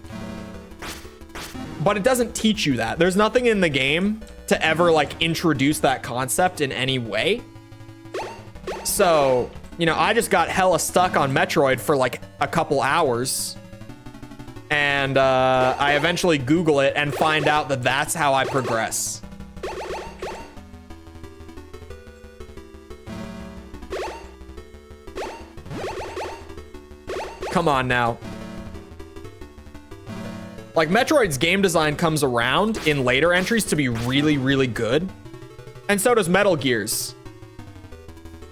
But it doesn't teach you that. There's nothing in the game to ever like introduce that concept in any way. So, you know, I just got hella stuck on Metroid for like a couple hours. And I eventually Google it and find out that that's how I progress. Come on now. Like, Metroid's game design comes around in later entries to be really, really good. And so does Metal Gear's.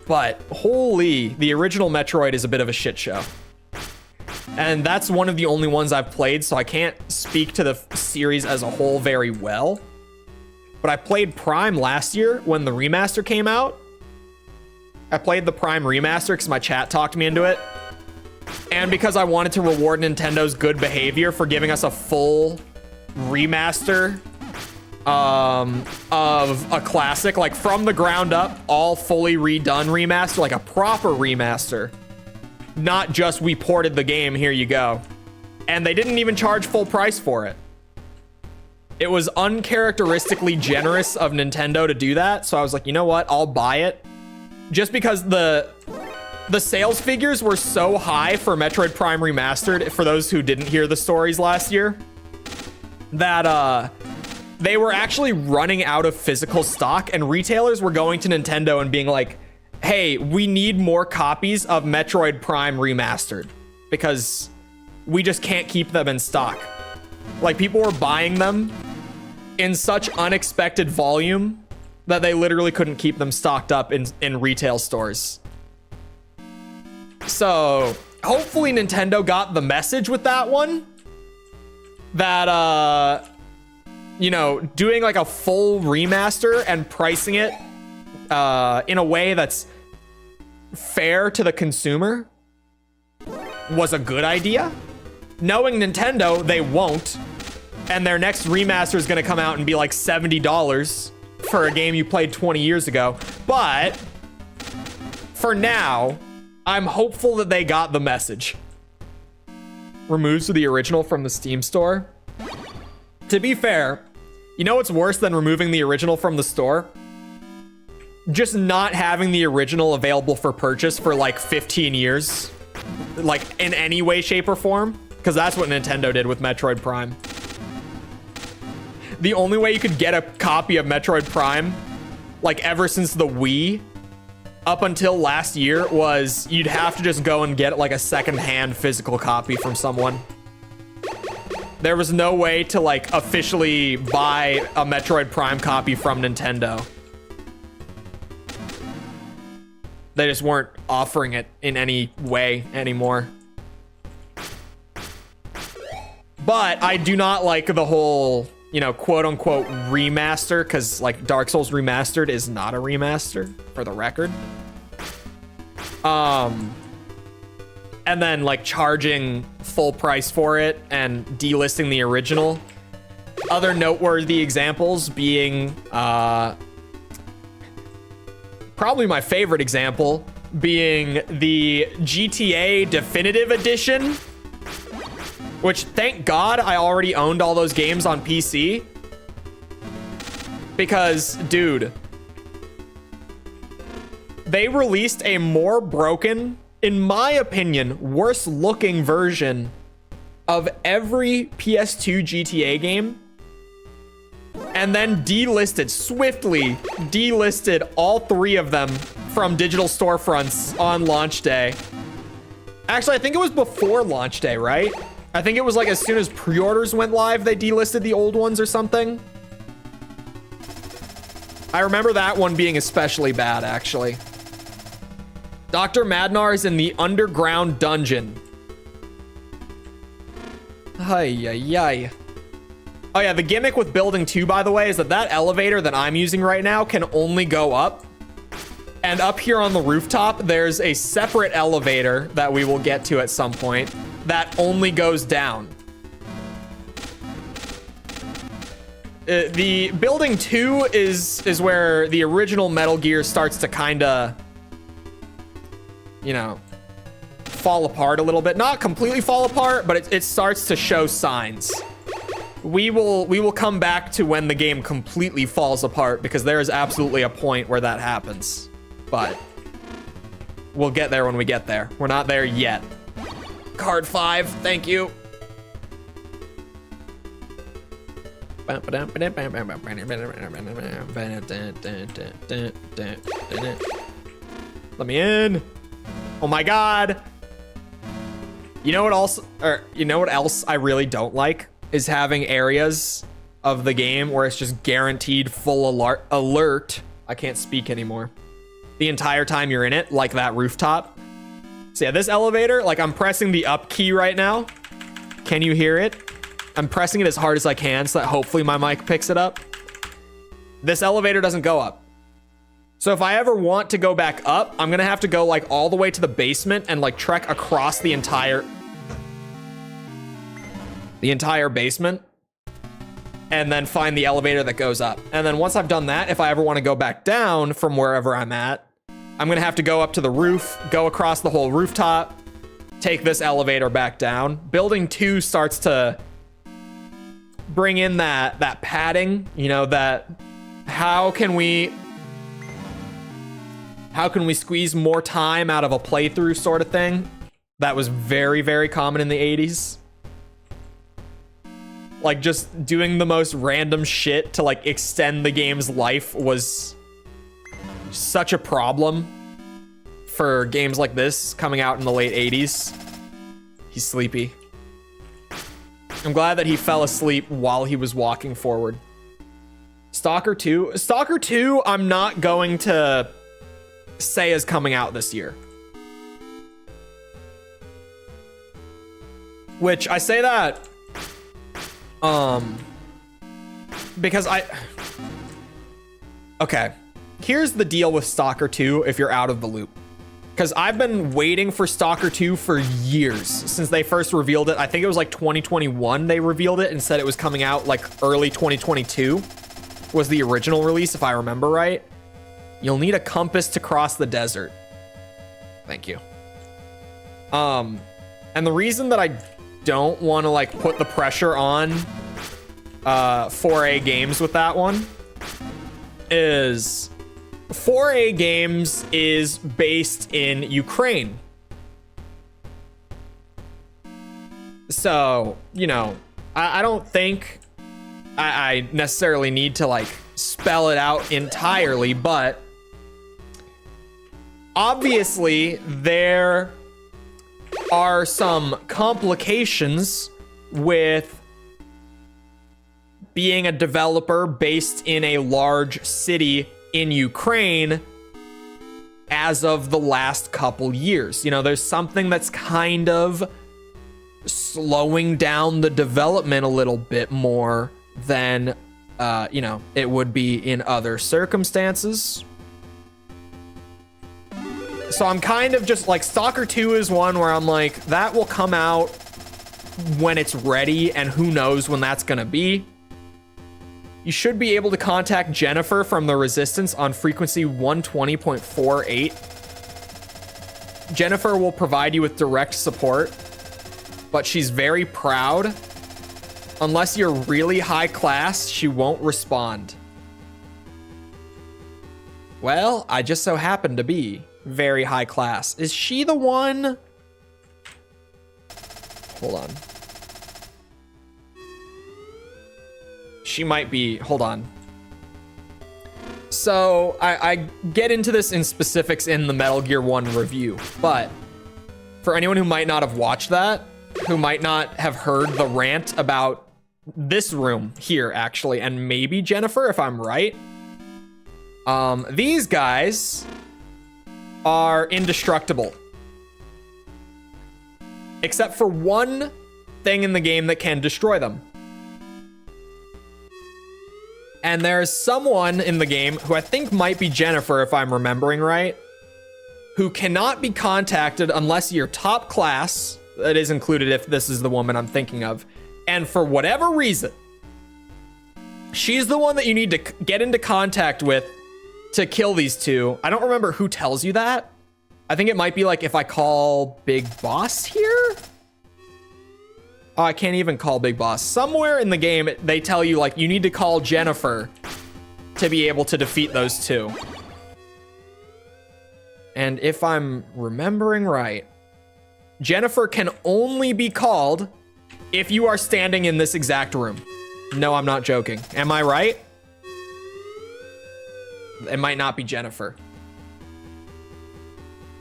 But holy, the original Metroid is a bit of a shit show. And that's one of the only ones I've played, so I can't speak to the series as a whole very well. But I played Prime last year when the remaster came out. I played the Prime remaster because my chat talked me into it. And because I wanted to reward Nintendo's good behavior for giving us a full remaster of a classic, like from the ground up, all fully redone remaster, like a proper remaster. Not just we ported the game, here you go. And they didn't even charge full price for it. It was uncharacteristically generous of Nintendo to do that. So I was like, you know what? I'll buy it. Just because the sales figures were so high for Metroid Prime Remastered, for those who didn't hear the stories last year, that they were actually running out of physical stock, and retailers were going to Nintendo and being like, hey, we need more copies of Metroid Prime Remastered because we just can't keep them in stock. Like, people were buying them in such unexpected volume that they literally couldn't keep them stocked up in retail stores. So hopefully Nintendo got the message with that one, that you know, doing like a full remaster and pricing it in a way that's fair to the consumer was a good idea. Knowing Nintendo, they won't, and their next remaster is going to come out and be like $70 for a game you played 20 years ago. But for now, I'm hopeful that they got the message. Removes the original from the Steam store. To be fair, you know what's worse than removing the original from the store? Just not having the original available for purchase for like 15 years. Like in any way, shape, or form. Because that's what Nintendo did with Metroid Prime. The only way you could get a copy of Metroid Prime, like ever since the Wii, up until last year, was you'd have to just go and get like a second-hand physical copy from someone. There was no way to like officially buy a Metroid Prime copy from Nintendo. They just weren't offering it in any way anymore. But I do not like the whole, you know, quote unquote remaster, because like Dark Souls Remastered is not a remaster, for the record. And then like charging full price for it and delisting the original. Other noteworthy examples being probably my favorite example being the GTA Definitive Edition, which thank God I already owned all those games on PC. Because, dude, they released a more broken, in my opinion, worse looking version of every PS2 GTA game, and then swiftly delisted all three of them from digital storefronts on launch day. Actually, I think it was before launch day, right? I think it was like as soon as pre-orders went live, they delisted the old ones or something. I remember that one being especially bad, actually. Dr. Madnar is in the underground dungeon. Ay, ay, ay. Oh yeah, the gimmick with building 2, by the way, is that that elevator that I'm using right now can only go up. And up here on the rooftop, there's a separate elevator that we will get to at some point that only goes down. The building 2 is where the original Metal Gear starts to kind of, you know, fall apart a little bit. Not completely fall apart, but it starts to show signs. We will come back to when the game completely falls apart, because there is absolutely a point where that happens. But we'll get there when we get there. We're not there yet. Card 5, thank you. Let me in. Oh my god. You know what else I really don't like is having areas of the game where it's just guaranteed full alert. I can't speak anymore. The entire time you're in it, like that rooftop. So yeah, this elevator, like I'm pressing the up key right now. Can you hear it? I'm pressing it as hard as I can so that hopefully my mic picks it up. This elevator doesn't go up. So if I ever want to go back up, I'm gonna have to go like all the way to the basement and like trek across the entire basement and then find the elevator that goes up. And then once I've done that, if I ever want to go back down from wherever I'm at, I'm gonna have to go up to the roof, go across the whole rooftop, take this elevator back down. Building 2 starts to bring in that padding, you know, that how can we squeeze more time out of a playthrough sort of thing. That was very, very common in the 80s. Like just doing the most random shit to like extend the game's life was such a problem for games like this coming out in the late 80s. He's sleepy. I'm glad that he fell asleep while he was walking forward. Stalker 2. Stalker 2, I'm not going to say is coming out this year. Which I say that because okay, here's the deal with Stalker 2 if you're out of the loop. Because I've been waiting for Stalker 2 for years, since they first revealed it. I think it was like 2021 they revealed it and said it was coming out like early 2022 was the original release, if I remember right. You'll need a compass to cross the desert. Thank you. And the reason that I don't want to like put the pressure on 4A Games with that one is 4A Games is based in Ukraine. So, you know, I don't think I necessarily need to like spell it out entirely, but obviously there are some complications with being a developer based in a large city in Ukraine as of the last couple years. You know, there's something that's kind of slowing down the development a little bit more than, you know, it would be in other circumstances. So I'm kind of just like, Stalker 2 is one where I'm like, that will come out when it's ready, and who knows when that's gonna be. You should be able to contact Jennifer from the Resistance on frequency 120.48. Jennifer will provide you with direct support, but she's very proud. Unless you're really high class, she won't respond. Well, I just so happen to be very high class. Is she the one? Hold on. She might be. Hold on. So I get into this in specifics in the Metal Gear 1 review, but for anyone who might not have watched that, who might not have heard the rant about this room here, actually, and maybe Jennifer, if I'm right. These guys are indestructible. Except for one thing in the game that can destroy them. And there's someone in the game who I think might be Jennifer, if I'm remembering right, who cannot be contacted unless you're top class. That is included if this is the woman I'm thinking of. And for whatever reason, she's the one that you need to get into contact with to kill these two. I don't remember who tells you that. I think it might be like if I call Big Boss here. Oh, I can't even call Big Boss. Somewhere in the game, they tell you like you need to call Jennifer to be able to defeat those two. And if I'm remembering right, Jennifer can only be called if you are standing in this exact room. No, I'm not joking. Am I right? It might not be Jennifer.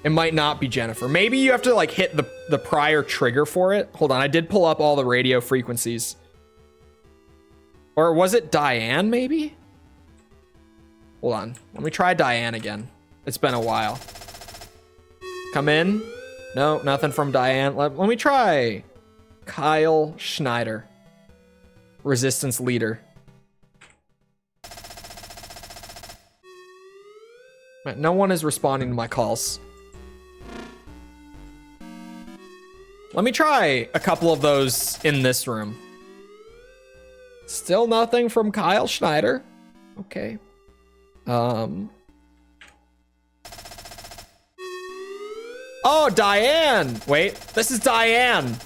It might not be Jennifer. Maybe you have to like hit the prior trigger for it. Hold on, I did pull up all the radio frequencies. Or was it Diane, maybe? Hold on, let me try Diane again. It's been a while. Come in. No, nothing from Diane. Let me try Kyle Schneider, Resistance leader. No one is responding to my calls. Let me try a couple of those in this room. Still nothing from Kyle Schneider. Okay. Oh, Diane! Wait, this is Diane.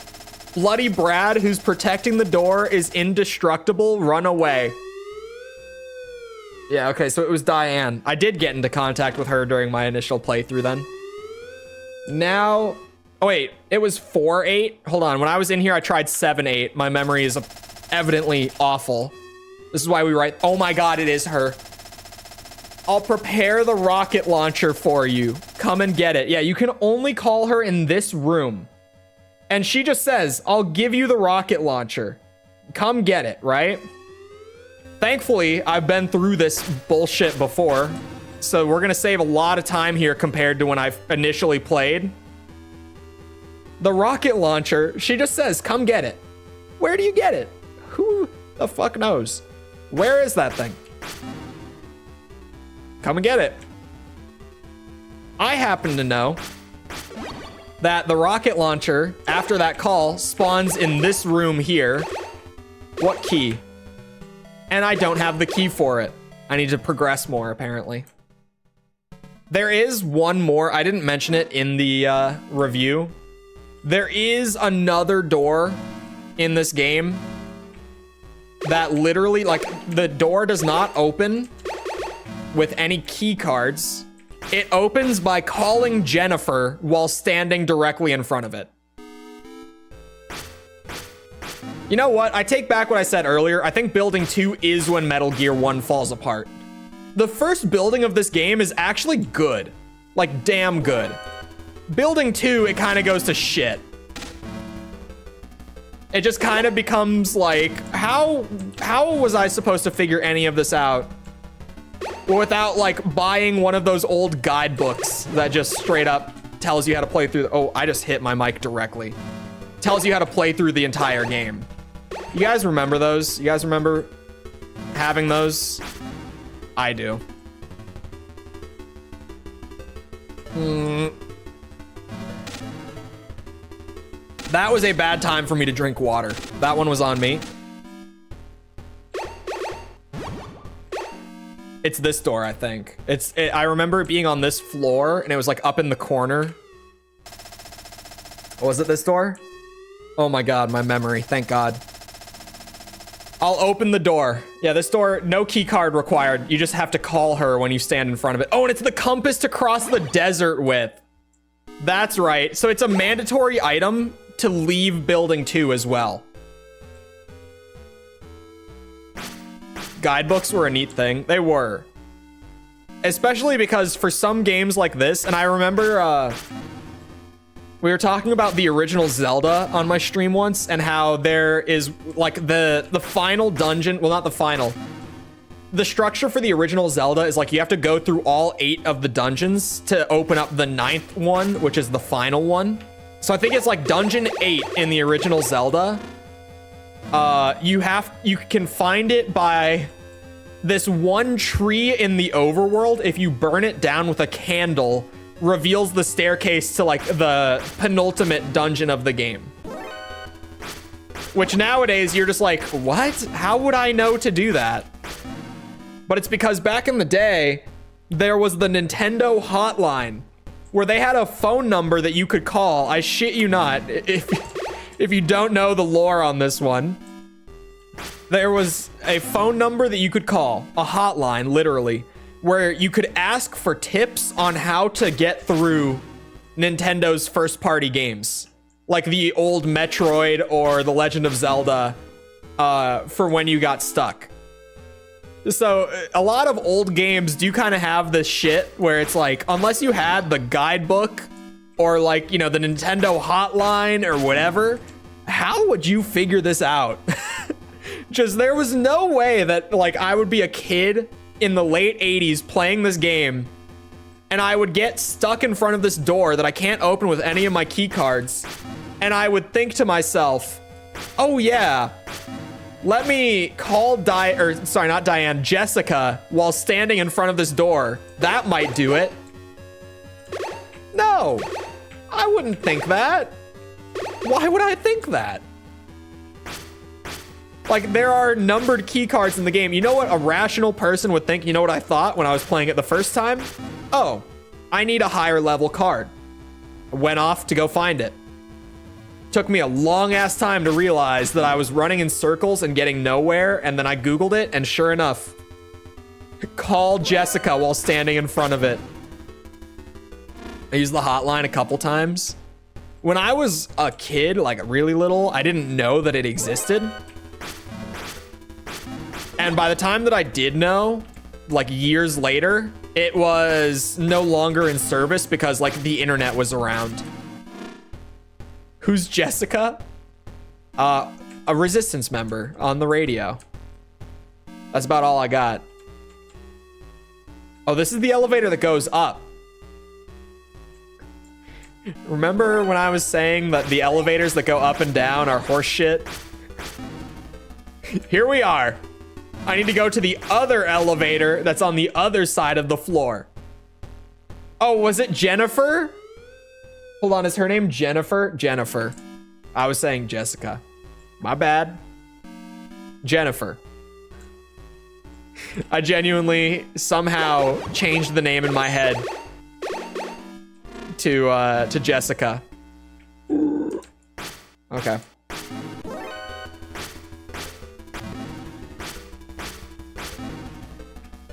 Bloody Brad, who's protecting the door, is indestructible. Run away. Yeah, okay, so it was Diane. I did get into contact with her during my initial playthrough then. Now... Oh, wait, it was 4-8? Hold on, when I was in here, I tried 7-8. My memory is evidently awful. This is why we write... Oh my god, it is her. I'll prepare the rocket launcher for you. Come and get it. Yeah, you can only call her in this room. And she just says, I'll give you the rocket launcher. Come get it, right? Thankfully, I've been through this bullshit before. So we're gonna save a lot of time here compared to when I initially played. The rocket launcher, she just says, come get it. Where do you get it? Who the fuck knows? Where is that thing? Come and get it. I happen to know that the rocket launcher, after that call, spawns in this room here. What key? And I don't have the key for it. I need to progress more, apparently. There is one more. I didn't mention it in the review. There is another door in this game that literally, like, the door does not open with any key cards. It opens by calling Jennifer while standing directly in front of it. You know what? I take back what I said earlier. I think building 2 is when Metal Gear 1 falls apart. The first building of this game is actually good. Like, damn good. Building 2, it kind of goes to shit. It just kind of becomes like, how was I supposed to figure any of this out without like buying one of those old guidebooks that just straight up tells you how to play through oh, I just hit my mic directly. Tells you how to play through the entire game. You guys remember those? You guys remember having those? I do. That was a bad time for me to drink water. That one was on me. It's this door, I think. I remember it being on this floor, and it was like up in the corner. Was it this door? Oh my god, my memory. Thank god. I'll open the door. Yeah, this door, no key card required. You just have to call her when you stand in front of it. Oh, and it's the compass to cross the desert with. That's right. So it's a mandatory item to leave building 2 as well. Guidebooks were a neat thing. They were. Especially because for some games like this, and I remember we were talking about the original Zelda on my stream once and how there is like the final dungeon, well, not the final. the structure for the original Zelda is like you have to go through all 8 of the dungeons to open up the 9th one, which is the final one. So I think it's like dungeon 8 in the original Zelda. You can find it by this one tree in the overworld. If you burn it down with a candle, reveals the staircase to like the penultimate dungeon of the game. Which nowadays you're just like, what? How would I know to do that? But it's because back in the day, there was the Nintendo hotline where they had a phone number that you could call. I shit you not. If you don't know the lore on this one, there was a phone number that you could call, a hotline, literally, where you could ask for tips on how to get through Nintendo's first-party games, like the old Metroid or The Legend of Zelda, for when you got stuck. So a lot of old games do kind of have this shit where it's like, unless you had the guidebook or like, you know, the Nintendo hotline or whatever, how would you figure this out? Just there was no way that like I would be a kid in the late 80s playing this game and I would get stuck in front of this door that I can't open with any of my key cards. And I would think to myself, oh yeah, let me call Jessica while standing in front of this door. That might do it. No, I wouldn't think that. Why would I think that? Like, there are numbered key cards in the game. You know what a rational person would think? You know what I thought when I was playing it the first time? Oh, I need a higher level card. I went off to go find it. Took me a long ass time to realize that I was running in circles and getting nowhere, and then I Googled it, and sure enough, call Jessica while standing in front of it. I used the hotline a couple times. When I was a kid, like really little, I didn't know that it existed. And by the time that I did know, like years later, it was no longer in service because like the internet was around. Who's Jessica? A Resistance member on the radio. That's about all I got. Oh, this is the elevator that goes up. Remember when I was saying that the elevators that go up and down are horse shit? Here we are. I need to go to the other elevator that's on the other side of the floor. Oh, was it Jennifer? Hold on, is her name Jennifer? Jennifer. I was saying Jessica. My bad. Jennifer. I genuinely somehow changed the name in my head to Jessica. Okay.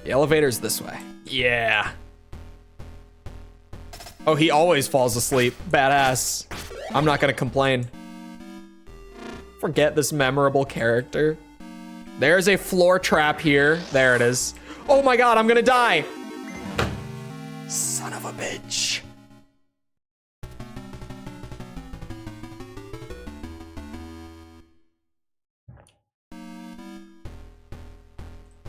The elevator's this way. Yeah. Oh, he always falls asleep. Badass. I'm not gonna complain. Forget this memorable character. There's a floor trap here. There it is. Oh my god, I'm gonna die. Son of a bitch.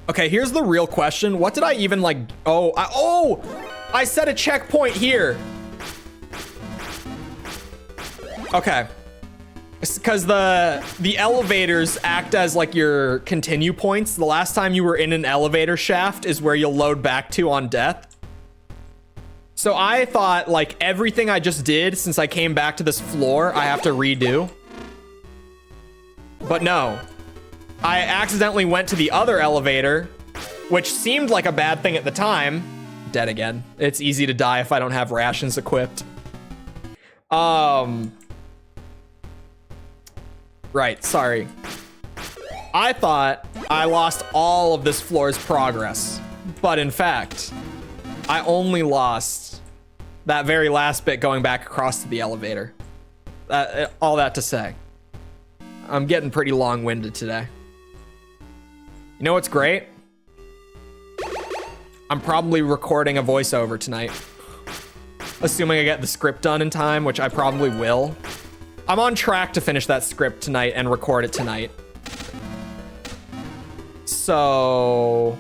Okay, here's the real question. What did I even like? I set a checkpoint here. Okay. It's because the elevators act as like your continue points. The last time you were in an elevator shaft is where you'll load back to on death. So I thought like everything I just did since I came back to this floor, I have to redo. But no. I accidentally went to the other elevator, which seemed like a bad thing at the time. Dead again. It's easy to die if I don't have rations equipped. Right, sorry. I thought I lost all of this floor's progress, but in fact, I only lost that very last bit going back across to the elevator. All that to say, I'm getting pretty long-winded today. You know what's great? I'm probably recording a voiceover tonight. Assuming I get the script done in time, which I probably will. I'm on track to finish that script tonight and record it tonight. So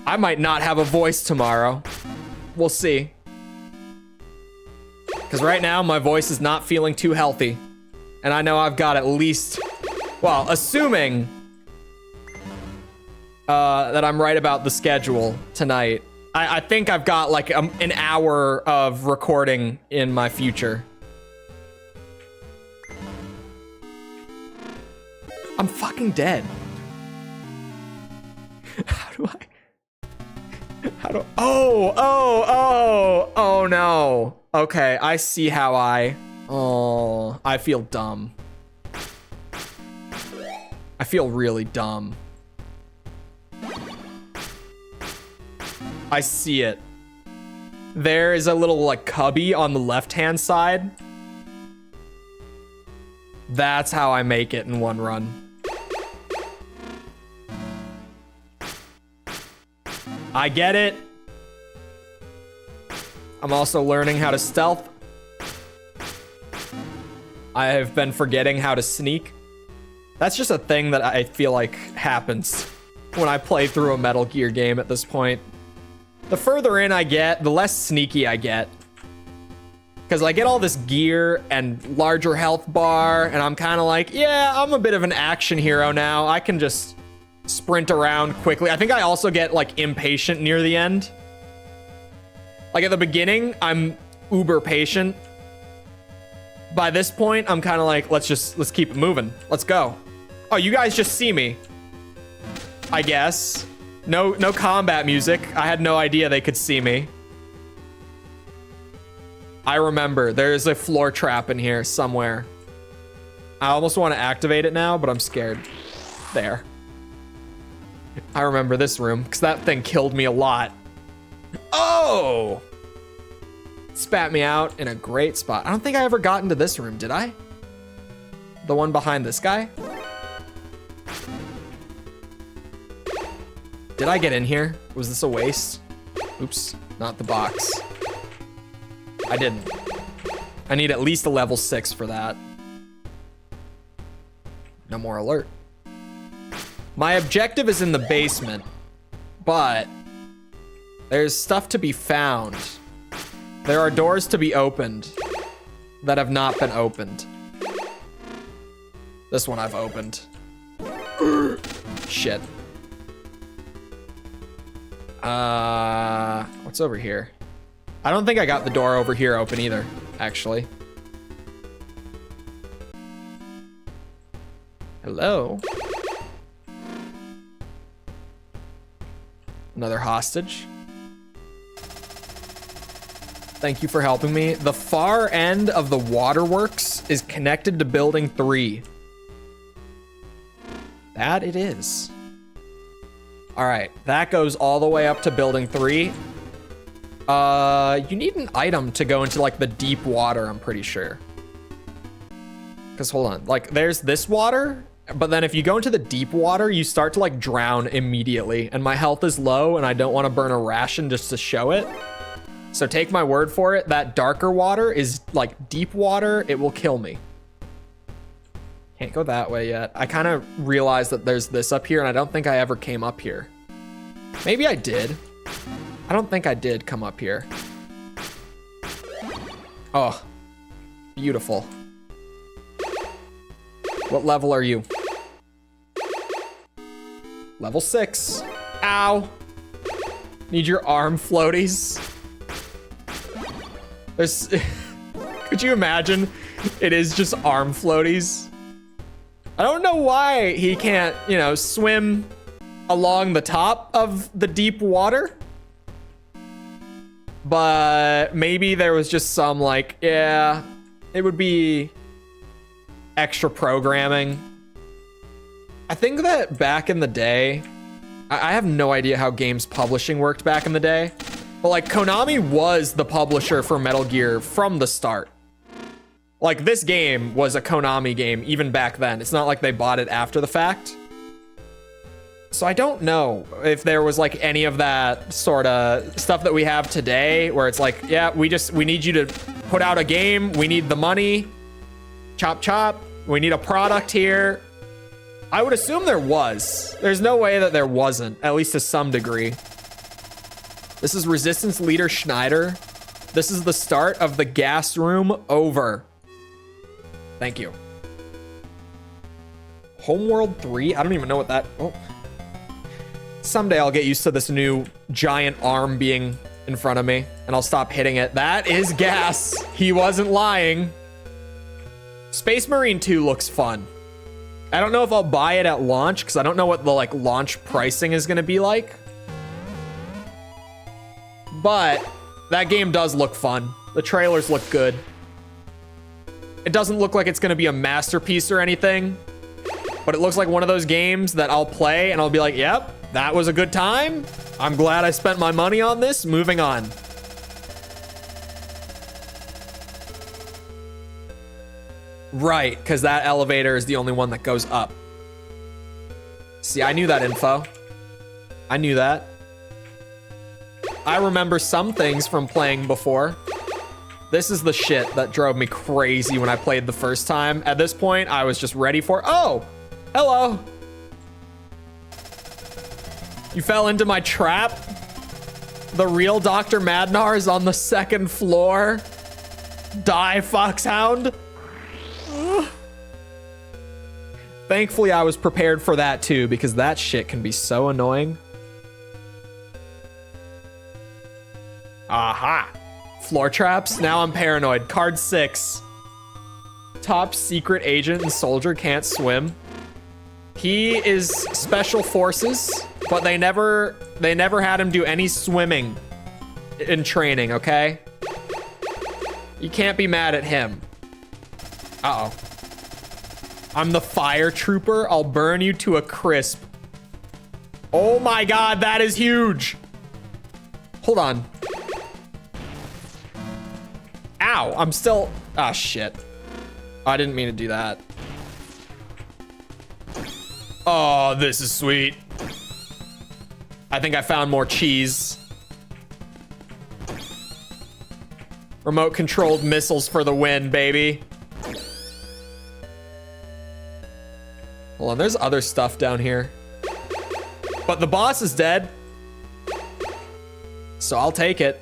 I might not have a voice tomorrow. We'll see. Because right now, my voice is not feeling too healthy. And I know I've got at least... Well, assuming... that I'm right about the schedule tonight. I think I've got like an hour of recording in my future. I'm fucking dead. How do oh no. Okay, I see how I feel dumb. I feel really dumb. I see it. There is a little like cubby on the left-hand side. That's how I make it in one run. I get it. I'm also learning how to stealth. I have been forgetting how to sneak. That's just a thing that I feel like happens when I play through a Metal Gear game at this point. The further in I get, the less sneaky I get. Because I get all this gear and larger health bar, and I'm kind of like, yeah, I'm a bit of an action hero now. I can just sprint around quickly. I think I also get like impatient near the end. Like at the beginning, I'm uber patient. By this point, I'm kind of like, let's keep it moving. Let's go. Oh, you guys just see me. I guess. No combat music. I had no idea they could see me. I remember there's a floor trap in here somewhere. I almost want to activate it now, but I'm scared. There. I remember this room because that thing killed me a lot. Oh! Spat me out in a great spot. I don't think I ever got into this room, did I? The one behind this guy? Did I get in here? Was this a waste? Oops, not the box. I didn't. I need at least a level 6 for that. No more alert. My objective is in the basement, but there's stuff to be found. There are doors to be opened that have not been opened. This one I've opened. Shit. What's over here? I don't think I got the door over here open either, actually. Hello? Another hostage. Thank you for helping me. The far end of the waterworks is connected to building 3. That it is. All right, that goes all the way up to building 3. You need an item to go into like the deep water, I'm pretty sure. Because hold on, like there's this water, but then if you go into the deep water, you start to like drown immediately, and my health is low and I don't want to burn a ration just to show it. So take my word for it, that darker water is like deep water, it will kill me. Can't go that way yet. I kind of realized that there's this up here and I don't think I ever came up here. Maybe I did. I don't think I did come up here. Oh, beautiful. What level are you? Level 6. Ow. Need your arm floaties. There's, could you imagine? It is just arm floaties. I don't know why he can't, you know, swim along the top of the deep water. But maybe there was just some like, yeah, it would be extra programming. I think that back in the day, I have no idea how games publishing worked back in the day, but like Konami was the publisher for Metal Gear from the start. Like this game was a Konami game even back then. It's not like they bought it after the fact. So I don't know if there was like any of that sort of stuff that we have today where it's like, yeah, we need you to put out a game. We need the money. Chop, chop. We need a product here. I would assume there was. There's no way that there wasn't, at least to some degree. This is Resistance Leader Schneider. This is the start of the gas room over. Thank you. Homeworld 3? I don't even know what that... Oh. Someday I'll get used to this new giant arm being in front of me, and I'll stop hitting it. That is gas. He wasn't lying. Space Marine 2 looks fun. I don't know if I'll buy it at launch, because I don't know what the like launch pricing is going to be like. But that game does look fun. The trailers look good. It doesn't look like it's going to be a masterpiece or anything, but it looks like one of those games that I'll play and I'll be like, yep, that was a good time. I'm glad I spent my money on this. Moving on. Right, because that elevator is the only one that goes up. See, I knew that info. I knew that. I remember some things from playing before. This is the shit that drove me crazy when I played the first time. At this point, I was just ready for... Oh! Hello! You fell into my trap? The real Dr. Madnar is on the second floor? Die, Foxhound! Thankfully, I was prepared for that too, because that shit can be so annoying. Aha! Floor traps? Now I'm paranoid. Card 6. Top secret agent and soldier can't swim. He is special forces, but they never had him do any swimming in training, okay? You can't be mad at him. Uh-oh. I'm the fire trooper. I'll burn you to a crisp. Oh my god, that is huge. Hold on. Ow, I'm still... Ah, shit. I didn't mean to do that. Oh, this is sweet. I think I found more cheese. Remote-controlled missiles for the win, baby. Hold on, there's other stuff down here. But the boss is dead. So I'll take it.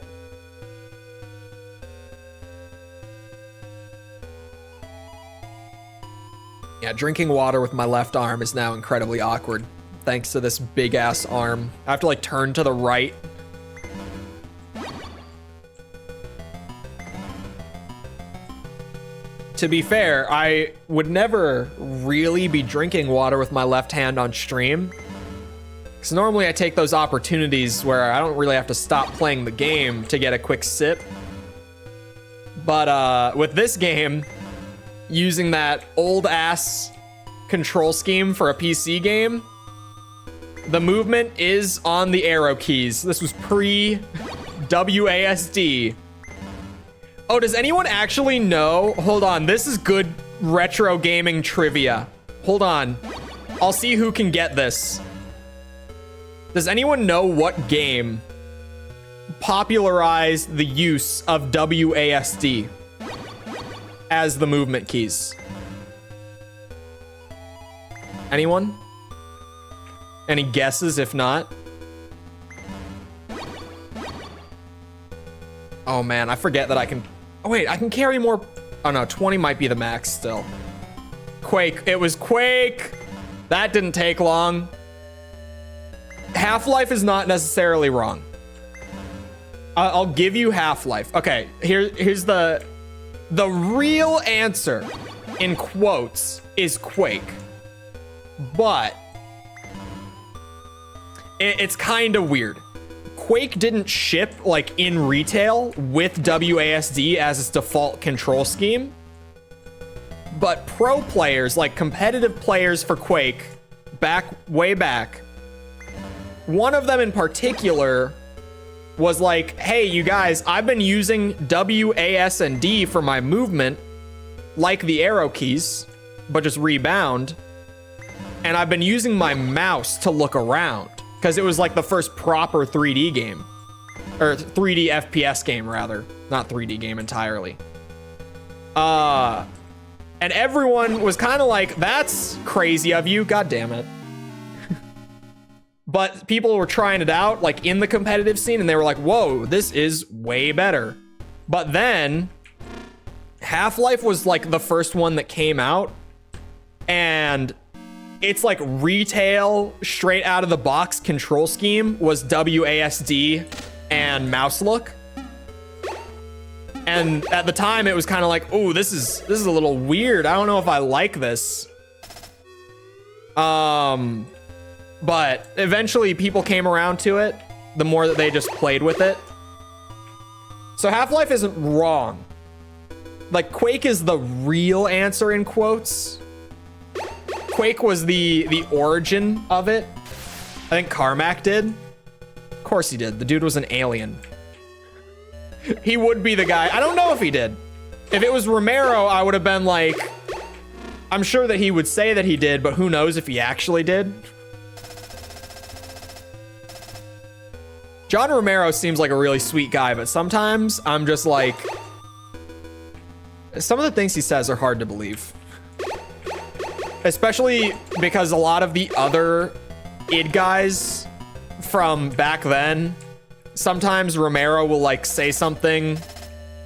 Yeah, drinking water with my left arm is now incredibly awkward. Thanks to this big ass arm. I have to like turn to the right. To be fair, I would never really be drinking water with my left hand on stream. Because normally I take those opportunities where I don't really have to stop playing the game to get a quick sip. But with this game, using that old ass control scheme for a PC game, the movement is on the arrow keys. This was pre-WASD. Oh, does anyone actually know? Hold on, this is good retro gaming trivia. Hold on. I'll see who can get this. Does anyone know what game popularized the use of WASD as the movement keys? Anyone? Any guesses if not? Oh man, I forget that I can... Oh wait, I can carry more... Oh no, 20 might be the max still. Quake, it was Quake! That didn't take long. Half-Life is not necessarily wrong. I'll give you Half-Life. Okay, here's the real answer, in quotes, is Quake. But it's kind of weird. Quake didn't ship like in retail with WASD as its default control scheme. But pro players, like competitive players for Quake, way back, one of them in particular was like, hey, you guys, I've been using WASD for my movement, like the arrow keys, but just rebound. And I've been using my mouse to look around, because it was like the first proper 3D game. Or 3D FPS game, rather. Not 3D game entirely. And everyone was kind of like, that's crazy of you, god damn it. but people were trying it out like in the competitive scene and they were like, whoa, this is way better. But then Half-Life was like the first one that came out, and it's like retail straight out of the box control scheme was WASD and mouse look. And at the time it was kind of like, oh, this is a little weird. I don't know if I like this. But eventually people came around to it the more that they just played with it. So Half-Life isn't wrong. Like, Quake is the real answer in quotes. Quake was the origin of it. I think Carmack did. Of course he did. The dude was an alien. He would be the guy. I don't know if he did. If it was Romero, I would have been like, I'm sure that he would say that he did, but who knows if he actually did. John Romero seems like a really sweet guy, but sometimes I'm just like, some of the things he says are hard to believe. Especially because a lot of the other id guys from back then, sometimes Romero will like say something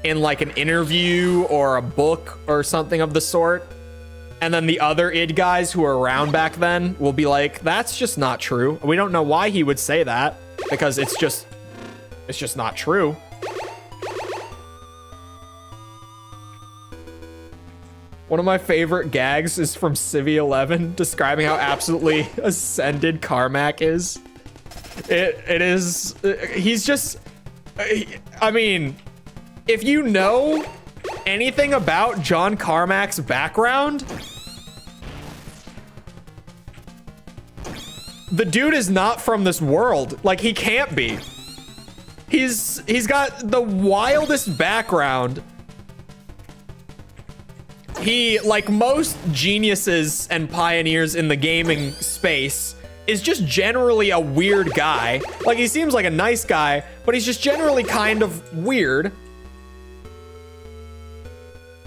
in like an interview or a book or something of the sort. And then the other id guys who were around back then will be like, that's just not true. We don't know why he would say that, because it's just not true. One of my favorite gags is from Civi 11 describing how absolutely ascended Carmack is. It is, he's just, I mean, if you know anything about John Carmack's background, the dude is not from this world. Like, he can't be. He's got the wildest background. He, like most geniuses and pioneers in the gaming space, is just generally a weird guy. Like, he seems like a nice guy, but he's just generally kind of weird.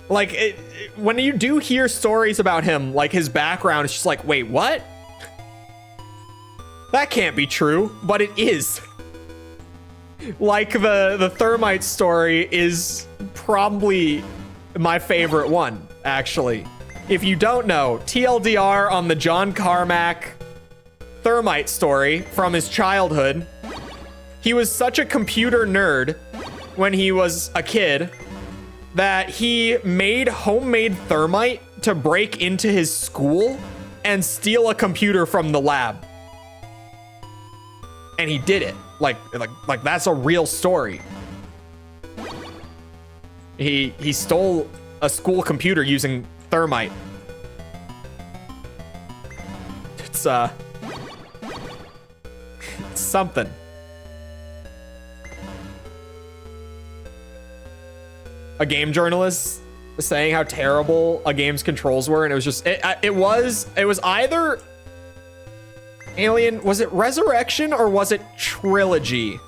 Like, when you do hear stories about him, like his background, it's just like, wait, what? That can't be true, but it is. Like, the Thermite story is probably my favorite one, actually. If you don't know, TLDR on the John Carmack Thermite story from his childhood, he was such a computer nerd when he was a kid that he made homemade thermite to break into his school and steal a computer from the lab. And he did it. Like that's a real story. He stole a school computer using thermite. It's something. A game journalist saying how terrible a game's controls were, and it was just it was either Alien, was it Resurrection or was it Trilogy?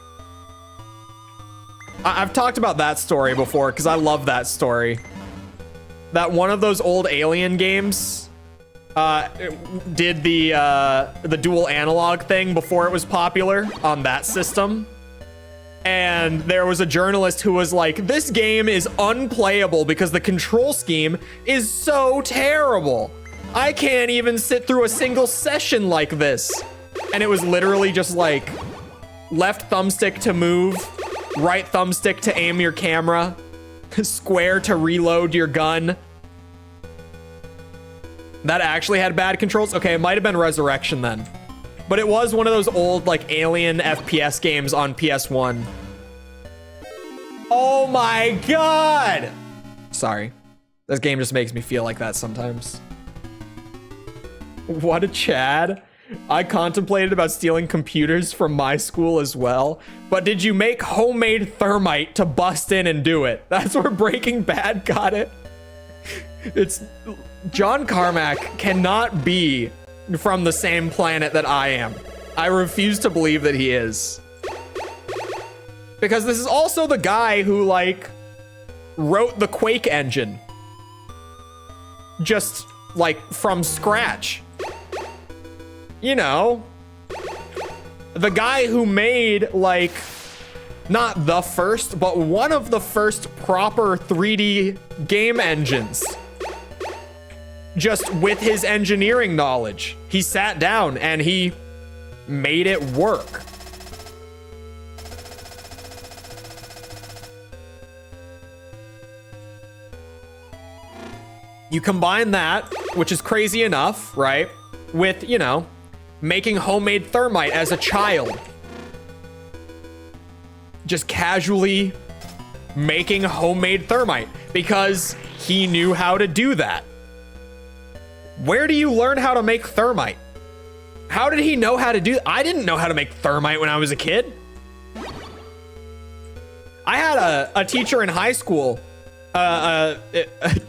I've talked about that story before because I love that story. That one of those old Alien games did the dual analog thing before it was popular on that system. And there was a journalist who was like, this game is unplayable because the control scheme is so terrible. I can't even sit through a single session like this. And it was literally just like left thumbstick to move, right thumbstick to aim your camera, square to reload your gun. That actually had bad controls. Okay, it might have been Resurrection then. But it was one of those old like Alien FPS games on PS1. Oh my god! Sorry. This game just makes me feel like that sometimes. What a Chad. I contemplated about stealing computers from my school as well. But did you make homemade thermite to bust in and do it? That's where Breaking Bad got it. It's... John Carmack cannot be from the same planet that I am. I refuse to believe that he is. Because this is also the guy who, like, wrote the Quake engine. Just, like, from scratch. You know. the guy who made, like, not the first, but one of the first proper 3D game engines. Just with his engineering knowledge, he sat down and he made it work. You combine that, which is crazy enough, right, with, you know, making homemade thermite as a child. Just casually making homemade thermite because he knew how to do that. Where do you learn how to make thermite? How did he know how to do? I didn't know how to make thermite when I was a kid. I had a teacher in high school, a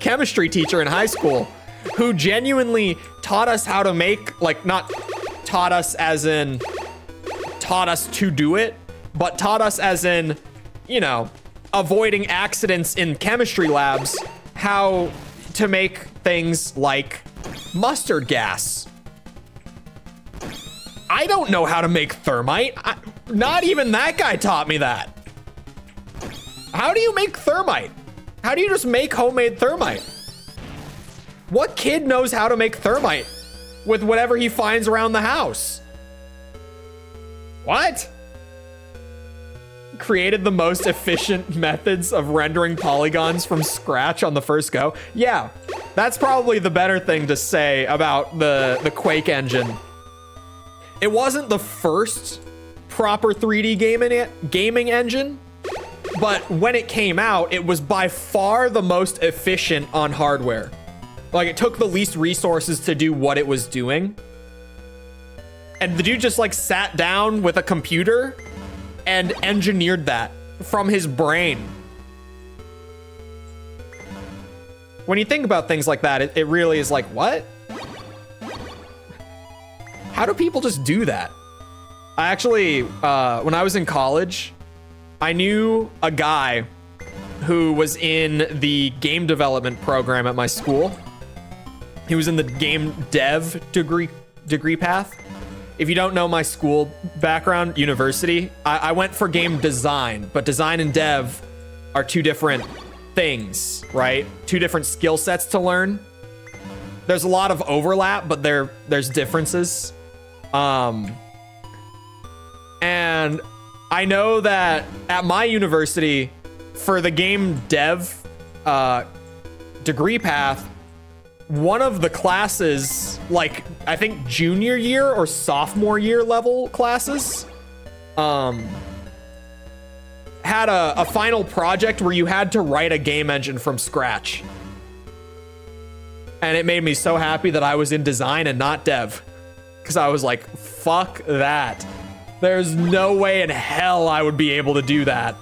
chemistry teacher in high school, who genuinely taught us how to make, like, not taught us as in taught us to do it, but taught us as in, you know, avoiding accidents in chemistry labs, how to make things like mustard gas. I don't know how to make thermite. Not even that guy taught me that. How do you make thermite? How do you just make homemade thermite? What kid knows how to make thermite with whatever he finds around the house? What? Created the most efficient methods of rendering polygons from scratch on the first go. Yeah, that's probably the better thing to say about the Quake engine. It wasn't the first proper 3D gaming engine, but when it came out, it was by far the most efficient on hardware. Like, it took the least resources to do what it was doing. And the dude just, like, sat down with a computer and engineered that from his brain. When you think about things like that, it really is like, what? How do people just do that? I actually, when I was in college, I knew a guy who was in the game development program at my school. He was in the game dev degree path. If you don't know my school background, university, I went for game design, but design and dev are two different things, right? Two different skill sets to learn. There's a lot of overlap, but there's differences. And I know that at my university, for the game dev degree path, one of the classes, like, I think junior year or sophomore year level classes, had a final project where you had to write a game engine from scratch. And it made me so happy that I was in design and not dev. Because I was like, fuck that. There's no way in hell I would be able to do that.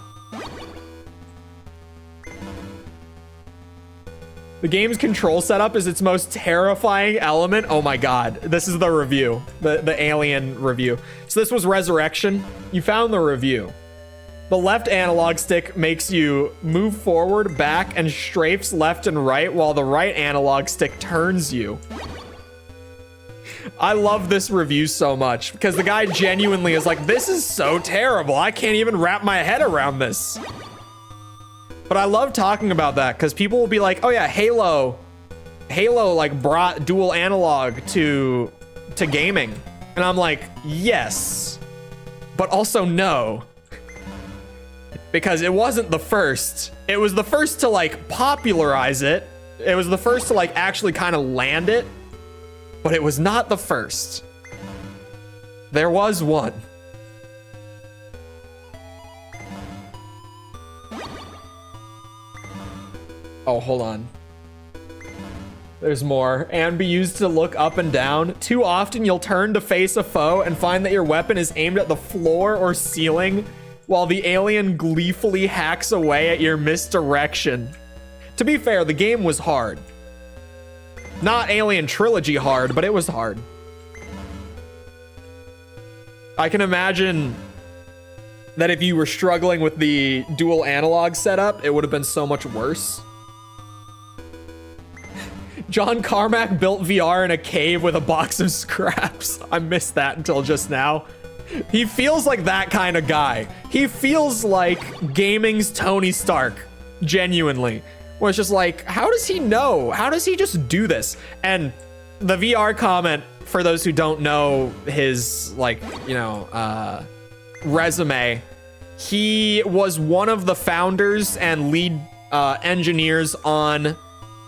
The game's control setup is its most terrifying element. Oh my god. This is the review. The alien review. So this was Resurrection. You found the review. The left analog stick makes you move forward, back, and strafes left and right, while the right analog stick turns you. I love this review so much because the guy genuinely is like, this is so terrible. I can't even wrap my head around this. But I love talking about that because people will be like, oh yeah, Halo like brought dual analog to gaming. And I'm like, yes, but also no. Because it wasn't the first. It was the first to like popularize it. It was the first to like actually kind of land it. But it was not the first. There was one. Oh, hold on. There's more. And be used to look up and down. Too often you'll turn to face a foe and find that your weapon is aimed at the floor or ceiling while the alien gleefully hacks away at your misdirection. To be fair, the game was hard. Not Alien Trilogy hard, but it was hard. I can imagine that if you were struggling with the dual analog setup, it would have been so much worse. John Carmack built VR in a cave with a box of scraps. I missed that until just now. He feels like that kind of guy. He feels like gaming's Tony Stark, genuinely. Where it's just like, how does he know? How does he just do this? And the VR comment, for those who don't know his, like, you know, resume, he was one of the founders and lead engineers on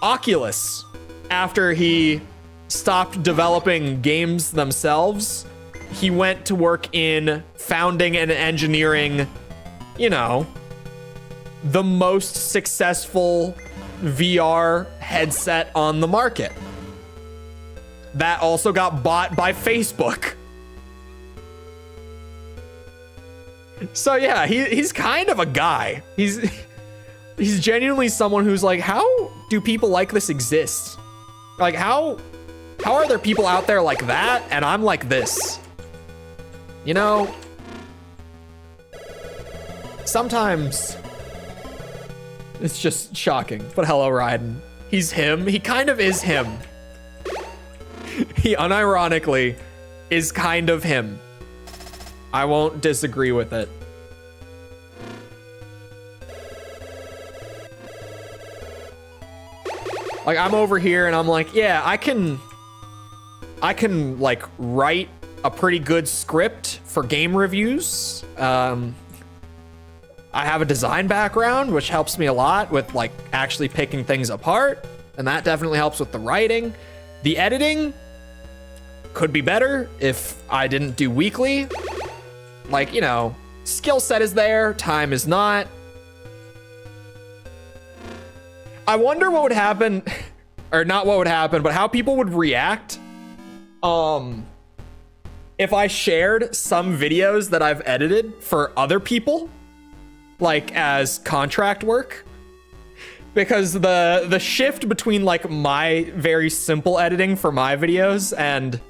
Oculus after he stopped developing games themselves. He went to work in founding and engineering, you know, the most successful VR headset on the market. That also got bought by Facebook. So yeah, he's kind of a guy. He's genuinely someone who's like, how do people like this exist? Like, how are there people out there like that and I'm like this? You know, sometimes it's just shocking. But hello, Raiden. He's him. He kind of is him. He unironically is kind of him. I won't disagree with it. Like, I'm over here and I'm like, yeah, I can like write a pretty good script for game reviews. I have a design background, which helps me a lot with like actually picking things apart. And that definitely helps with the writing. The editing could be better if I didn't do weekly. Like, you know, skill set is there, time is not. I wonder what would happen, or not what would happen, but how people would react if I shared some videos that I've edited for other people, like as contract work. Because the shift between like my very simple editing for my videos and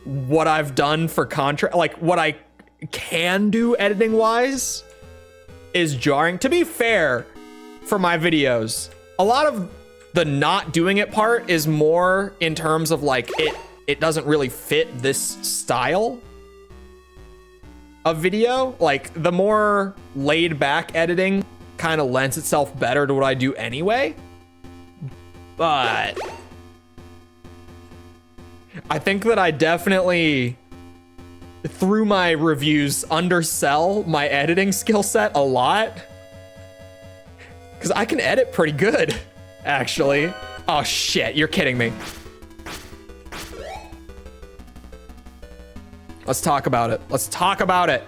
what I've done for contract, like what I can do editing wise, is jarring. To be fair, for my videos, a lot of the not doing it part is more in terms of like it doesn't really fit this style of video. Like the more laid back editing kind of lends itself better to what I do anyway. But I think that I definitely, through my reviews, undersell my editing skill set a lot. Because I can edit pretty good, actually. Oh shit, you're kidding me. Let's talk about it. Let's talk about it.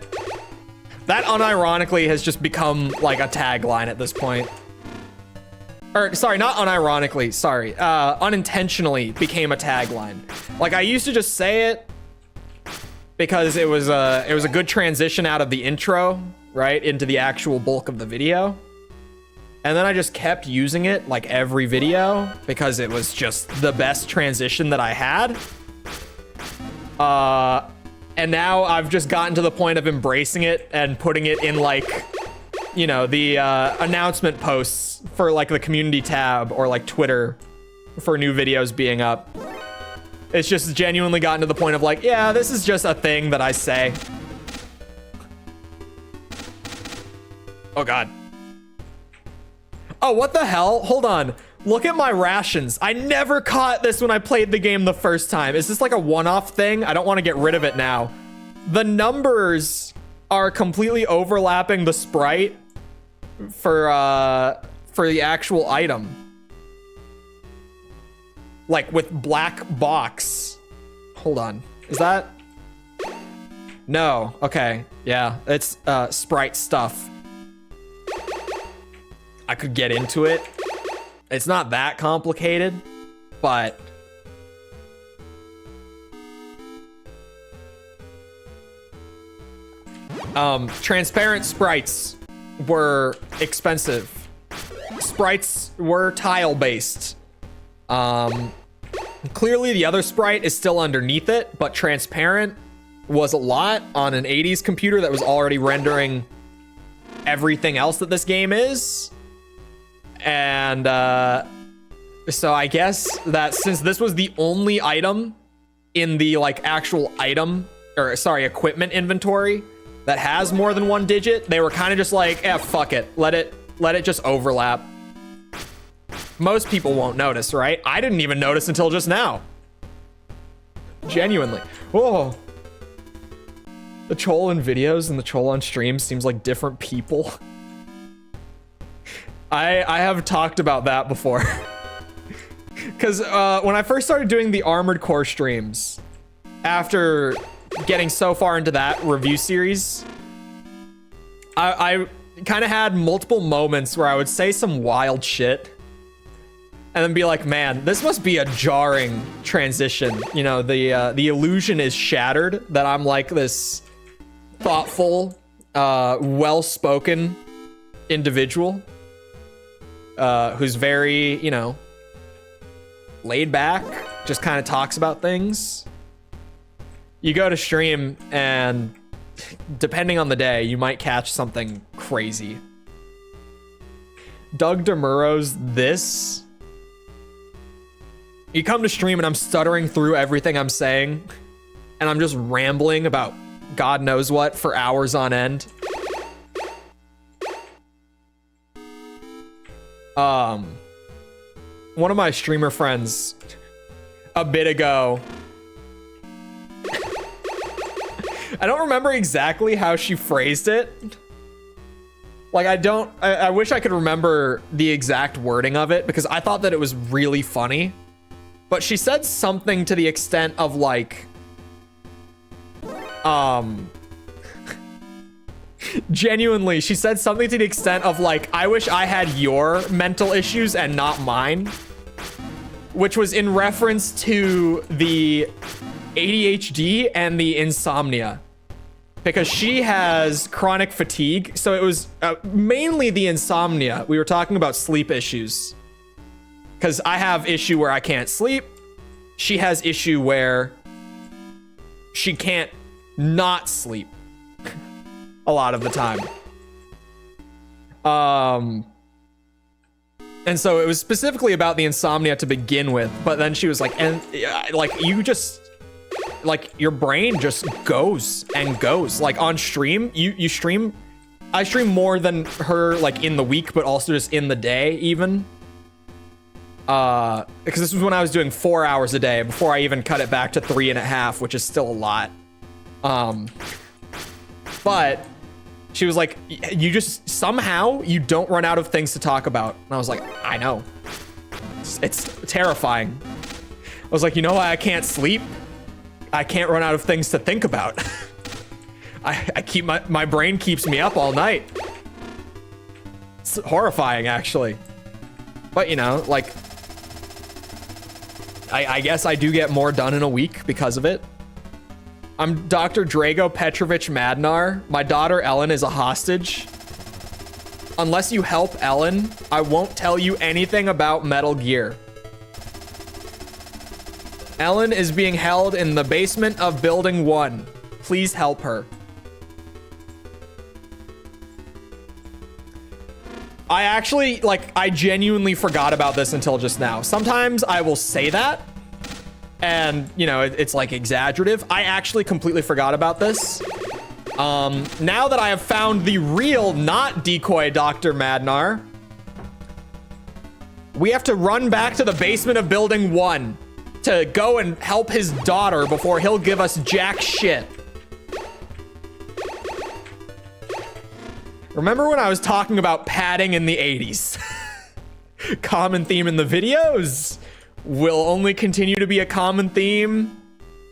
That unironically has just become like a tagline at this point. Or sorry, not unironically, sorry. Unintentionally became a tagline. Like I used to just say it because it was a good transition out of the intro, right, into the actual bulk of the video. And then I just kept using it like every video because it was just the best transition that I had. And now I've just gotten to the point of embracing it and putting it in like, you know, the announcement posts for like the community tab or like Twitter for new videos being up. It's just genuinely gotten to the point of like, yeah, this is just a thing that I say. Oh God. Oh, what the hell? Hold on. Look at my rations. I never caught this when I played the game the first time. Is this like a one-off thing? I don't want to get rid of it now. The numbers are completely overlapping the sprite for the actual item. Like with black box. Hold on. Is that? No. Okay. Yeah. It's sprite stuff. I could get into it. It's not that complicated, but transparent sprites were expensive. Sprites were tile based. Clearly the other sprite is still underneath it, but transparent was a lot on an 80s computer that was already rendering everything else that this game is. And so I guess that since this was the only item in the like actual item or sorry, equipment inventory that has more than one digit, they were kind of just like, fuck it. Let it just overlap. Most people won't notice, right? I didn't even notice until just now. Genuinely. Whoa. The troll in videos and the troll on stream seems like different people. I have talked about that before. Because when I first started doing the Armored Core streams, after getting so far into that review series, I kind of had multiple moments where I would say some wild shit and then be like, man, this must be a jarring transition. You know, the illusion is shattered that I'm like this thoughtful, well-spoken individual who's very, you know, laid back, just kind of talks about things. You go to stream and depending on the day, you might catch something crazy. Doug DeMuro's this. You come to stream and I'm stuttering through everything I'm saying and I'm just rambling about God knows what for hours on end. One of my streamer friends a bit ago, I don't remember exactly how she phrased it. Like, I wish I could remember the exact wording of it because I thought that it was really funny. But she said something to the extent of like, genuinely, she said something to the extent of like, I wish I had your mental issues and not mine. Which was in reference to the ADHD and the insomnia. Because she has chronic fatigue. So it was mainly the insomnia. We were talking about sleep issues. Because I have issue where I can't sleep. She has issue where she can't not sleep a lot of the time. And so it was specifically about the insomnia to begin with, but then she was like, and like you just, like your brain just goes and goes. Like on stream, you stream, I stream more than her like in the week, but also just in the day even. Because this was when I was doing 4 hours a day before I even cut it back to 3.5, which is still a lot. But she was like, you just somehow you don't run out of things to talk about. And I was like, I know. It's terrifying. I was like, you know why I can't sleep? I can't run out of things to think about. I keep my brain keeps me up all night. It's horrifying, actually. But you know, like, I guess I do get more done in a week because of it. I'm Dr. Drago Petrovich Madnar. My daughter Ellen is a hostage. Unless you help Ellen, I won't tell you anything about Metal Gear. Ellen is being held in the basement of Building 1. Please help her. I actually, like, I genuinely forgot about this until just now. Sometimes I will say that, and, you know, it's like exaggerative. I actually completely forgot about this. Now that I have found the real, not decoy Dr. Madnar, we have to run back to the basement of Building 1 to go and help his daughter before he'll give us jack shit. Remember when I was talking about padding in the 80s? Common theme in the videos will only continue to be a common theme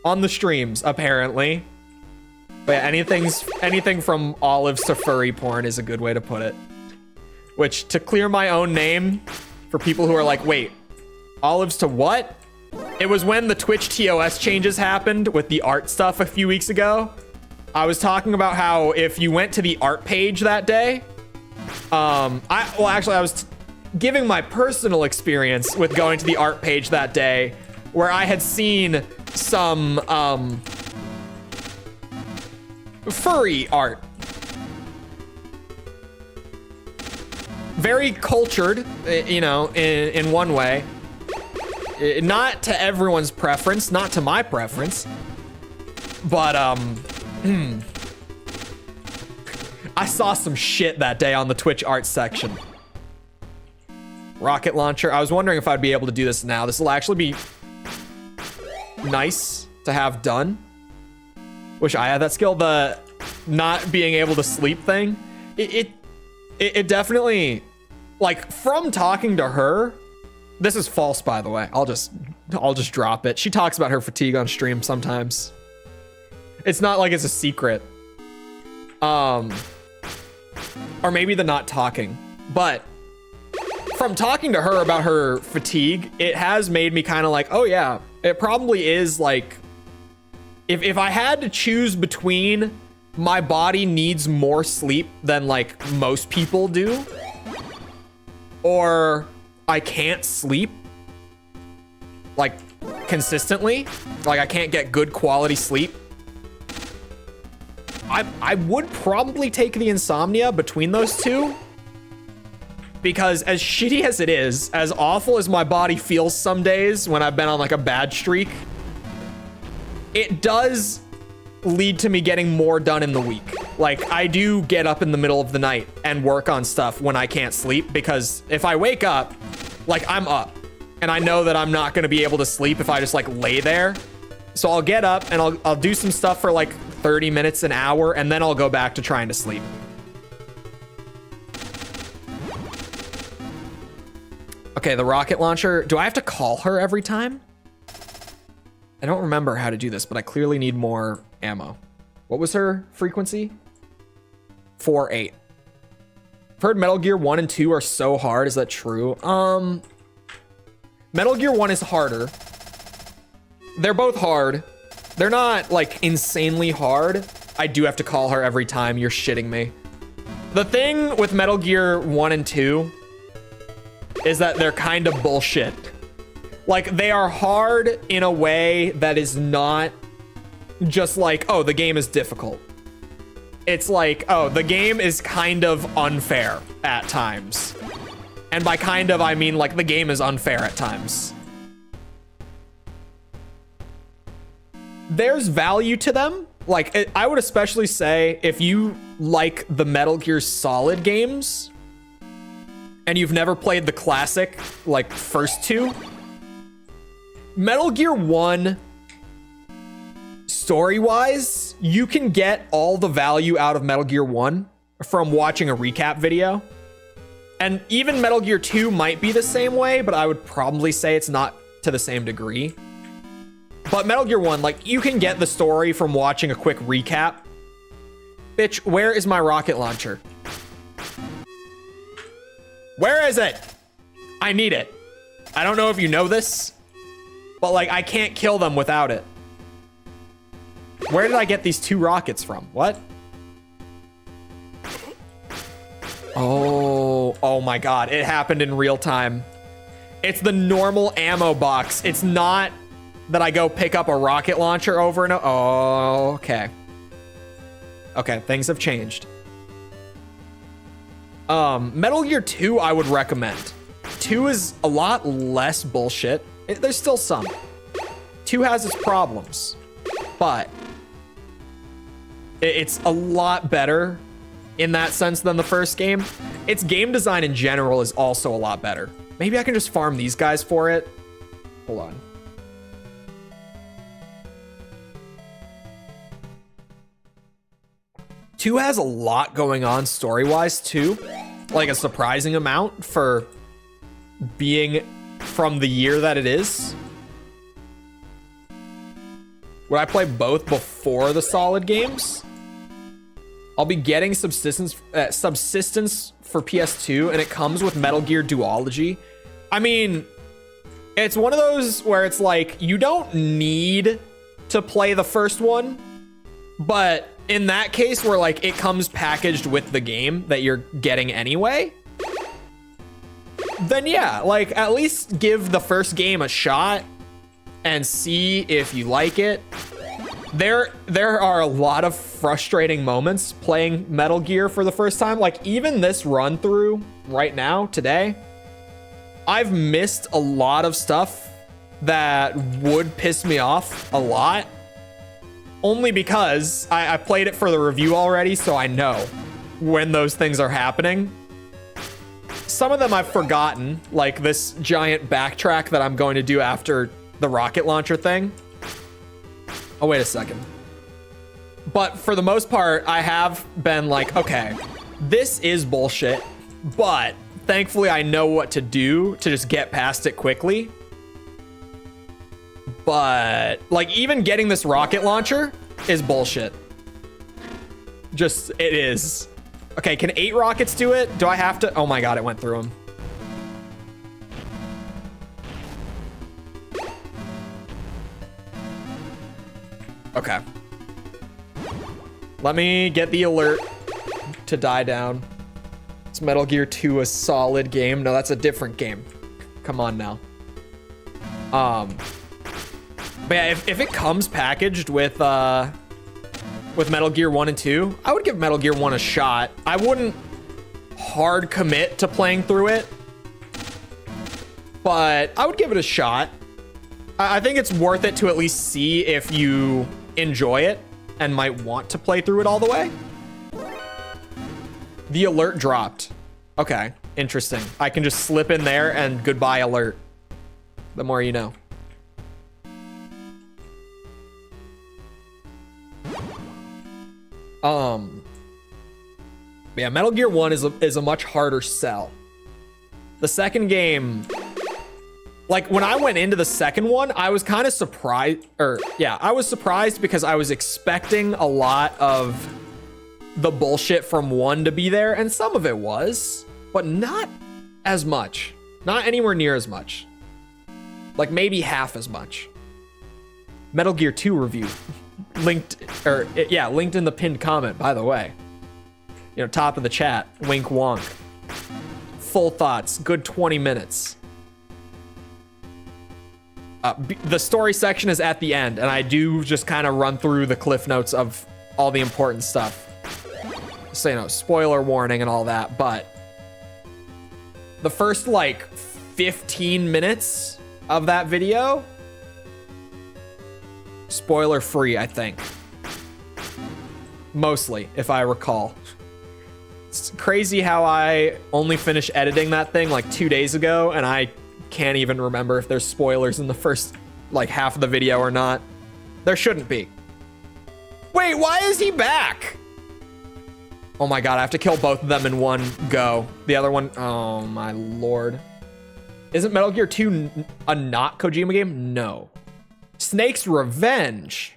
on the streams, apparently. But yeah, anything from olives to furry porn is a good way to put it. Which, to clear my own name, for people who are like, wait, olives to what? It was when the Twitch TOS changes happened with the art stuff a few weeks ago. I was talking about how if you went to the art page that day, I was giving my personal experience with going to the art page that day, where I had seen some furry art. Very cultured, you know, in one way. Not to everyone's preference, not to my preference. But I saw some shit that day on the Twitch art section. Rocket launcher. I was wondering if I'd be able to do this now. This will actually be nice to have done. Wish I had that skill. The not being able to sleep thing. It definitely, like, from talking to her. This is false, by the way. I'll just drop it. She talks about her fatigue on stream sometimes. It's not like it's a secret. Or maybe the not talking. But from talking to her about her fatigue, it has made me kind of like, oh yeah, it probably is like, if I had to choose between my body needs more sleep than like most people do, or I can't sleep like consistently, like I can't get good quality sleep, I would probably take the insomnia between those two, because as shitty as it is, as awful as my body feels some days when I've been on like a bad streak, it does lead to me getting more done in the week. Like, I do get up in the middle of the night and work on stuff when I can't sleep, because if I wake up, like, I'm up and I know that I'm not going to be able to sleep if I just like lay there. So I'll get up and I'll do some stuff for like 30 minutes, an hour, and then I'll go back to trying to sleep. Okay, the rocket launcher. Do I have to call her every time? I don't remember how to do this, but I clearly need more ammo. What was her frequency? 4-8. I've heard Metal Gear 1 and 2 are so hard. Is that true? Metal Gear 1 is harder. They're both hard. They're not like insanely hard. I do have to call her every time. You're shitting me. The thing with Metal Gear 1 and 2 is that they're kind of bullshit. Like, they are hard in a way that is not just like, oh, the game is difficult. It's like, oh, the game is kind of unfair at times. And by kind of, I mean like the game is unfair at times. There's value to them. Like, I would especially say if you like the Metal Gear Solid games and you've never played the classic, like, first two, Metal Gear 1, story-wise, you can get all the value out of Metal Gear 1 from watching a recap video. And even Metal Gear 2 might be the same way, but I would probably say it's not to the same degree. But Metal Gear 1, like, you can get the story from watching a quick recap. Bitch, where is my rocket launcher? Where is it? I need it. I don't know if you know this, but like, I can't kill them without it. Where did I get these 2 rockets from? What? Oh my God. It happened in real time. It's the normal ammo box. It's not that I go pick up a rocket launcher over and over. Oh, okay. Okay, things have changed. Metal Gear 2, I would recommend. 2 is a lot less bullshit. There's still some. 2 has its problems, but it's a lot better in that sense than the first game. Its game design in general is also a lot better. Maybe I can just farm these guys for it. Hold on. Two has a lot going on story-wise too. Like a surprising amount for being from the year that it is. Would I play both before the Solid games? I'll be getting Subsistence for PS2, and it comes with Metal Gear Duology. I mean, it's one of those where it's like, you don't need to play the first one, but in that case where like it comes packaged with the game that you're getting anyway, then yeah, like at least give the first game a shot and see if you like it. There are a lot of frustrating moments playing Metal Gear for the first time. Like even this run through right now, today, I've missed a lot of stuff that would piss me off a lot. only because I played it for the review already, so I know when those things are happening. Some of them I've forgotten, like this giant backtrack that I'm going to do after the rocket launcher thing. Oh, wait a second. But for the most part, I have been like, okay, this is bullshit, but thankfully I know what to do to just get past it quickly. But like even getting this rocket launcher is bullshit. Just, it is. Okay, can 8 rockets do it? Do I have to? Oh my God, it went through them. Okay. Let me get the alert to die down. Is Metal Gear 2 a solid game? No, that's a different game. Come on now. But yeah, if it comes packaged with Metal Gear 1 and 2, I would give Metal Gear 1 a shot. I wouldn't hard commit to playing through it, but I would give it a shot. I think it's worth it to at least see if you enjoy it and might want to play through it all the way. The alert dropped. Okay, interesting. I can just slip in there and goodbye alert. The more you know. Yeah, Metal Gear 1 is a much harder sell. The second game, like when I went into the second one, I was kind of surprised, I was surprised because I was expecting a lot of the bullshit from 1 to be there, and some of it was, but not as much. Not anywhere near as much. Like maybe half as much. Metal Gear 2 review. Linked in the pinned comment, by the way. You know, top of the chat. Wink wonk. Full thoughts. Good 20 minutes. The story section is at the end, and I do just kind of run through the cliff notes of all the important stuff. So, you know, spoiler warning and all that, but the first, like, 15 minutes of that video, spoiler free, I think. Mostly, if I recall. It's crazy how I only finished editing that thing like 2 days ago, and I can't even remember if there's spoilers in the first like half of the video or not. There shouldn't be. Wait, why is he back? Oh my God, I have to kill both of them in one go. The other one, oh my Lord. Isn't Metal Gear 2 a not Kojima game? No. Snake's Revenge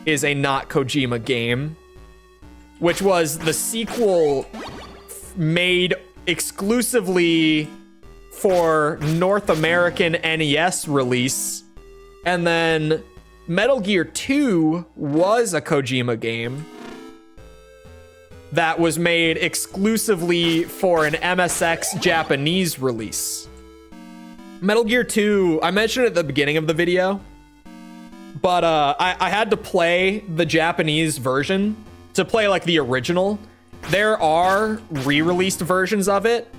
is a not Kojima game, which was the sequel made exclusively for North American NES release. And then Metal Gear 2 was a Kojima game that was made exclusively for an MSX Japanese release. Metal Gear 2, I mentioned it at the beginning of the video, but I had to play the Japanese version to play like the original. There are re-released versions of it,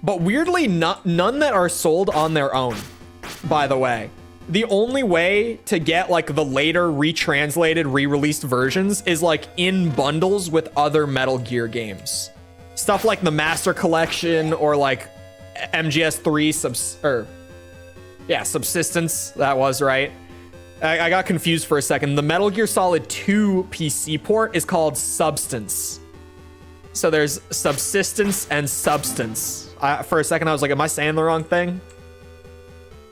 but weirdly none that are sold on their own, by the way. The only way to get like the later retranslated re-released versions is like in bundles with other Metal Gear games. Stuff like the Master Collection or like MGS3 Subsistence, that was right. I got confused for a second. The Metal Gear Solid 2 PC port is called Substance. So there's Subsistence and Substance. For a second I was like, am I saying the wrong thing?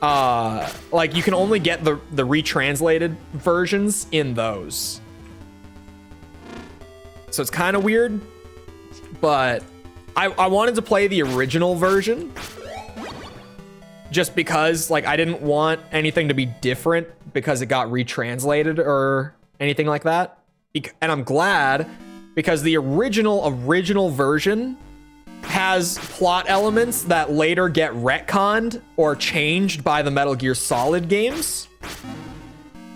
Like you can only get the retranslated versions in those. So it's kind of weird, but I wanted to play the original version just because like I didn't want anything to be different because it got retranslated or anything like that. And I'm glad because the original version has plot elements that later get retconned or changed by the Metal Gear Solid games.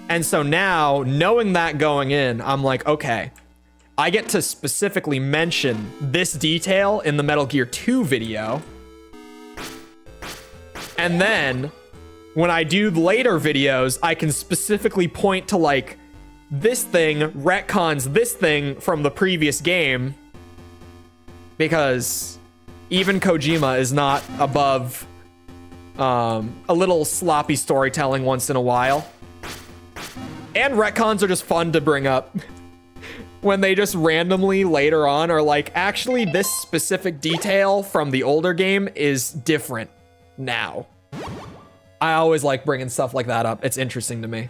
And so now, knowing that going in, I'm like, okay, I get to specifically mention this detail in the Metal Gear 2 video. And then when I do later videos, I can specifically point to like this thing retcons this thing from the previous game, because even Kojima is not above a little sloppy storytelling once in a while. And retcons are just fun to bring up when they just randomly later on are like, actually, this specific detail from the older game is different now. I always like bringing stuff like that up. It's interesting to me.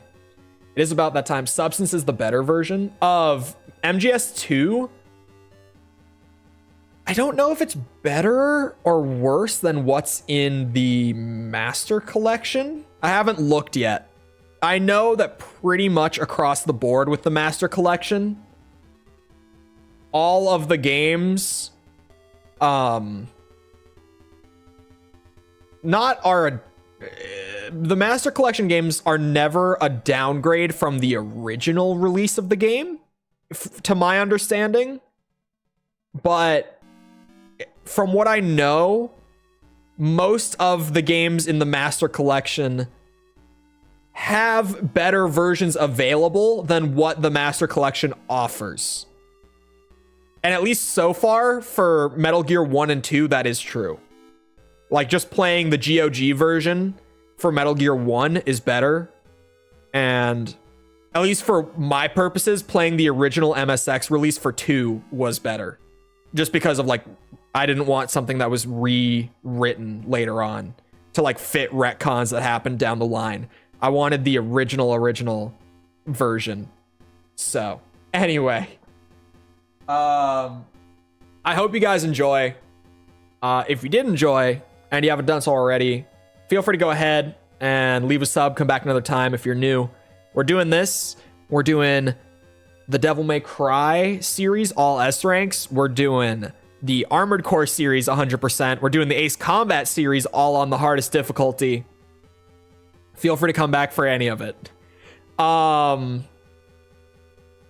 It is about that time. Substance is the better version of MGS2. I don't know if it's better or worse than what's in the Master Collection. I haven't looked yet. I know that pretty much across the board with the Master Collection, all of the games, the Master Collection games are never a downgrade from the original release of the game, to my understanding. But from what I know, most of the games in the Master Collection have better versions available than what the Master Collection offers. And at least so far for Metal Gear 1 and 2, that is true. Like, just playing the GOG version for Metal Gear 1 is better. And at least for my purposes, playing the original MSX release for 2 was better. Just because of, like, I didn't want something that was rewritten later on to, like, fit retcons that happened down the line. I wanted the original version. So, anyway. I hope you guys enjoy. If you did enjoy, and you haven't done so already, feel free to go ahead and leave a sub. Come back another time if you're new. We're doing this. We're doing the Devil May Cry series, all S ranks. We're doing the Armored Core series, 100%. We're doing the Ace Combat series, all on the hardest difficulty. Feel free to come back for any of it.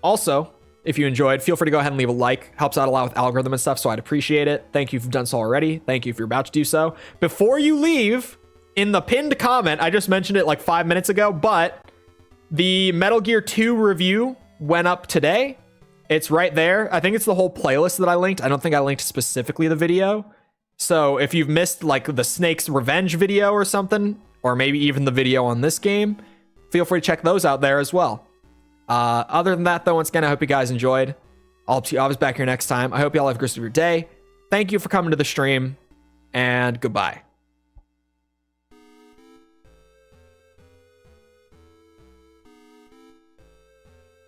Also, if you enjoyed, feel free to go ahead and leave a like. Helps out a lot with algorithm and stuff, so I'd appreciate it. Thank you if you've done so already. Thank you if you're about to do so. Before you leave, in the pinned comment, I just mentioned it like 5 minutes ago, but the Metal Gear 2 review went up today. It's right there. I think it's the whole playlist that I linked. I don't think I linked specifically the video. So if you've missed like the Snake's Revenge video or something, or maybe even the video on this game, feel free to check those out there as well. Other than that, though, once again, I hope you guys enjoyed. I'll see you always back here next time. I hope you all have a great rest of your day. Thank you for coming to the stream, and goodbye.